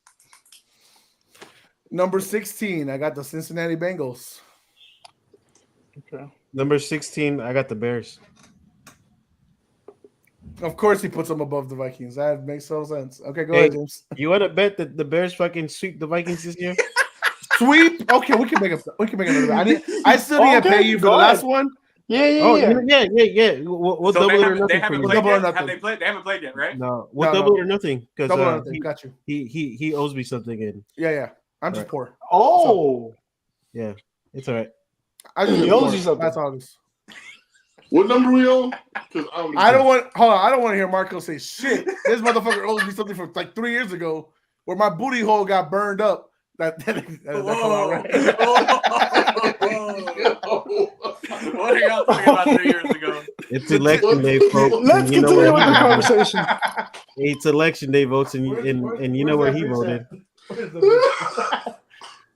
Number 16, I got the Cincinnati Bengals. Okay. Number 16, I got the Bears. Of course, he puts them above the Vikings. That makes total sense. Okay, go Hey. ahead, James. You want to bet that the Bears fucking sweep the Vikings this year? Sweep. Okay, we can make another. I still need to Okay, pay you for the go last ahead. one. Yeah. Oh yeah. We'll So double they it or haven't, nothing. they for haven't you. played Double or yet. nothing. Have they played? They haven't played yet, right? No, we'll No, double no. it or nothing because Double or nothing. Got you. he owes me something in. Yeah. I'm just Right. poor. Oh, Yeah, it's all right. I just He get owes poor. you something. That's all this. What number we on? Because I don't want. Hold on. I don't want to hear Marco say shit. This motherfucker owes me something from like 3 years ago, where my booty hole got burned up. That come out right. What are y'all talking about 3 years ago? It's election day, folks. let's and you know continue where with he the voted. conversation. It's election day votes, and you know where he voted.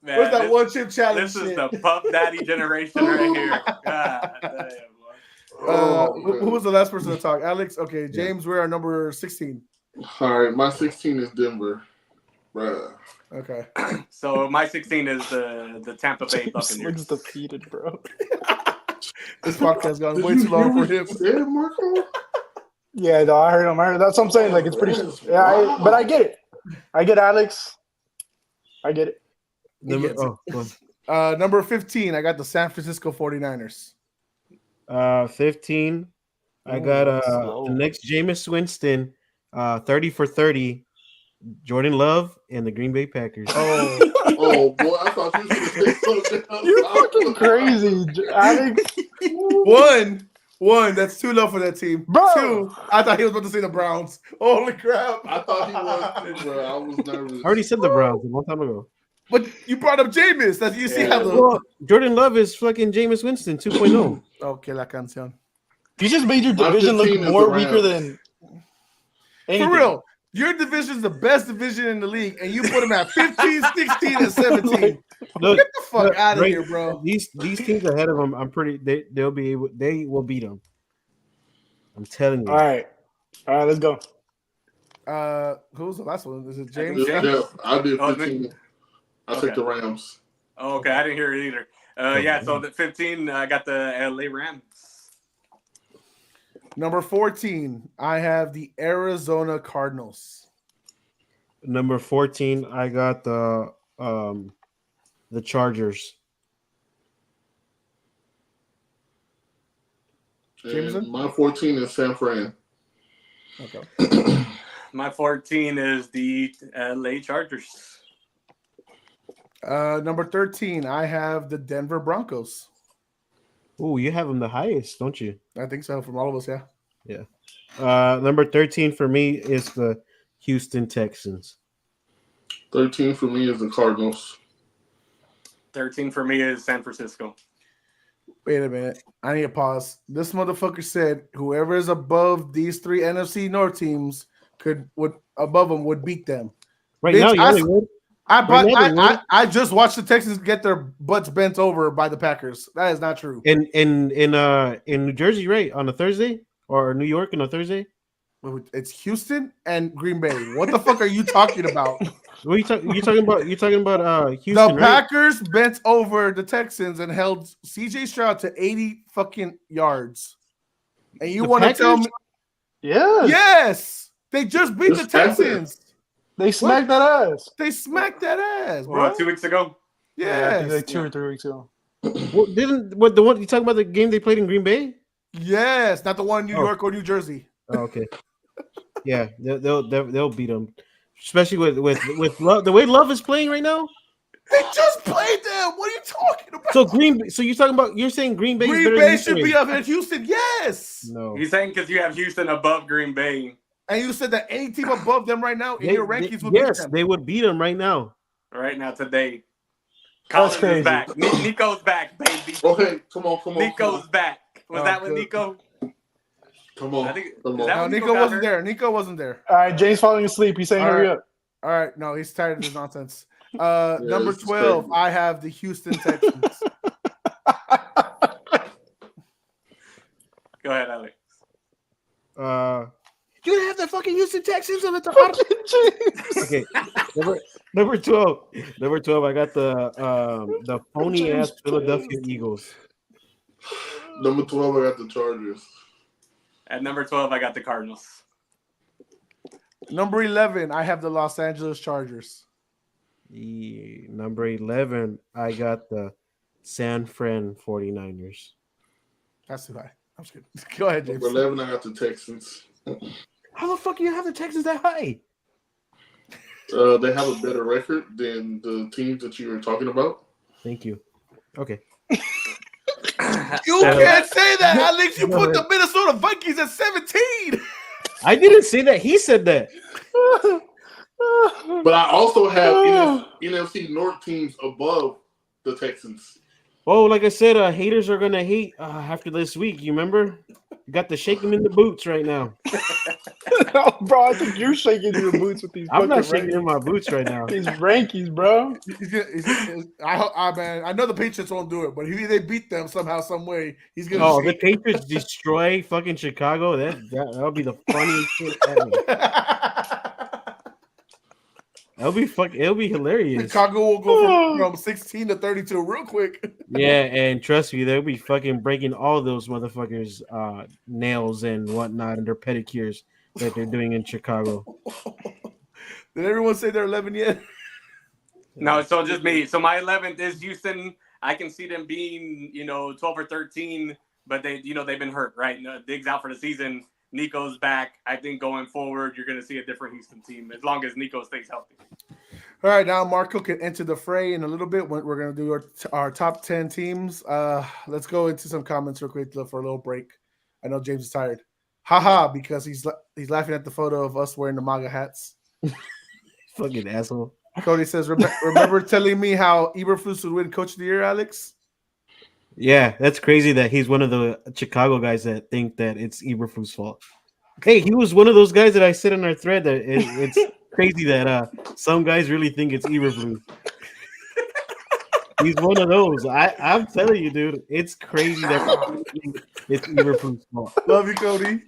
Man, Where's that this, one chip challenge? this is shit? the Puff Daddy generation right here. God damn, boy. Who was the last person to talk? Alex. Okay, James. We're at number 16. All right, my 16 is Denver. Bruh. Okay. So my 16 is the Tampa Bay James Buccaneers. looks defeated, bro. This podcast has gone Did way you too long hear for him. what you said, Marco? Yeah, no, I heard him. That's what I'm saying. Like, it's pretty. Yeah, but I get it. I get Alex. I get it. gets it. Go on. Number 15, I got the San Francisco 49ers. 15. I Ooh, got that's low. the next Jameis Winston, 30 for 30. Jordan Love and the Green Bay Packers. Oh boy, I thought you was gonna say something else. You're fucking crazy, Alex. One, that's too low for that team. Bro. 2, I thought he was about to say the Browns. Holy crap. I thought he was too, bro. I was nervous. I already said the Browns a long time ago. But you brought up Jameis. That's you see Yeah. how the Well, Jordan Love is fucking Jameis Winston 2.0. Okay, la canción. You just made your My division look 15 is more the weaker Rams. than anything. For real. Your division's the best division in the league, and you put them at 15, 16, and 17. Look, Get the fuck look, out of right, here, bro. These teams ahead of them, I'm pretty. They will beat them. I'm telling you. All right, let's go. Who was the last one? Is it James? James. Yeah, I did Oh, 15. I Okay. took the Rams. Oh, okay, I didn't hear it either. Yeah, so the 15, I got the LA Rams. Number 14, I have the Arizona Cardinals. Number 14, I got the Chargers. Jameson? And my 14 is San Fran. Okay. My 14 is the LA Chargers. Number 13, I have the Denver Broncos. Ooh, you have them the highest, don't you? I think so, from all of us, yeah. Yeah. Number 13 for me is the Houston Texans. 13 for me is the Cardinals. 13 for me is San Francisco. Wait a minute. I need to pause. This motherfucker said whoever is above these 3 NFC North teams would beat them. Right Bitch, now, you I- only would. I just watched the Texans get their butts bent over by the Packers. That is not true. In New Jersey, right? On a Thursday, or New York on a Thursday? It's Houston and Green Bay. What the fuck are you talking about? What are you talking about? You're talking about Houston, The right? Packers bent over the Texans and held CJ Stroud to 80 fucking yards. And you The want to tell Packers? me? Yes. Yes, they just beat the Just Packers. Texans. They smacked that ass. They smacked that ass, bro. Well, 2 weeks ago. I Yes. think like 2 or 3 weeks ago. What the one you talking about the game they played in Green Bay? Yes, not the one in New Oh. York or New Jersey. Oh, okay. Yeah, they'll beat them, especially with Love. The way Love is playing right now. They just played them. What are you talking about? So you're saying Green Bay is Green better Bay than should be up in Houston. Yes. No. He's saying because you have Houston above Green Bay. And you said that any team above them right now in your rankings would beat Yes, them. they would beat them right now. Right now, today. That's Collins crazy. is back. Nico's back, baby. Okay, come on. Nico's back. Was Oh, that with good. Nico? Come on. I think Come is on. that No, when Nico got wasn't hurt? there. Nico wasn't there. All right, James falling asleep. He's saying, All hurry right. up. All right. No, he's tired of this nonsense. Number this is 12, crazy. I have the Houston Texans. Go ahead, Alex. You have the fucking Houston Texans on the top. Okay, number 12. Number 12. I got the phony ass Philadelphia Eagles. Number 12, I got the Chargers. At number 12, I got the Cardinals. Number 11, I have the Los Angeles Chargers. Number 11, I got the San Fran 49ers. That's too high. I'm just kidding. Go ahead, James. Number 11, I got the Texans. How the fuck do you have the Texans that high? They have a better record than the teams that you were talking about. Thank you. Okay. You can't say that, Alex. You put the Minnesota Vikings at 17. I didn't say that. He said that. But I also have NFC North teams above the Texans. Oh, like I said, haters are gonna hate after this week. You remember? You got to shake them in the boots right now. Oh, bro, I think you're shaking your boots with these. I'm not fucking shaking in my boots right now. These rankies, bro. Man, I know the Patriots won't do it, but if they beat them somehow, some way, he's gonna. Oh, the Patriots destroy fucking Chicago. That'll be the funniest shit ever. It'll be hilarious. Chicago will go from 16 to 32 real quick. Yeah, and trust me, they'll be fucking breaking all those motherfuckers' nails and whatnot and their pedicures that they're doing in Chicago. Did everyone say they're 11 yet? No, so just me. So my 11th is Houston. I can see them being, 12 or 13, but they've been hurt, right? Diggs out for the season. Nico's back. I think going forward, you're going to see a different Houston team as long as Nico stays healthy. All right, now Marco can enter the fray in a little bit. We're going to do our top 10 teams. Let's go into some comments real quick for a little break. I know James is tired. Haha, because he's laughing at the photo of us wearing the MAGA hats. Fucking asshole. Cody says, remember telling me how Eberflus would win Coach of the Year, Alex? Yeah, that's crazy that he's one of the Chicago guys that think that it's Eberflus' fault. Hey, he was one of those guys that I said in our thread that it's crazy that some guys really think it's Eberflus. He's one of those. I'm telling you, dude, it's crazy that it's Eberflus' fault. Love you, Cody.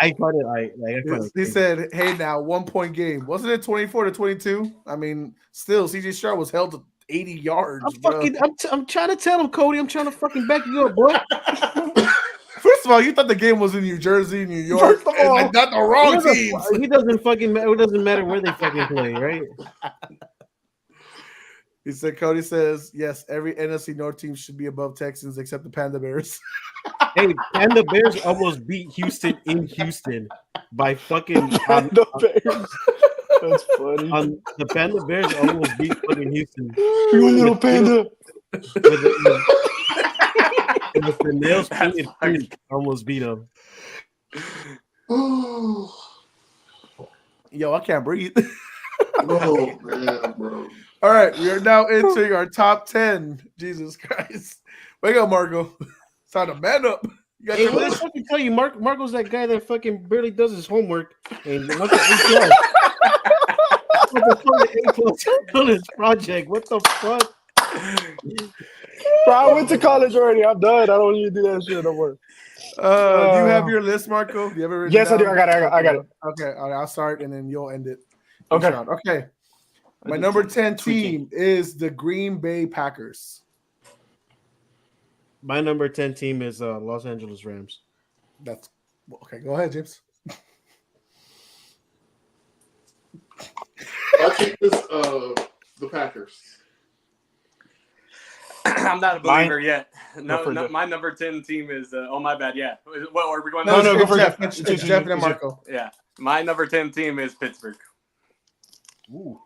I find it. He said, "Hey, now 1 point game. Wasn't it 24 to 22? I mean, still, CJ Stroud was held to 80 yards. I'm trying to tell him, Cody. I'm trying to fucking back you up, boy. First of all, you thought the game was in New Jersey, New York, and not the wrong teams. He doesn't fucking matter. It doesn't matter where they fucking play, right? He said, Cody says, yes, every NFC North team should be above Texans except the Panda Bears. Hey, Panda Bears almost beat Houston in Houston by fucking Panda Bears. That's funny. The Panda Bears almost beat fucking Houston. You little panda. With the nails painted pink, almost beat them. Yo, I can't breathe. Oh, man, bro. All right, we are now entering our top 10. Jesus Christ. Wake up, Marco. It's time to man up. You got Hey, your what did I fucking tell you? Marco's that guy that fucking barely does his homework and wants to A+ on his project. What the fuck? Bro, I went to college already. I'm done. I don't need to do that shit no more. do you have your list, Marco? Do you have it written Yes, down? I do. I got it. Okay, all right, I'll start and then you'll end it. Okay. Okay. My number 10 team is the Green Bay Packers. My number 10 team is Los Angeles Rams. That's okay. Go ahead, James. I think this the Packers. I'm not a believer yet. Go for No, Jeff. my number 10 team is. Oh my bad. Yeah. What are we going? No, it's go for Jeff. Jeff. It's Jeff and Marco. Yeah. My number 10 team is Pittsburgh. Ooh.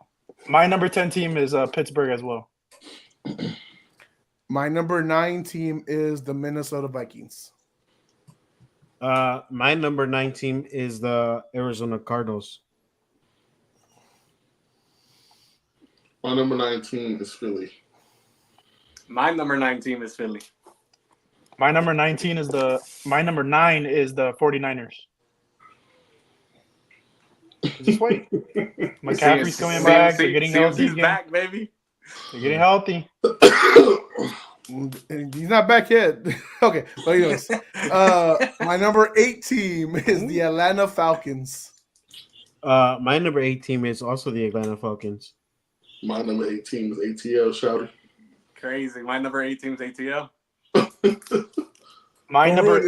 My number 10 team is Pittsburgh as well. My number 9 team is the Minnesota Vikings. My number 9 team is the Arizona Cardinals. My number 19 is Philly. My number 9 team is Philly. My number 19 is my number 9 is the 49ers. Just wait. McCaffrey's coming back. They're getting healthy He's again. back, baby. They're getting healthy. He's not back yet. Okay. But anyways, my number 8 team is the Atlanta Falcons. My number 8 team is also the Atlanta Falcons. My number 18 is ATL, shouty. Crazy. My number 8 team is ATL. My number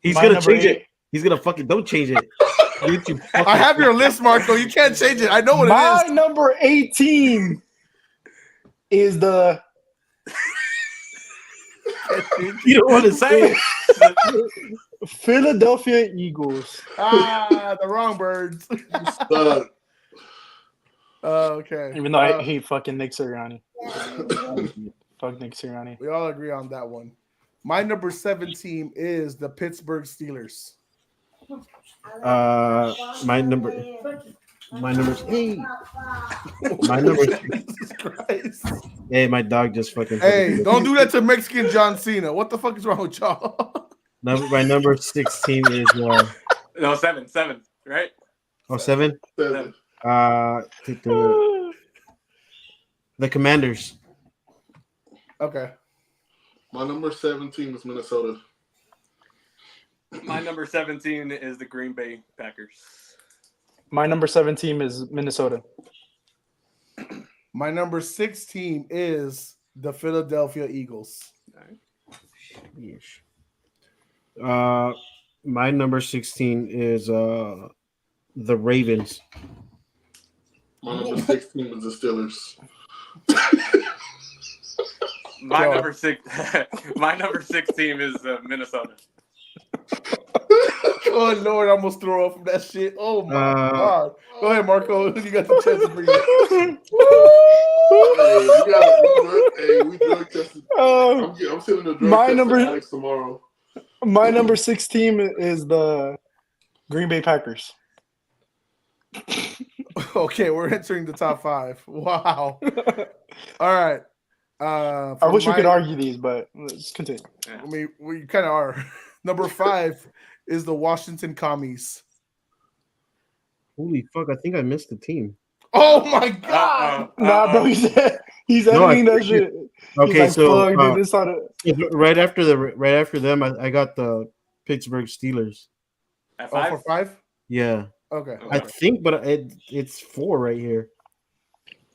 He's My gonna number change 8 it. He's gonna fucking don't change it. I have your list, Marco. You can't change it. I know what My it is. number 18 is the You don't want to say it. Philadelphia Eagles. The wrong birds. Okay. Even though I hate fucking Nick Sirianni. Fuck Nick Sirianni. We all agree on that one. My number 7 team is the Pittsburgh Steelers. My number. Hey, Jesus Christ. Hey, my dog just fucking. Hey, don't do that to Mexican John Cena. What the fuck is wrong with y'all? My number 6 team is No, 7, right? 7. 7. The Commanders. Okay. My number 17 is Minnesota. My number 17 is the Green Bay Packers. My number 7 team is Minnesota. My number 6 team is the Philadelphia Eagles. My number 16 is the Ravens. My number 16 is the Steelers. My number 6 team is Minnesota. Oh Lord, I almost throw up from that shit. Oh my God. Go ahead, Marco. You got the chance to bring it. We drug tested. I'm sending a drug My test number- to Alex tomorrow. My number 6 team is the Green Bay Packers. Okay, we're entering the top 5. Wow. All right. I wish we could argue these, but let's continue. I mean, we kind of are. Number 5 is the Washington Commies. Holy fuck! I think I missed the team. Oh my God. Nah, bro, he's No, editing that shit. Okay, He's like, so fuck, dude, this not a... right after them, I got the Pittsburgh Steelers. At Oh, 5? for 5? Yeah, Okay. I think, but it's 4 right here.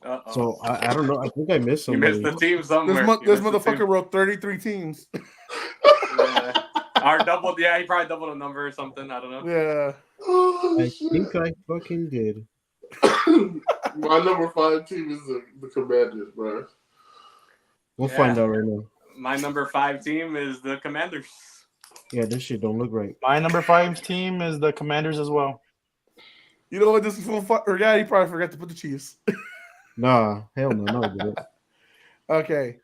Uh-oh. So I don't know. I think I missed You somebody. missed the team somewhere. This motherfucker wrote 33 teams. Yeah. Or doubled. Yeah, he probably doubled a number or something. I don't know. Yeah. Oh, I shit. think I fucking did. My number 5 team is the Commanders, bro. We'll Yeah. find out right now. My number 5 team is the Commanders. Yeah, this shit don't look right. My number 5 team is the Commanders as well. You know what this fool forgot? He probably forgot to put the Chiefs. Nah, hell no, dude. Okay.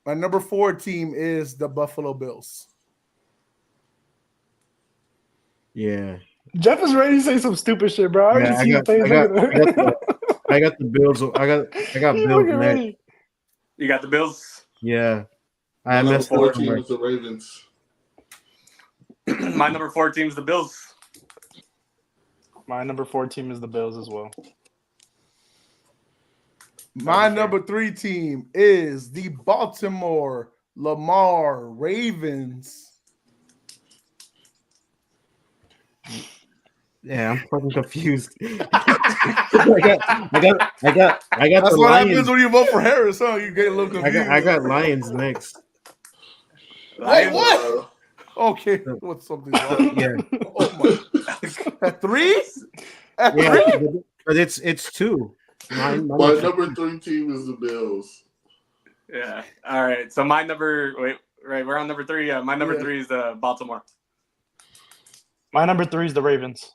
My number 4 team is the Buffalo Bills. Yeah, Jeff is ready to say some stupid shit, bro. I already Yeah, see his face. I got the Bills. I got He's Bills fucking next. ready. You got the Bills. Yeah, I My number messed 4 up. team is the Ravens. My number 4 team is the Bills. My number 4 team is the Bills as well. My number 3 team is the Baltimore Lamar Ravens. Yeah, I'm fucking confused. I got That's the what Lions. happens when you vote for Harris, huh? You get a little confused. I got Lions next. Wait, what? Okay, what's something wrong? Yeah, Oh my! At 3? At 3? yeah, but it's 2. My My number 3 team is the Bills. Yeah. All right. So my number. Wait. Right. We're on number 3. Yeah. My number 3 is Baltimore. My number 3 is the Ravens.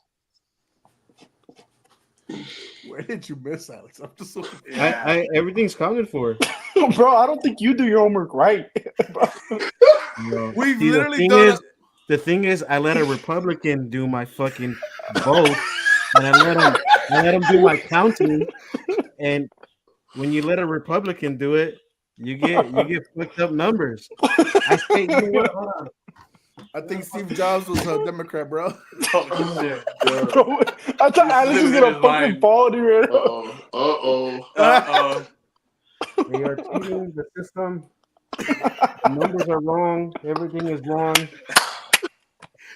Where did you miss, Alex? I'm just so Yeah. Everything's counted for. Bro, I don't think you do your homework right. No. We've See, literally done the thing is, I let a Republican do my fucking vote, and I let him do my counting. And when you let a Republican do it, you get fucked up numbers. I say, you know what? Hold on. I think Steve Jobs was a Democrat, bro. Oh, shit. Bro, I thought Alex was gonna fucking fall, dude. Uh-oh. They are cheating the system. The numbers are wrong. Everything is wrong.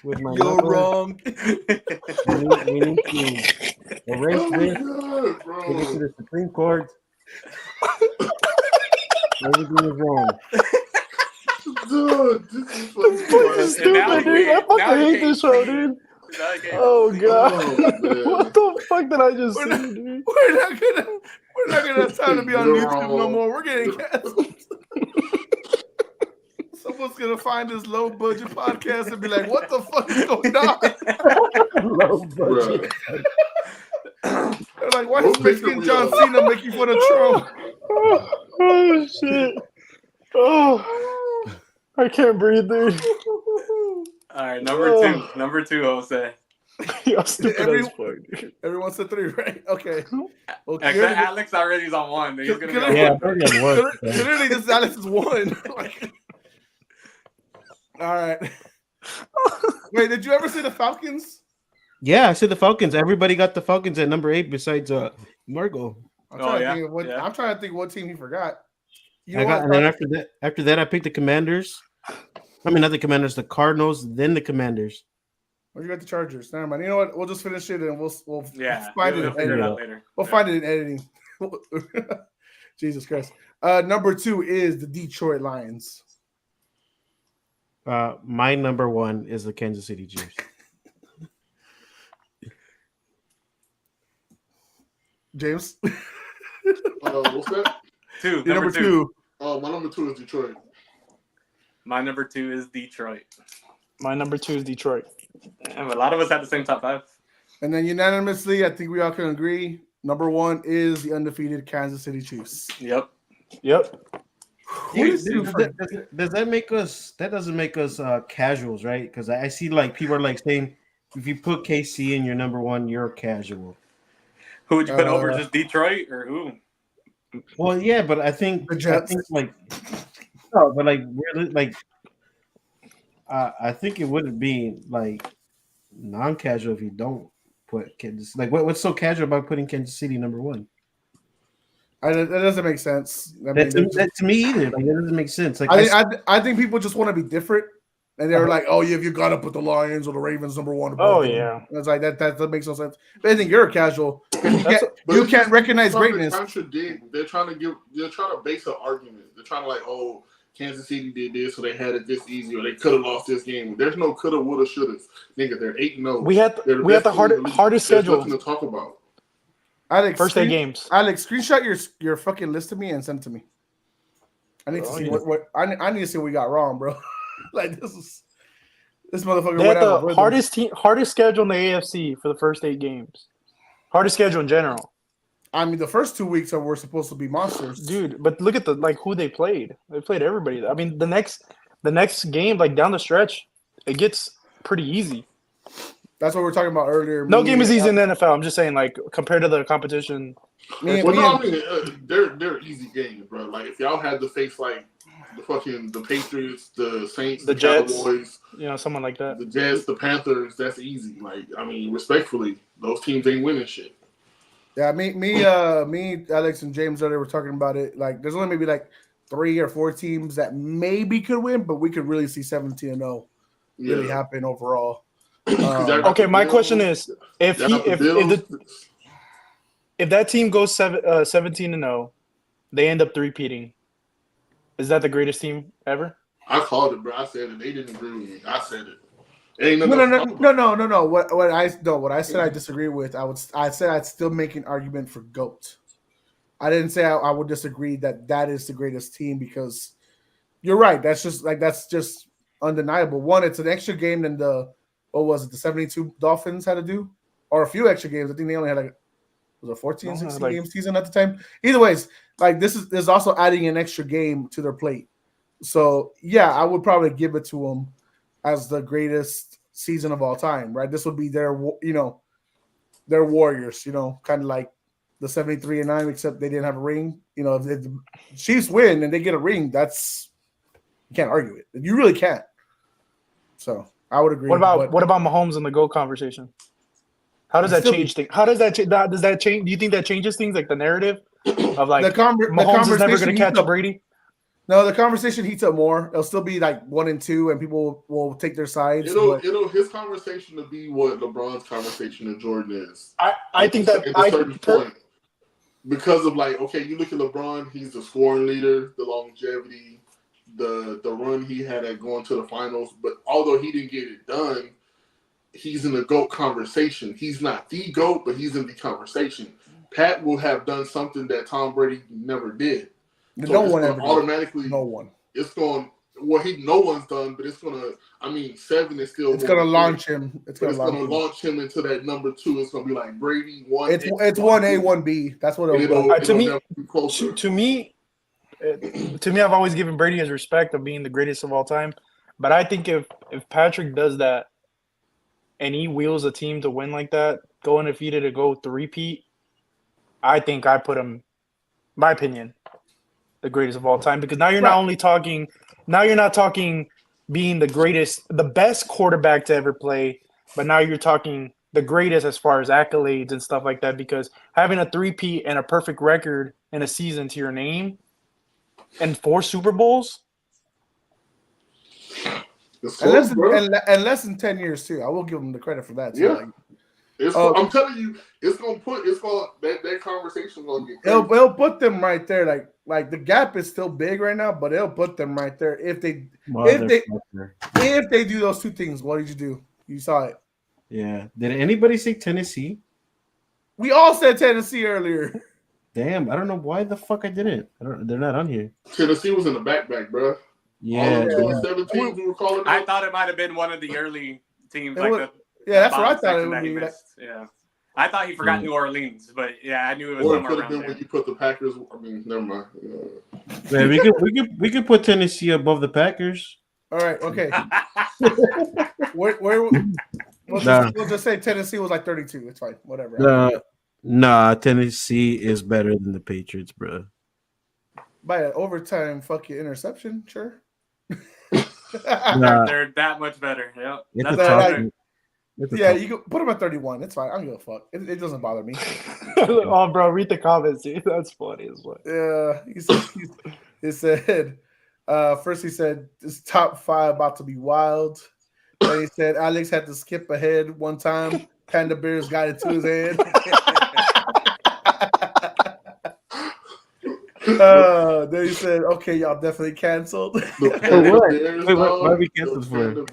With my You're numbers, wrong. we need to erase this. Take it to the Supreme Court. Everything is wrong. Dude, this is This is stupid, dude. I fucking hate this show, dude. Oh god. What the fuck did I just We're say, not- dude? We're not gonna have time to be on You're YouTube no wrong. more. We're getting canceled. Someone's gonna find this low budget podcast and be like, "What the fuck is going on?" Low budget. They're like, "Why is Mexican John Cena making fun of Trump?" Oh shit. Oh, I can't breathe, dude. All right. Number two, Jose. You're stupid Every- as fuck, dude. Everyone said 3, right? Okay. Well, Except Alex already is on 1. He's gonna be on Yeah, one. I'm already at work. Literally, this is Alex's 1. All right. Wait, did you ever see the Falcons? Yeah, I said the Falcons. Everybody got the Falcons at number 8 besides Margo. I'm trying to yeah? think of what. Yeah. I'm trying to think what team he forgot. You I know got, what? and then after that, I picked the Commanders. I mean, not the Commanders, the Cardinals, then the Commanders. Where you got the Chargers? Never mind. You know what? We'll just finish it and we'll Yeah. find We'll it in figure it editing. out later. We'll find it in editing. Jesus Christ. Number 2 is the Detroit Lions. My number 1 is the Kansas City Chiefs. James, What's that? Two. you're number 2. My number 2 is Detroit. My number 2 is Detroit. My number 2 is Detroit. And a lot of us had the same top 5. And then unanimously, I think we all can agree. Number 1 is the undefeated Kansas City Chiefs. Yep. Who is different? Does that make us? That doesn't make us casuals, right? Because I see like people are like saying, if you put KC in your number 1, you're casual. Who would you put over? Just Detroit or who? Well, yeah, but I think The Jets. like no, but like really like I think it wouldn't be like non-casual if you don't put Kansas. Like what's so casual about putting Kansas City number 1? That doesn't make sense. I mean, That to me either. Like that doesn't make sense. Like I think people just want to be different, and they're like, "Oh, yeah, if you got to put the Lions or the Ravens number 1." Oh, them. yeah. It's like that makes no sense. But I think you're a casual. But You it's can't recognize trying to greatness. contradict. They're trying to base an argument. They're trying to like, oh, Kansas City did this, so they had it this easy, or they could have lost this game. There's no coulda, woulda, shoulda. Nigga, they're 8-0. We had the best team in league. hardest There's schedule. nothing to talk about. Alex, First 8 games. Alex, screenshot your fucking list to me and send it to me. I need to see yeah. what I need to see what we got wrong, bro. Like this motherfucker They went had out of the rhythm. hardest schedule in the AFC for the first 8 games. Hardest schedule in general. I mean, the first 2 weeks were supposed to be monsters, Dude, but look at who they played. They played everybody. I mean, the next game, like down the stretch, it gets pretty easy. That's what we were talking about earlier. No game is easy in the NFL. I'm just saying, like compared to the competition. They're easy games, bro. Like if y'all had to face like the Patriots, the Saints, The the Jets. Cowboys, Someone like that. the Jets, the Panthers, that's easy. Like I mean, respectfully, those teams ain't winning shit. Yeah, me, Alex, and James earlier were talking about it. Like, there's only maybe like 3 or 4 teams that maybe could win, but we could really see 17-0 really happen overall. Okay, my question is, if that team goes 17-0, they end up 3-peating. Is that the greatest team ever? I called it, bro. I said it. They didn't agree with me. I said it. Ain't No. What I said Mm-hmm. I disagree with. I said I'd still make an argument for GOAT. I didn't say I would disagree that is the greatest team because you're right. That's just undeniable. One, it's an extra game than the 72 Dolphins had to do, or a few extra games. I think they only had was a 14, 16 game season at the time. Either ways, like there's also adding an extra game to their plate. So yeah, I would probably give it to them as the greatest season of all time, right? This would be their their Warriors, kind of like the 73-9, except they didn't have a ring. If the Chiefs win and they get a ring, you can't argue it. You really can't. So I would agree. What about Mahomes in the GOAT conversation? How does that change things? How does that change? Do you think that changes things, like the narrative of like Mahomes is never going to catch Brady? No, the conversation heats up more. It'll still be like 1 and 2, and people will take their sides. It'll his conversation to be what LeBron's conversation to Jordan is. I think that at a certain point, because of like, okay, you look at LeBron, he's the scoring leader, the longevity, the run he had at going to the finals. But although he didn't get it done, he's in the GOAT conversation. He's not the GOAT, but he's in the conversation. Pat will have done something that Tom Brady never did. So no one ever automatically. No one. It's going. Well, no one's done, but it's gonna. 7 is still. It's gonna launch him. It's gonna launch him into that number 2. It's gonna be like Brady 1. It's 1A, 1B. That's what it'll be. To me, I've always given Brady his respect of being the greatest of all time. But I think if Patrick does that, and he wheels a team to win like that, go undefeated to go three-peat, I think I put him, my opinion, the greatest of all time. Because now you're not talking being the greatest, the best quarterback to ever play, but now you're talking the greatest as far as accolades and stuff like that. Because having a three-peat and a perfect record in a season to your name and 4 Super Bowls. And less than 10 years too. I will give him the credit for that too. Yeah. I'm telling you, that conversation gonna get crazy. It'll put them right there. Like the gap is still big right now, but it'll put them right there if they do those 2 things. What did you do? You saw it. Yeah. Did anybody say Tennessee? We all said Tennessee earlier. Damn, I don't know why the fuck I didn't. They're not on here. Tennessee was in the backpack, bro. Yeah. 2017 we were calling it. I thought it might have been one of the early teams. That's what I thought it would be. Yeah. I thought he forgot New Orleans, but yeah, I knew it was or somewhere it could have around been there. when you put the Packers. Never mind. Man, we could put Tennessee above the Packers. All right, okay. We'll just say Tennessee was like 32. It's fine, whatever. Nah, Tennessee is better than the Patriots, bro. By an overtime fucking interception, sure. They're that much better. Yep. You can put them at 31. It's fine. I don't give a fuck. It doesn't bother me. Oh, bro, read the comments, dude. That's funny as well. Yeah, he said, first he said this top 5 about to be wild. Then he said Alex had to skip ahead one time. Panda Bears got it to his head. Then he said, "Okay, y'all definitely canceled." Wait, what are we canceled for? You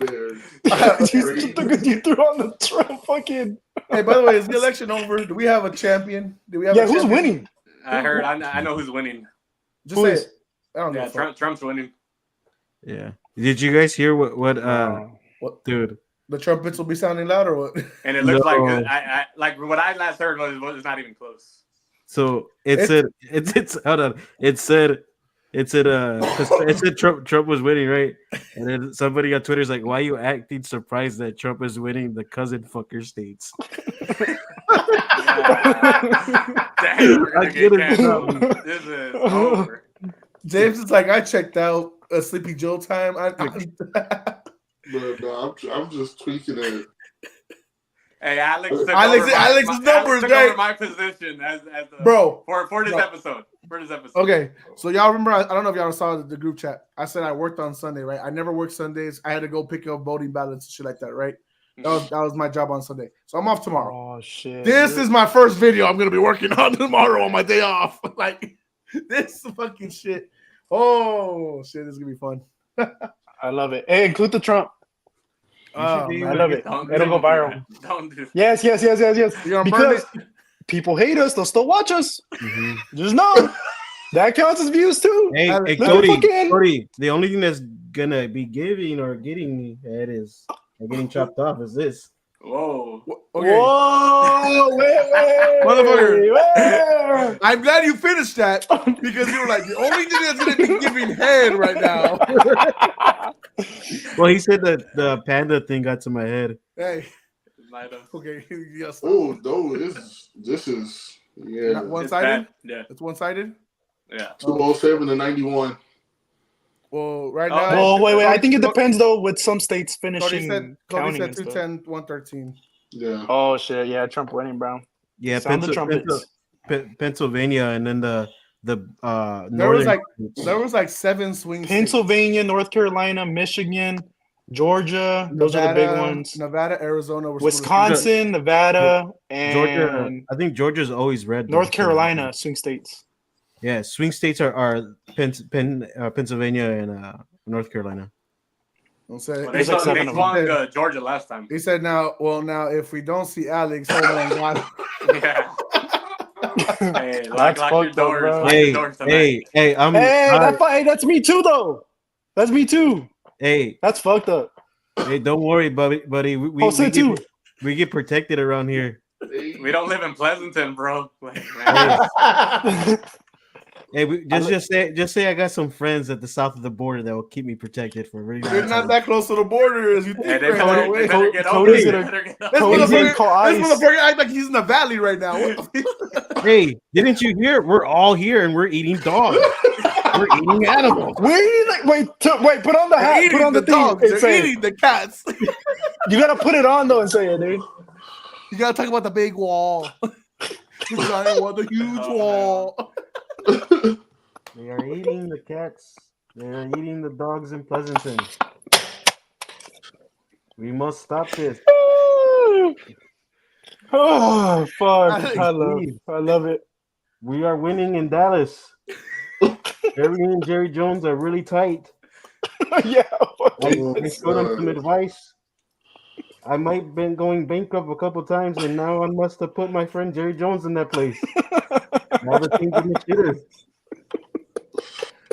threw on the Trump fucking. Hey, by the way, is the election over? Do we have a champion? Who's winning? I heard. I know who's winning. Just say it. I don't know. Trump's winning. Yeah. Did you guys hear what dude? The trumpets will be sounding loud or what? And it looks like I like what I last heard was it's not even close. So it said Trump was winning, right? And then somebody on Twitter is like, "Why are you acting surprised that Trump is winning the cousin fucker states?" This is over. James is like, I checked out a Sleepy Joe time. I'm just tweaking it. Hey, Alex's numbers, took right? over my position as bro for this episode. Okay, so y'all remember? I don't know if y'all saw the group chat. I said I worked on Sunday, right? I never worked Sundays. I had to go pick up voting ballots and shit like that, right? That was my job on Sunday. So I'm off tomorrow. Oh shit! This is my first video I'm gonna be working on tomorrow on my day off. Like this fucking shit. Oh shit! This is gonna be fun. I love it. Hey, include the Trump. I love it. It'll go viral. Don't do. Yes. You're gonna burn it? people hate us, they'll still watch us. Mhm. Just know that counts as views too. Hey, Let hey me Cody, fucking- Cody, the only thing that's gonna be giving or getting me head is or getting chopped off is this. Whoa. Okay. Whoa, wait, Motherfucker. wait. I'm glad you finished that because you were like the only thing that's gonna be giving head right now. Well, he said that the panda thing got to my head. Hey, Might have. okay, yes. Oh no, this is yeah. Not It's one-sided. bad. Yeah. It's one-sided. Yeah. 207 to 91. Well, right Oh, now. Well, wait. I think it Cody depends though. With some states said finishing counting said and stuff. 210, 113. Yeah. Oh shit! Yeah, Trump winning, bro. Yeah, Sound the trumpets. Pennsylvania, and then the There northern. was like 7 swing states. Pennsylvania, North Carolina, Michigan, Georgia. Those are the big ones. Nevada, Arizona, Wisconsin, Nevada, Georgia. and I think Georgia's always red. though. North Carolina swing states. Yeah, swing states are Pennsylvania and North Carolina. Don't say Well, There's like 7 of them. swung Georgia last time. he said now if we don't see Alex, hold on, God. Yeah. Hey, That's lock your fucked up, doors. bro. Lock your doors tonight. Hey, Hey, that's me too, though. That's me too. hey, That's fucked up. hey! Don't worry, buddy. We, Jose too. we get protected around here. We don't live in Pleasanton, bro. Like, man. Hey, just say I got some friends at the south of the border that will keep me protected for a really long You're not time. that close to the border as you think. Hey, they right now, better, they wait. better get over Cody's it. gonna- They better get This over Cody's it. gonna call this ICE. motherfucker act like he's in the valley right now. What the Hey, didn't you hear? We're all here and we're eating dogs. We're eating animals. Wait, put on the They're hat. Put eating on the the thing. dogs. and They're say it. eating the cats. You gotta put it on though and say it, dude. You gotta talk about the big wall. The giant wall, the huge Oh, wall. They are eating the cats. They are eating the dogs in Pleasanton. We must stop this. Oh fuck! Alex, I love it. We are winning in Dallas. Jerry and Jerry Jones are really tight. Yeah. I showed them some advice. I might have been going bankrupt a couple times, and now I must have put my friend Jerry Jones in that place. Now the team's in the shitters.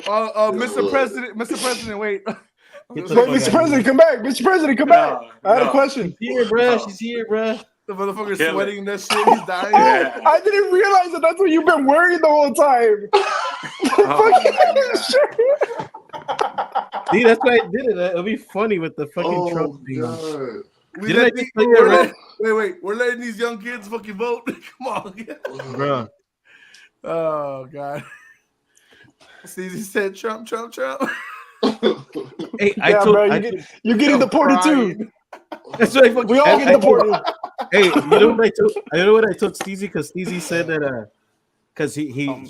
Mr. President, wait. Get the Wait, fuck Mr. out President, of come back. Mr. President, come back. I had a question. here. She's here, bruh. She's here, bruh. The motherfucker's Kill it. sweating that shit. He's dying. Yeah. I didn't realize that that's what you've been wearing the whole time. Oh, See, that's why I did it. It'll be funny with the fucking Oh Trump thing. god. We Didn't let I just these- tell you we're already? wait. We're letting these young kids fucking vote. Come on. Bruh. Oh god. Steezy said Trump. Hey, Yeah, bro, you're getting deported too. That's what I fucking. We all get deported. Hey, you know what I took? You know what I took Steezy because Steezy said that because he couldn't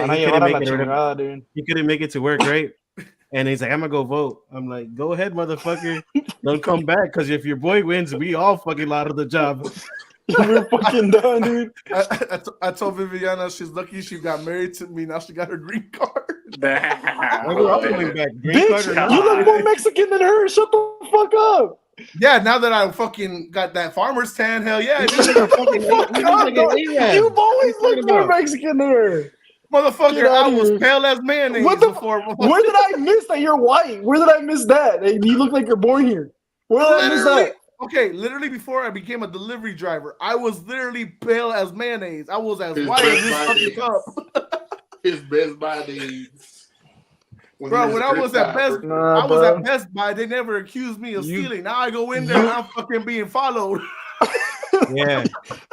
make it. Dude. He couldn't make it to work, right? And he's like, I'm gonna go vote. I'm like, go ahead, motherfucker. Don't come back because if your boy wins, we all fucking out of the job. We're fucking done, dude. I told Viviana she's lucky she got married to me. Now she got her green card. damn. We're all coming back. Green card or Bitch, not. you look more Mexican than her. Shut the fuck up. Yeah, now that I fucking got that farmer's tan, hell yeah, This dude. nigga fucking- Fuck this up, nigga dog. A-Rab. You've always What are you looked talking more about? Mexican than her. Motherfucker, Get I outta was here. pale as mayonnaise What the before. Where did I miss that you're white? Where did I miss that? Hey, you look like you're born here. Where did I miss Literally, that? okay, literally before I became a delivery driver, I was literally pale as mayonnaise. I was as His white as best this buy fucking days. cup. His Best Buy days. Bro, when I was at Best, Nah, I was bro. at Best Buy. They never accused me of You- stealing. Now I go in there and I'm fucking being followed. Yeah.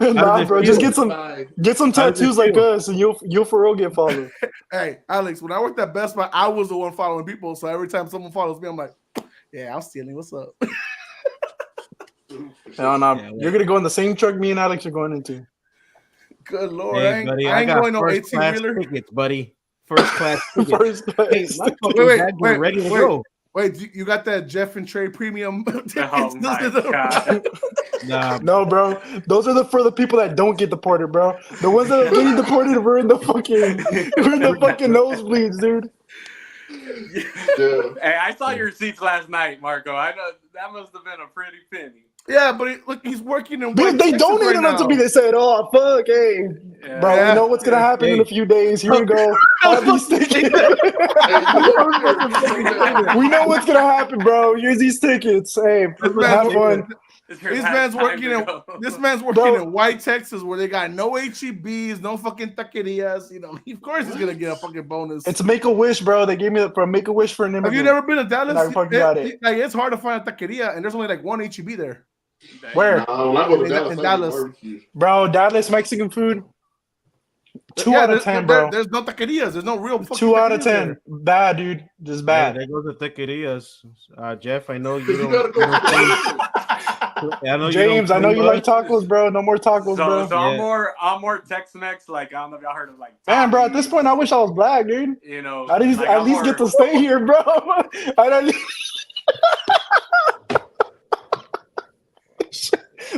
Nah, it bro. feel? Just get some How does it tattoos like feel? us, and you'll for real get followed. Hey, Alex, when I worked at Best Buy, I was the one following people. So every time someone follows me, I'm like, yeah, I'm stealing. What's up? No, Yeah, you're gonna go in the same truck me and Alex are going into. Good Lord. Hey, buddy, I ain't got going no first 18 class wheeler. tickets, buddy. First class tickets. First Hey, place. my fucking Wait, bags are ready to go. Wait, you got that Jeff and Trey premium tickets? Oh my god. Nah, No, bro. Those are for the people that don't get deported, bro. The ones that are getting deported, we're in the fucking nosebleeds, dude. Yeah. Hey, I saw your receipts last night, Marco. I know that must have been a pretty penny. Yeah, but look, he's working in. Dude, they donated them to me. They said, "Oh fuck, hey, bro, we know what's gonna happen in a few days. Here we go. Have these tickets. We know what's gonna happen, bro. Here's these tickets. Hey, have fun." This man's working in White Texas, where they got no HEBs, no fucking taquerias. You know, of course he's gonna get a fucking bonus. It's Make-A-Wish, bro. They gave me for Make-A-Wish for an immigrant. Have you never been to Dallas? I fucking got it. Like, it's hard to find a taqueria, and there's only like one HEB there. Where? No, I go to in Dallas. Bro, Dallas Mexican food. 2 out of 10, bro. There's no taquerias. There's no real fucking 2 out of 10. there. Bad, dude. Just bad. There goes the taquerias. Jeff, I know you You don't. James, I know you like tacos, bro. No more tacos, bro. So I'm more Tex-Mex. Like, I don't know if y'all heard of like. Man, bro, at this point, I wish I was black, dude. You know, at least get to stay here, bro.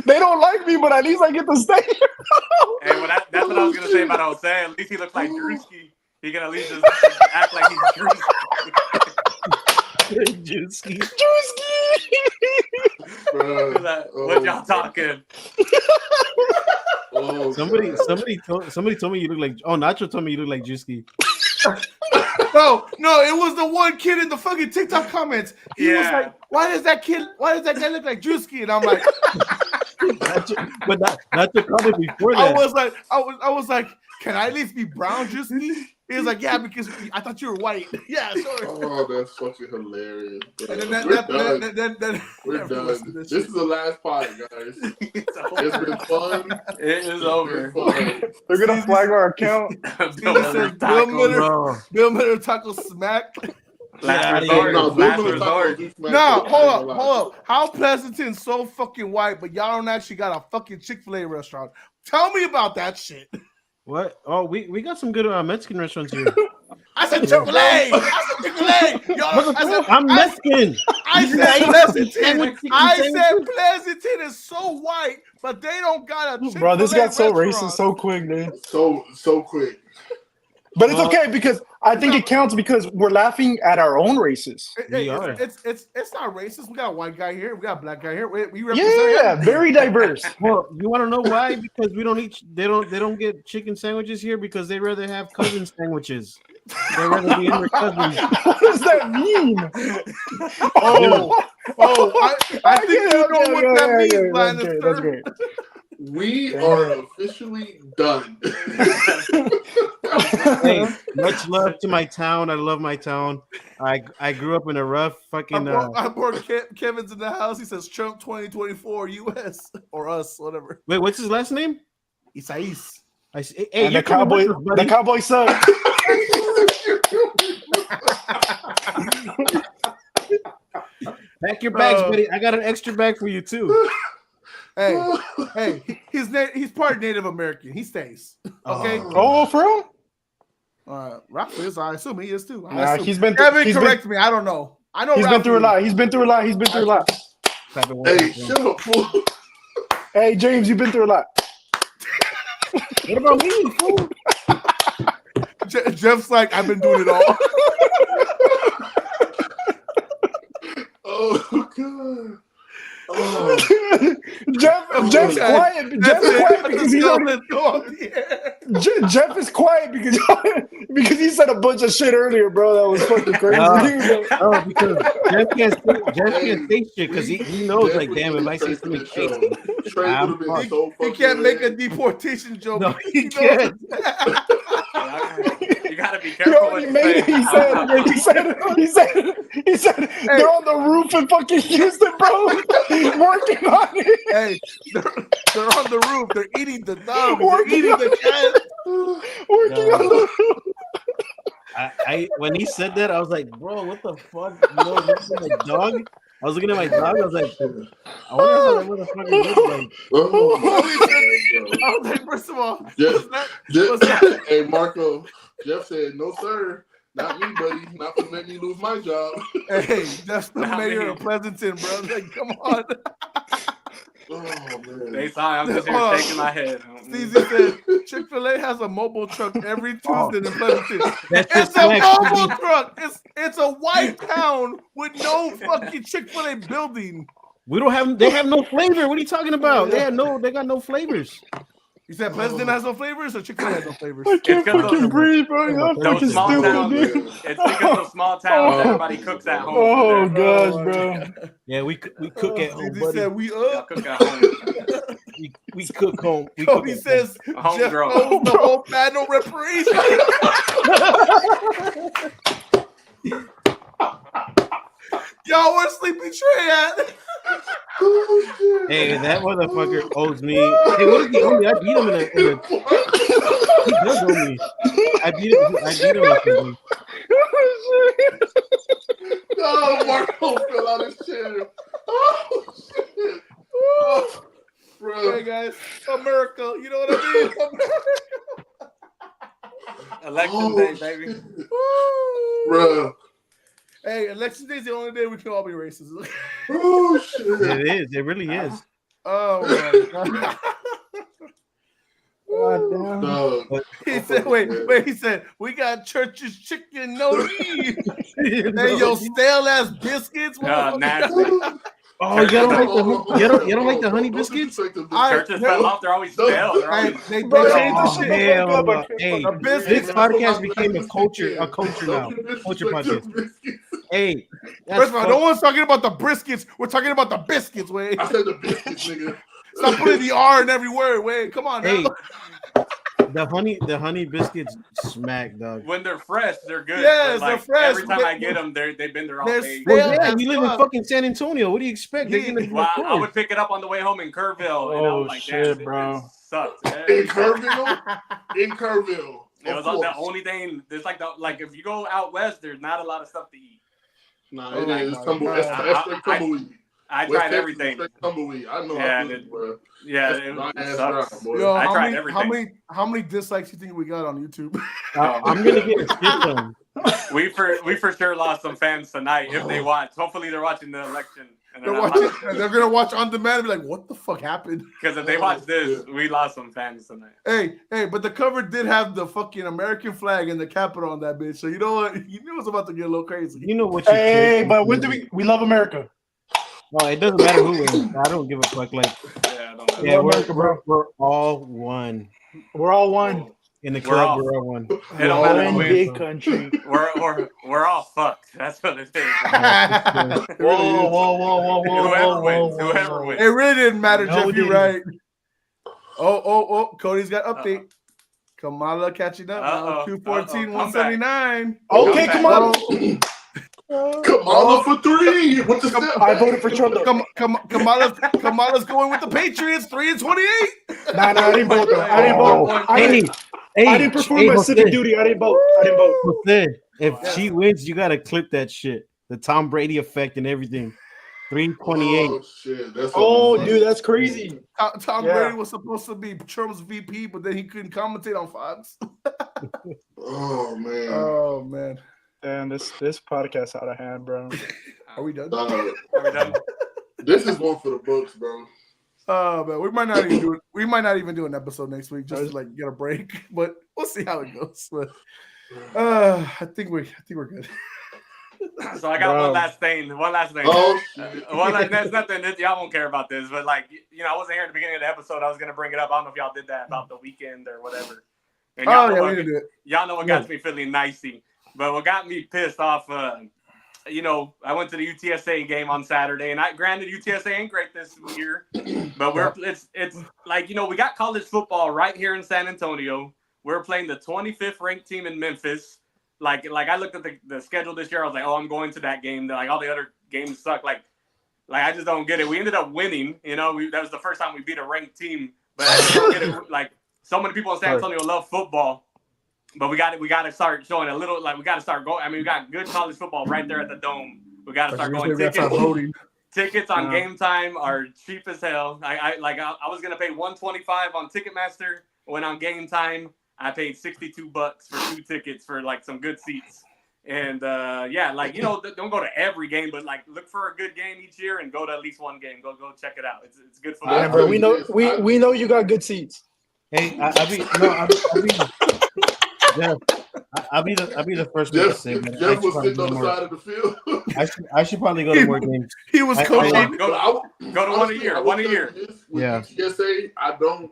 They don't like me, but at least I get to stay here. Hey, well, that's what I was gonna say about Jose. At least he looks like Drewski. He can at least just act like he's Drewski. Drewski. What y'all talking? Somebody told me you look like. Oh, Nacho told me you look like Drewski. No, it was the one kid in the fucking TikTok comments. He was like, why does that guy look like Drewski? And I'm like, but not the comment before that. I was like, can I at least be brown Drewski? He was like, yeah, because I thought you were white. Yeah, sorry. Oh, that's fucking hilarious. Bro. And then We're done. This is the last part, guys. It's been fun. It is over. They're gonna flag our account. Bill Miller taco smack. Last resort. No, hold up. How Pleasanton's so fucking white, but y'all don't actually got a fucking Chick-fil-A restaurant? Tell me about that shit. What? Oh, we got some good Mexican restaurants here. I said Chick-fil-A. I'm Mexican. I said Pleasanton. Pleasanton is so white, but they don't got a Chick-fil-A Bro, this got so restaurant. racist so quick, dude. So quick. But it's okay because I think it counts because we're laughing at our own races. It's not racist. We got a white guy here. We got a black guy here. We represent very diverse. Well, you want to know why? Because we don't eat. They don't get chicken sandwiches here because they rather have cousin sandwiches. They rather be in their cousins. What does that mean? I think you know what that means, Linus. That's great. We are officially done. Hey, much love to my town. I love my town. I grew up in a rough fucking. I brought Kevin's in the house. He says Trump 2024 U.S. or us, whatever. Wait, what's his last name? Isais. Hey, and the cowboy suck. Pack your bags, buddy. I got an extra bag for you too. Hey, he's part Native American. He stays. Okay. Oh, for real? Ralph is. I assume he is too. Kevin, correct me. I don't know. I know he's been through a lot. He's been through a lot. Hey, shut up, fool. Hey, James, you've been through a lot. What about me, fool? Jeff's like, I've been doing it all. Oh God. Jeff's quiet. Jeff's quiet because he's Jeff is quiet because he said a bunch of shit earlier, bro. That was fucking crazy. Because Jeff can't say shit because he knows, like, damn, if I say something crazy, he can't make a deportation joke. No, he can't. You gotta be careful. He said they're on the roof in fucking Houston, bro. Working on it. Hey, they're on the roof. They're eating the dog. They're eating the cat. Working on the roof. I when he said that, I was like, bro, what the fuck? You know, looking at my dog. I was looking at my dog. I was like, I wonder how that motherfucker looks like. I was like, first of all, hey Marco, Jeff said, no sir, not me, buddy, not to let me lose my job. Hey, that's the mayor of Pleasanton, bro. Like, come on. Oh man. They saw I'm just here shaking my head. Steezy said Chick-fil-A has a mobile truck every Tuesday in Pleasanton. It's a mobile truck. It's a white town with no fucking Chick-fil-A building. We don't have. They have no flavor. What are you talking about? They got no flavors. You said Pleasanton has no flavors, or Chick-fil-A has no flavors? I can't It's 'cause fucking those- breathe, bro. Y'all Those fucking small stupid, towns, dude. it's because those small towns, everybody cooks at home. Oh There. gosh, my bro. God. Yeah, we cook at home, He buddy. said we Y'all up. cook at home. We cook home. We Cody cook at says Jeff Homegrown. owes the whole panel reparation. Y'all, where's Sleepy Trey at? home. Hey, that motherfucker owes me. Hey, what did he owe me? I beat him in a he does owe me. I beat him in something. Oh, Marco fell out his chair. Oh, shit. Oh, bro. Hey guys, America, you know what I mean? America. Election day, baby. Woo. Bro. Hey, election day is the only day we can all be racist. Oh, shit. It is. It really is. Oh my God. God damn. Dog. He said, wait, he said, we got Church's chicken, no need. Hey, yo, stale ass biscuits. Nasty. Oh, you don't like the honey biscuits? Churches fell off. They're always stale. They're always They Bro, changed change the the shit. shit. Hell Fuck up, no. I can't Hey, fuck up. biscuits. this podcast became a culture now. Culture podcast. Hey, that's First of all, no one's talking about the briskets. We're talking about the biscuits, Wade. I said the biscuits, nigga. Stop putting the R in every word, Wade. Come on, Hey, now. the honey biscuits smack, dog. when they're fresh, they're good. Yes, but, they're like, fresh, Every time but I get them, they've been there all they're day. stale. Well, yeah, as you live in fuck. fucking San Antonio. What do you expect? They're gonna Well, I would pick it up on the way home in Kerrville, and I was like, shit, damn, bro. It sucked. In Kerrville? In Kerrville. It Of was the course. only thing. There's like if you go out west, there's not a lot of stuff to eat. Nah, Oh it my is. God. That's straight tumbleweed. I West tried Texas is everything. straight tumbleweed. I know Yeah, how good, bro. Yeah, That's it dry ass sucks. dry, boy. Yo, I how tried many, everything. how many dislikes you think we got on YouTube? I'm gonna get a shit ton. We for sure lost some fans tonight if they watch. Hopefully they're watching the election and They're gonna watch on demand and be like, "What the fuck happened?" because if they watch this, we lost some fans tonight. Hey, but the cover did have the fucking American flag and the Capitol on that bitch. So you know what? You knew it was about to get a little crazy. You know what you Hey, click. but when do we love America? Oh, it doesn't matter who wins. I don't give a fuck. Like, Yeah, I don't know. yeah, Love we're, America, bro. we're all one We're all one. in the We're club. all- We're all one. It We're don't all matter in who wins. big country. We're all fucked. That's what it is. It really Whoa, is. whoa. Whoever wins, whoever wins. It really didn't matter, No, Jeff. it You're didn't. right. Oh, Cody's got update. Kamala catching up now. Uh-oh. 214, Come back. 179. Okay, come on. Kamala for 3 with the step. I voted for Trump. Though. Kamala's going with the Patriots, 3-28. Nah, I didn't vote though. I didn't vote. I didn't perform my civic duty. I didn't vote. Jose, if Yeah. she wins, you gotta clip that shit. The Tom Brady effect and everything. 328. Oh, shit. That's Oh, dude, that's crazy. Tom Yeah. Brady was supposed to be Trump's VP, but then he couldn't commentate on Fox. Oh, man. Oh man, Damn, this podcast out of hand, bro. are we done? Dog, Are we done? this is one for the books, bro. Oh man, we might not even do it. We might not even do an episode next week just to like get a break, but we'll see how it goes. But I think we're good. So I got Bro. one last thing. Oh, shit. There's nothing that y'all won't care about this, but like I wasn't here at the beginning of the episode. I was gonna bring it up. I don't know if y'all did that about the weekend or whatever. And Oh yeah, we did it. y'all know what got me feeling nicey, but what got me pissed off. I went to the UTSA game on Saturday, and granted UTSA ain't great this year, but it's like we got college football right here in San Antonio. We're playing the 25th ranked team in Memphis. Like I looked at the schedule this year. I was like, oh, I'm going to that game. Like all the other games suck. Like I just don't get it. We ended up winning. That was the first time we beat a ranked team. But I just don't get it. Like so many people in San Antonio love football, but we got to start showing a little. Like we got to start going. I mean, we got good college football right there at the Dome. We got to start going. Tickets on Game Time are cheap as hell. I was gonna pay $125 on Ticketmaster. When on Game Time, I paid $62 for 2 tickets for like some good seats. And don't go to every game, but like look for a good game each year and go to at least one game. Go check it out. It's good football. Yeah, bro. We know you got good seats. Hey, I'll be the first one to say that. Jeff was sitting on the side of the field. I should probably go to more games. He was coaching. Go to one a year. One a year. With UTSA, I don't.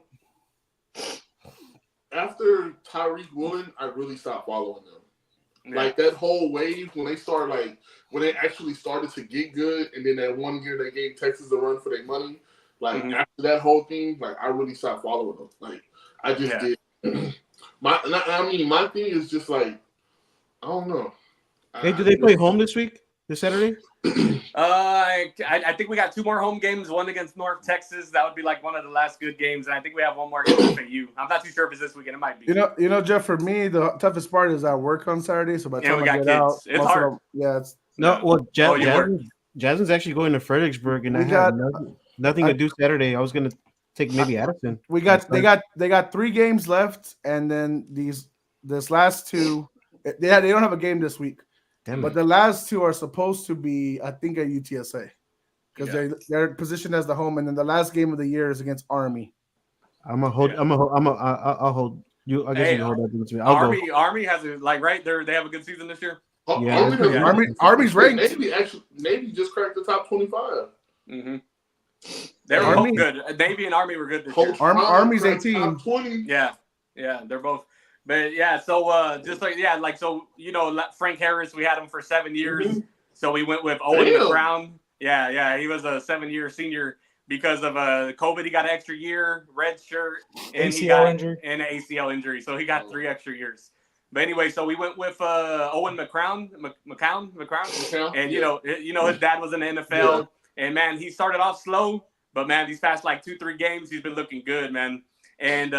After Tyreek Woolen, I really stopped following them. Yeah. Like that whole wave when they actually started to get good, and then that 1 year they gave Texas a run for their money. Like after that whole thing, like I really stopped following them. Like I just did. My thing is just like I don't know. Hey, do they play home this week? This Saturday? I think we got 2 more home games. One against North Texas. That would be like one of the last good games. And I think we have one more against FAU. I'm not too sure if it's this weekend. It might be. You know, Jeff. For me, the toughest part is I work on Saturday, so by the time I get out, it's hard. It's Jasmine's actually going to Fredericksburg, and I have nothing to do Saturday. I was gonna take maybe Addison. They got 3 games left, and then this last 2, they don't have a game this week. But the last 2 are supposed to be, I think, at UTSA because they're positioned as the home, and then the last game of the year is against Army. I'll hold you. I guess you hold that against me. Army has they have a good season this year. Army's ranked. Maybe just cracked the top 25. Mm-hmm. They were both good. Navy and Army were good this year. Army's 18. 20. Yeah, they're both. But so Frank Harris, we had him for 7 years. Mm-hmm. So we went with Owen McCrown. Yeah, he was a 7-year senior because of COVID. He got an extra year, red shirt, and an ACL injury. So he got 3 extra years. But anyway, so we went with Owen McCrown, and you know his dad was in the NFL, and man, he started off slow, but man, these past like 2-3 games, he's been looking good, man. And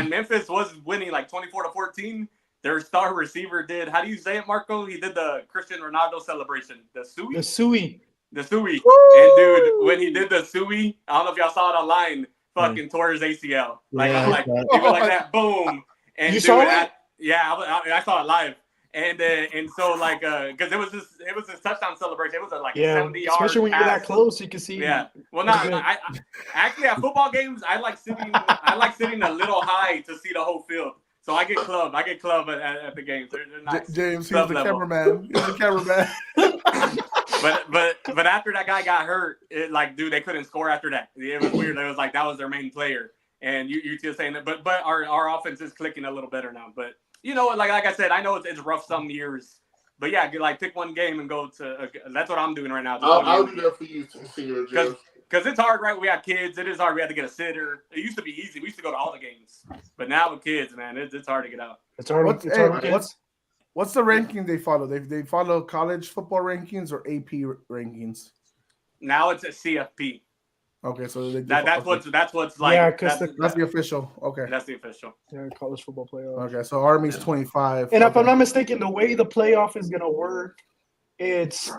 Memphis was winning like 24-14. Their star receiver did. How do you say it, Marco? He did the Cristiano Ronaldo celebration. The Suey. And dude, when he did the Suey, I don't know if y'all saw it online. Fucking tore his ACL. Like that. Boom. And you saw it? I saw it live. And so like because it was this touchdown celebration. It was a 70 yard especially when you're that close, you can see. Yeah. Well, I actually at football games I like sitting a little high to see the whole field. So I get club at the games. They're nice. James, he's the cameraman. But after that guy got hurt, they couldn't score after that. It was weird. It was like that was their main player. And you just saying that, but our offense is clicking a little better now. But you know, like I said, I know it's rough some years, but yeah, pick one game and go to. That's what I'm doing right now. I'll do that for you, Senior Jeff. Because it's hard, right? We have kids. It is hard. We had to get a sitter. It used to be easy. We used to go to all the games, but now with kids, man, it's hard to get out. It's hard. What's the ranking they follow? They follow college football rankings or AP rankings? Now it's a CFP. Okay, so that's what's like. Yeah, because that's the official. Okay, that's the official. Yeah, college football playoff. Okay, so Army's 25. And if I'm not mistaken, the way the playoff is gonna work, it's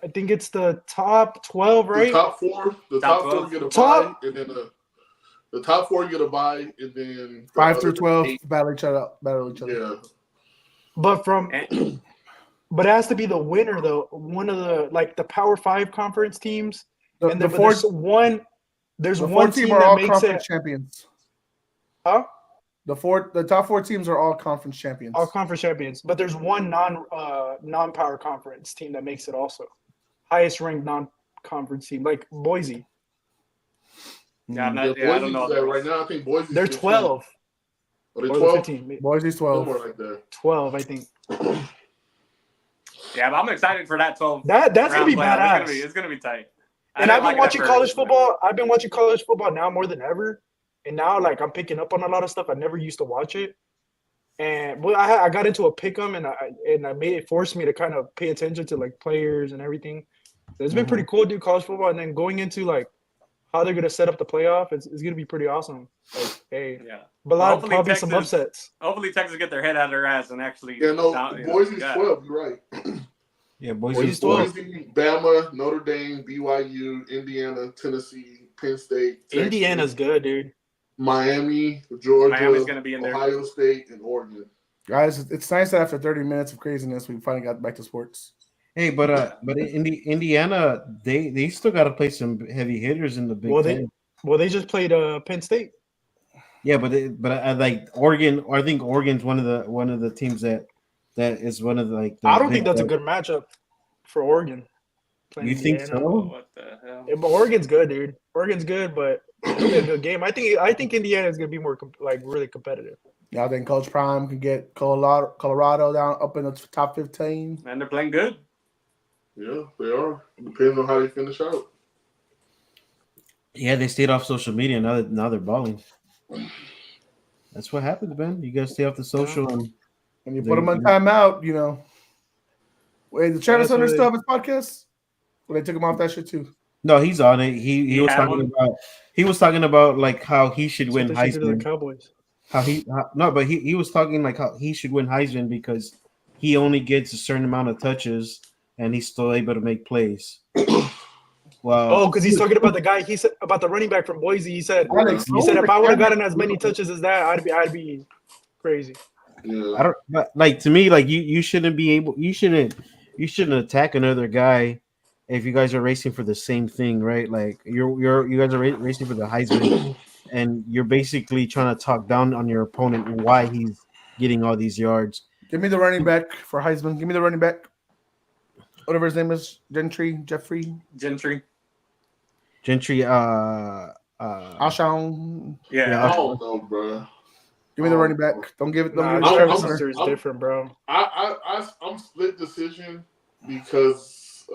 I think it's the top 12, right? The top 4. The top 4 get a bye, and then the top 4 get a bye, and then 5 through 12 battle each other. Yeah. But but it has to be the winner though. One of the Power 5 conference teams. There's one team are that all makes conference champions. Huh? The top 4 teams are all conference champions. All conference champions, but there's one non-power conference team that makes it also. Highest ranked non-conference team, like Boise. Yeah, I don't know. Right now, I think Boise. They're 12. Are they 12? Boise's 12. More like that. 12, I think. Yeah, but I'm excited for that 12. That's gonna be badass. It's gonna be tight. And I've been watching college football. I've been watching college football now more than ever. And now, I'm picking up on a lot of stuff. I never used to watch it. And I got into a pick'em, and I made it forced me to kind of pay attention to players and everything. So it's been pretty cool to do college football, and then going into how they're gonna set up the playoff, it's gonna be pretty awesome. But probably some upsets. Hopefully, Texas get their head out of their ass and actually. Yeah, no, Boise's 12. You're right. Yeah, Boise's 12. Boise, Bama, Notre Dame, BYU, Indiana, Tennessee, Penn State. Texas, Indiana's good, dude. Miami, Georgia, Miami's gonna be in there. Ohio State, and Oregon. Guys, it's nice that after 30 minutes of craziness, we finally got back to sports. Hey, but in Indiana, they still got to play some heavy hitters in the Big Ten. They just played Penn State. Yeah, but I like Oregon. I think Oregon's one of the teams that is one of the, like I the don't think big. that's a good matchup for Oregon playing You think Indiana. Oh, so? what the hell? Yeah, but Oregon's good, dude. Oregon's good, but it'll be a good game. I think Indiana is gonna be more really competitive. Yeah, I think Coach Prime can get Colorado down up in the top 15. And they're playing good. Yeah, they are. Depending on how they finish out. Yeah, they stayed off social media. Now they're balling. That's what happens, man. You gotta stay off the social and When you put them on timeout, you know. Wait, the Travis That's what Hunter they- stuff his podcast? Well, they took him off that shit too. no, he's on it. He was had talking one? about like how he should That's win what they should do to the Heisman. Cowboys. No, but he was talking like how he should win Heisman because he only gets a certain amount of touches and he's still able to make plays. Well, Oh, because he's talking about the guy. He said about the running back from Boise. He said Alex, if I would have gotten as many touches as that, I'd be crazy. Yeah. I don't but, like to me like you shouldn't be able you shouldn't attack another guy if you guys are racing for the same thing, right? Like you guys are racing for the Heisman and you're basically trying to talk down on your opponent and why he's getting all these yards. Give me the running back for Heisman. Give me the running back. Whatever his name is, Jeffrey. Gentry. Gentry Alshon. Yeah. I don't know, bro. Give me the running back. Don't give it. Don't Nah, give it to Travis Travis Hunter Hunter. is different, bro. I'm split decision because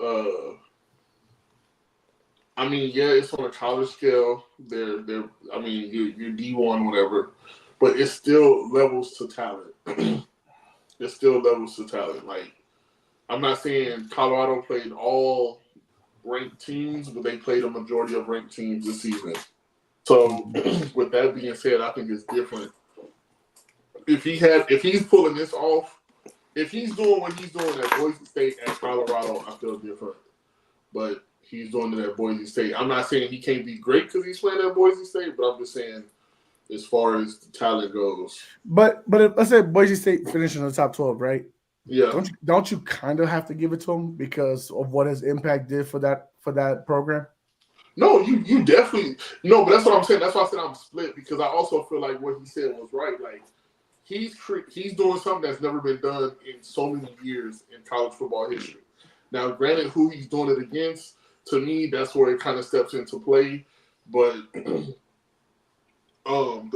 I mean, yeah, it's on a college scale. They're I mean, you're D1, whatever, but it's still levels to talent. It's still levels to talent. Like, I'm not saying Colorado played all ranked teams, but they played a majority of ranked teams this season. So, with that being said, I think it's different. If he's pulling this off, if he's doing what he's doing at Boise State and Colorado, I feel different. But he's doing it at Boise State. I'm not saying he can't be great because he's playing at Boise State, but I'm just saying as far as the talent goes. But if, let's say Boise State finished in the top 12, right? Yeah. Don't you kind of have to give it to him because of what his impact did for that program? No, you definitely no, but that's what I'm saying. That's why I said I'm split because I also feel like what he said was right. Like he's doing something that's never been done in so many years in college football history. Now, granted, who he's doing it against, to me, that's where it kind of steps into play. But the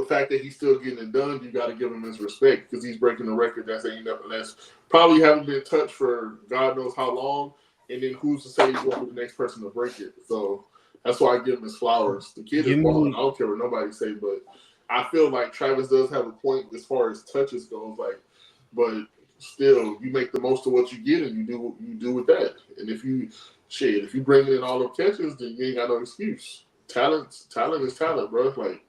fact that he's still getting it done, you got to give him his respect because he's breaking a record that's probably haven't been touched for God knows how long. And then who's to say he's going to be the next person to break it? So that's why I give him his flowers. The kid is balling. I don't care what nobody say, but I feel like Travis does have a point as far as touches goes. Like, but still, you make the most of what you get, and you do with that. And if you bring in all the catches, then you ain't got no excuse. Talent is talent, bro. Like,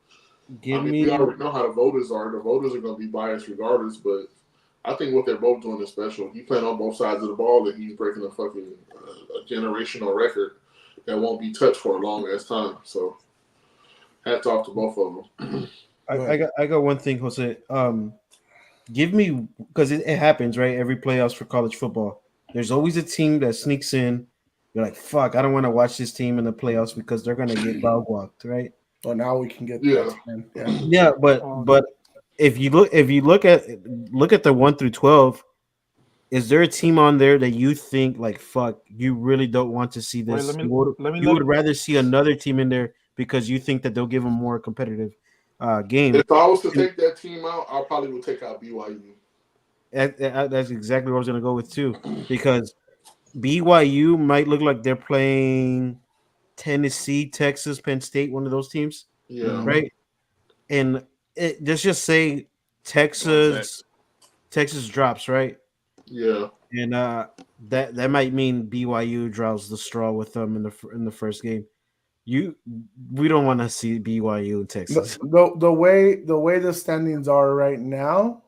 we already know how the voters are. The voters are going to be biased regardless, but I think what they're both doing is special. He's playing on both sides of the ball, and he's breaking a fucking a generational record that won't be touched for a long ass time. So, hats off to both of them. I got one thing, Jose. Give me because it happens right every playoffs for college football. There's always a team that sneaks in. You're like, fuck, I don't want to watch this team in the playoffs because they're gonna get dog walked, right? Well, now we can get Yeah, but if you look at the 1 through 12, is there a team on there that you think like fuck you really don't want to see this? Wait, you would rather see another team in there because you think that they'll give them more competitive game. If I was to take that team out, I probably would take out BYU. That's exactly what I was going to go with too, because BYU might look like they're playing Tennessee, Texas, Penn State, one of those teams. Yeah. Right. And let's just say Texas drops, right? Yeah. And that might mean BYU draws the straw with them in the first game. We don't want to see BYU in Texas. The way the standings are right now,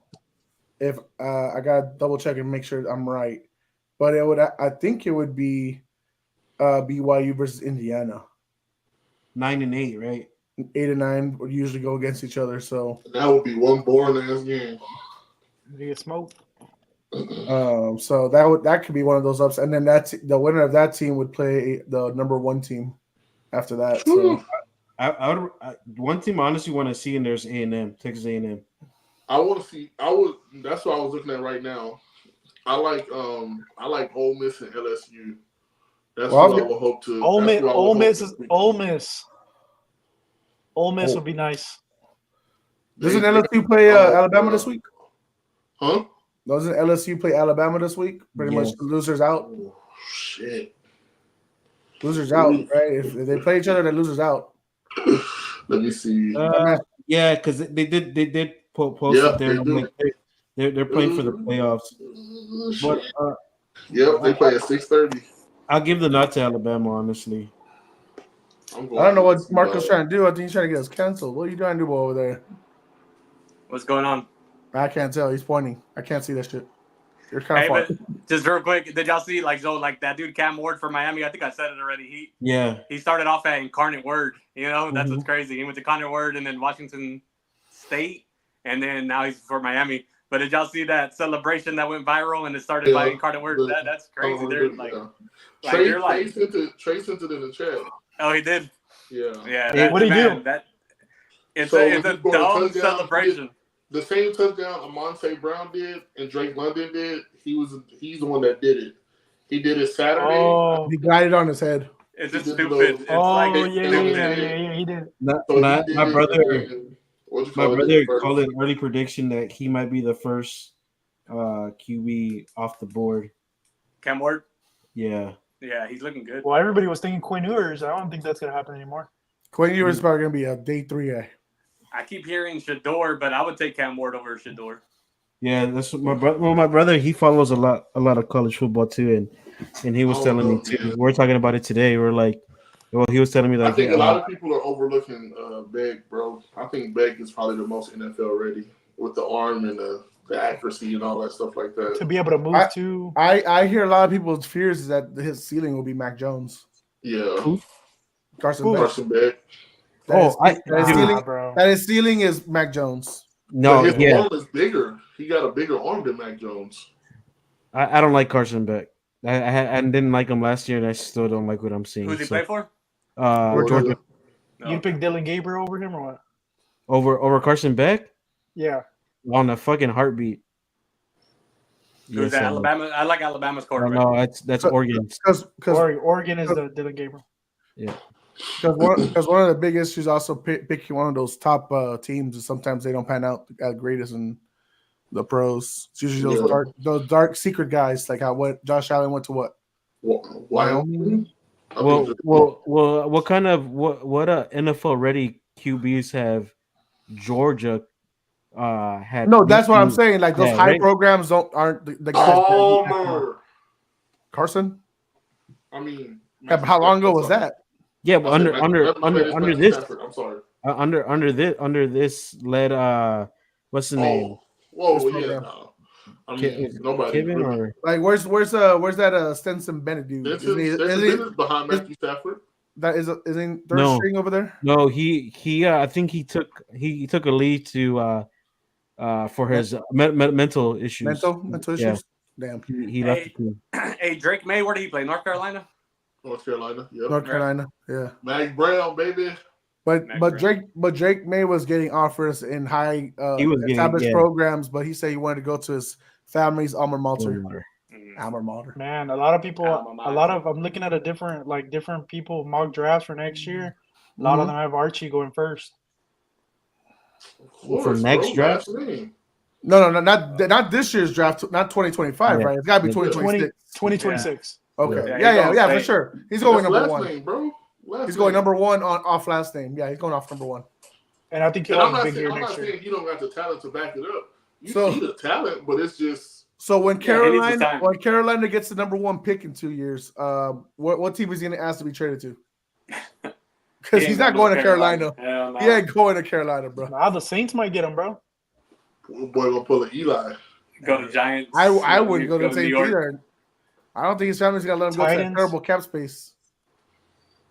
if I gotta double check and make sure I'm right, but I think it would be BYU versus Indiana. 9-8, right? 8 and 9 would usually go against each other, so that would be one boring ass game. You get smoked. So that could be one of those ups, and then the winner of that team would play the number 1 team after that. So One team I honestly want to see in there's A&M, Texas A&M. I want to see. I would. That's what I was looking at right now. I like Ole Miss and LSU. That's Well, what I would hope to. Ole that's Miss, what I would Ole hope Miss, to is, see. Ole Miss. Ole Miss Oh. would be nice. Doesn't They- LSU play oh, Alabama this week? Huh? Doesn't LSU play Alabama this week? Pretty much Yes. the losers out. Oh, shit. Losers out, right? If they play each other, then losers out. Let me see. Yeah, because they did post Yeah, it there. they I'm do. like, they're playing for the playoffs. But Yep, they play at 6:30. I'll give the nod to Alabama, honestly. I don't know what Marco's trying to do. I think he's trying to get us canceled. What are you trying to do over there? What's going on? I can't tell. He's pointing. I can't see that shit. You're kind Hey, of far. but just real quick, did y'all see like that dude Cam Ward for Miami? I think I said it already. He started off at Incarnate Word. You know, that's what's crazy. He went to Incarnate Word and then Washington State, and then now he's for Miami. But did y'all see that celebration that went viral and it started by Incarnate Word? That's crazy. They're like, Trey sent it in the chat. oh, he did. Yeah. What'd he do? It's So a when he dumb scored a touchdown, celebration. The same touchdown Amonte Brown did and Drake London did. He's the one that did it. He did it Saturday. Oh, He glided on his head. It's just He did stupid. It's like yeah, he did. My brother Brother called an early prediction that he might be the first QB off the board. Cam Ward. Yeah, he's looking good. Well, everybody was thinking Quinn Ewers. I don't think that's gonna happen anymore. Quinn Ewers is probably going to be a day 3 guy. I keep hearing Shador, but I would take Cam Ward over Shador. yeah. That's what my brother. Well, my brother he follows a lot of college football too, and he was telling me too. We're talking about it today. We're like, well, he was telling me like, I think a lot of people are overlooking Begg, bro. I think Begg is probably the most NFL ready with the arm and the accuracy and all that stuff like that. To be able to move to. I hear a lot of people's fears is that his ceiling will be Mac Jones. Yeah. Carson Beck. That his ceiling is Mac Jones. No, but his arm is bigger. He got a bigger arm than Mac Jones. I don't like Carson Beck. I didn't like him last year, and I still don't like what I'm seeing. Who's he play for? Georgia. You'd pick Dylan Gabriel over him or what? Over Carson Beck? Yeah. On a fucking heartbeat. Who's that? Alabama? I like Alabama's quarterback. No, that's Oregon. Because Oregon is the Dylan Gabriel. Yeah. Because one of the big issues also picking one of those top teams is sometimes they don't pan out at greatest in the pros. It's usually those dark secret guys like what Josh Allen went to what? Wyoming. Well, what NFL ready QBs have Georgia had? No, that's what I'm saying. Like those high programs aren't the guys. Carson. I mean, how long ago was that? Yeah, but under this, I'm sorry. Under this led what's the name? Whoa, yeah. No. I mean, nobody. Kevin or like where's that Stenson Bennett dude? Stetson Bennett behind Matthew Stafford. That is in third string over there. No, he I think he took a lead to for his mental issues. Mental issues. Damn. He left the team. Hey, Drake May, where did he play? North Carolina. North Carolina. Yep. North Carolina. Yeah. Mac Brown, baby. But Drake May was getting offers in high established programs, but he said he wanted to go to his family's alma mater. Alma mater. Man, a lot of people. I'm looking at different people mock drafts for next year. A lot of them have Archie going first. For next draft. No, not this year's draft, not 2025, right? It's got to be 2026. 2026. Okay. Yeah, for sure. He's going number one. Name, bro. He's going number one off last name. Yeah, he's going off number one. And I think he'll have a big year next year. I'm not saying you don't have the talent to back it up. You see the talent, but it's just. So when Carolina gets the number one pick in 2 years, what team is he going to ask to be traded to? Because he's not going to Carolina. He ain't going to Carolina, bro. Nah, the Saints might get him, bro. Boy, gonna pull an Eli. Go to Giants. I wouldn't go to the Saints either. I don't think his family's gonna let him go to that terrible cap space.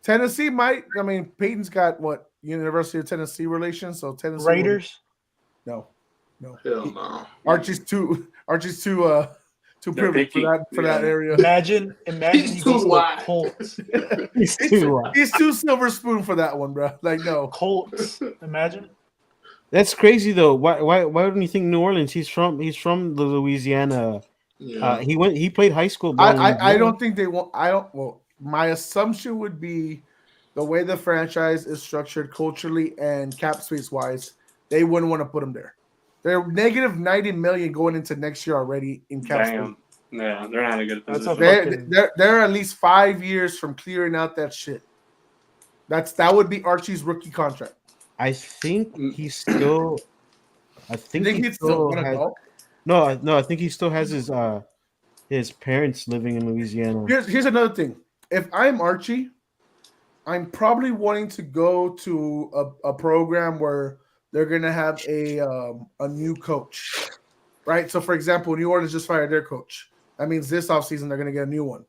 Tennessee might. I mean, Peyton's got what University of Tennessee relations, so Tennessee. Raiders. No. Hell no. Archie's too too They're privileged for picky. that area. Imagine He's he goes too to the wide. Colts. He's too silver spoon for that one, bro. Like no. Colts. Imagine. That's crazy though. Why don't you think New Orleans? He's from the Louisiana. Yeah. He played high school ball. in I Louisiana. don't think they want. I don't. Well, my assumption would be the way the franchise is structured culturally and cap space wise, they wouldn't want to put him there. They're negative 90 million going into next year already in cap space. Damn. Yeah, they're not in a good That's position. They're at least 5 years from clearing out that shit. That would be Archie's rookie contract. I think he's still. I think You think he he's still gonna has, go? no. I think he still has his parents living in Louisiana. Here's another thing. If I'm Archie, I'm probably wanting to go to a program where they're gonna have a new coach, right? So, for example, New Orleans just fired their coach. That means this offseason they're gonna get a new one.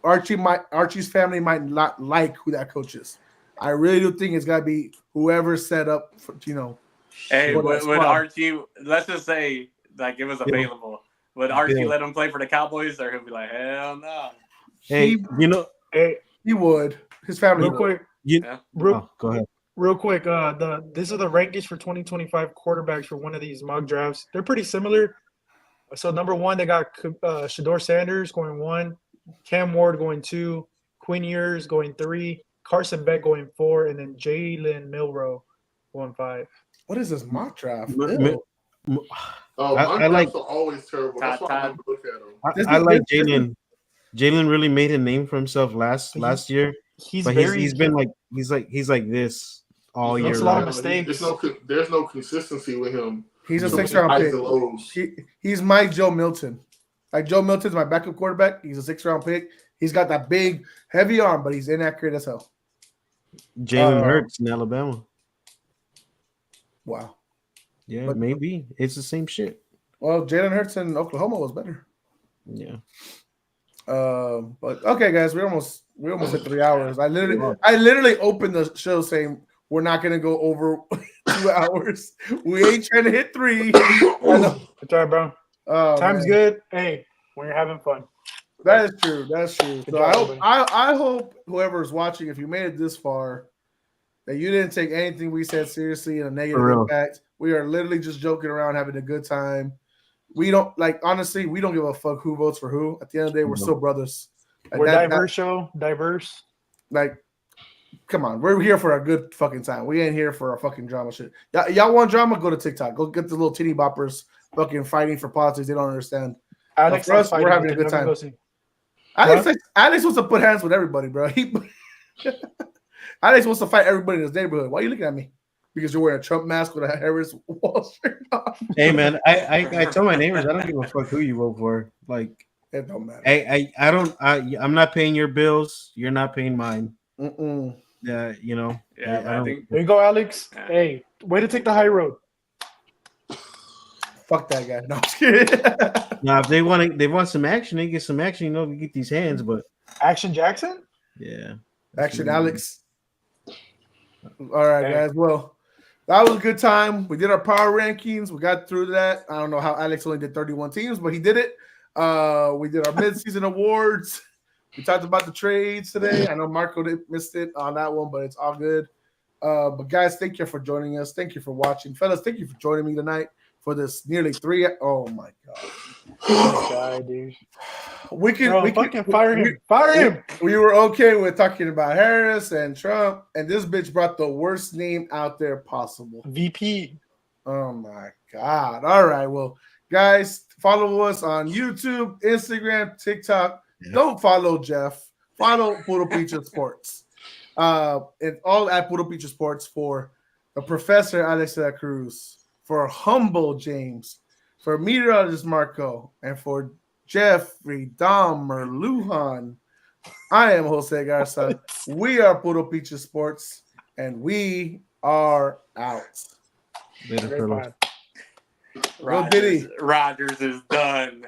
Archie's family might not like who that coach is. I really do think it's gotta be whoever set up for, Hey, for that would squad. Archie? Let's just say like it was available. Would Archie Yeah. let him play for the Cowboys, or he'll be like, hell no? Hey, Hey, He would. His family real would. quick. Yeah. Go ahead. Real quick, these are the rankings for 2025 quarterbacks for one of these mock drafts. They're pretty similar. So number 1, they got Shador Sanders going 1, Cam Ward going 2, Quinn Ewers going 3, Carson Beck going 4, and then Jalen Milroe going 5. What is this mock draft? M- Ew. Oh, I my like- drafts are always terrible. That's why I Todd. never look at them. I like Jalen. Jalen really made a name for himself last year, He's but very he's been like this all Makes year a lot of round. mistakes. There's no consistency with him. He's a So 6th-round highs pick. and lows. He's my Joe Milton. Like Joe Milton's my backup quarterback. He's a 6th-round pick. He's got that big, heavy arm, but he's inaccurate as hell. Jalen Hurts in Alabama. Wow. Yeah, But- maybe it's the same shit. Well, Jalen Hurts in Oklahoma was better. Yeah. But okay, guys, we almost hit 3 hours. I literally opened the show saying we're not gonna go over 2 hours. We ain't trying to hit 3. I know. That's all right, bro. Oh, Time's man. good. Hey, when you're having fun. That is true. That's true. Good So job, I hope whoever's watching, if you made it this far, that you didn't take anything we said seriously in a negative For real. impact. We are literally just joking around, having a good time. We don't honestly, we don't give a fuck who votes for who. At the end of the day, we're still brothers. And We're that- diverse show. Diverse. like, come on, we're here for a good fucking time. We ain't here for a fucking drama shit. Y'all want drama? Go to TikTok. Go get the little titty boppers fucking fighting for politics. They don't understand. Alex, for us, I'm we're fighting having a with good you. time. Go see. Alex wants to put hands with everybody, bro. Alex wants to fight everybody in his neighborhood. Why are you looking at me? Because you're wearing a Trump mask with a Harris Wall shirt on. Hey man, I tell my neighbors I don't give a fuck who you vote for. Like, It don't matter. I'm not paying your bills. You're not paying mine. Mm-mm. Yeah, Yeah, but I think There you go, Alex. Yeah. Hey, way to take the high road. Fuck that guy. No, I'm just kidding. now if they want some action, they get some action. We get these hands, but Action Jackson? yeah. Action, Alex. All right, Hey. guys. Well, that was a good time. We did our power rankings. We got through that. I don't know how Alex only did 31 teams, but he did it. We did our mid-season awards. We talked about the trades today. I know Marco missed it on that one, but it's all good. But guys, thank you for joining us. Thank you for watching. Fellas, thank you for joining me tonight for this nearly 3. Oh my god. This guy, dude. We can Fucking fire him. Fire him. We were okay with talking about Harris and Trump, and this bitch brought the worst name out there possible. VP. Oh my god. All right. Well, guys, follow us on YouTube, Instagram, TikTok. Yeah. Don't follow Jeff. Follow Puro Pinche Sports. And all at Puro Pinche Sports for the Professor Alex de la Cruz, for Humble James, for Meteorologist Marco, and for Jeffrey, Dahmer, Lujan. I am Jose Garza. We are Puro Pinche Sports, and we are out. Later, Great fellas. pod. Go Diddy. Rogers is done.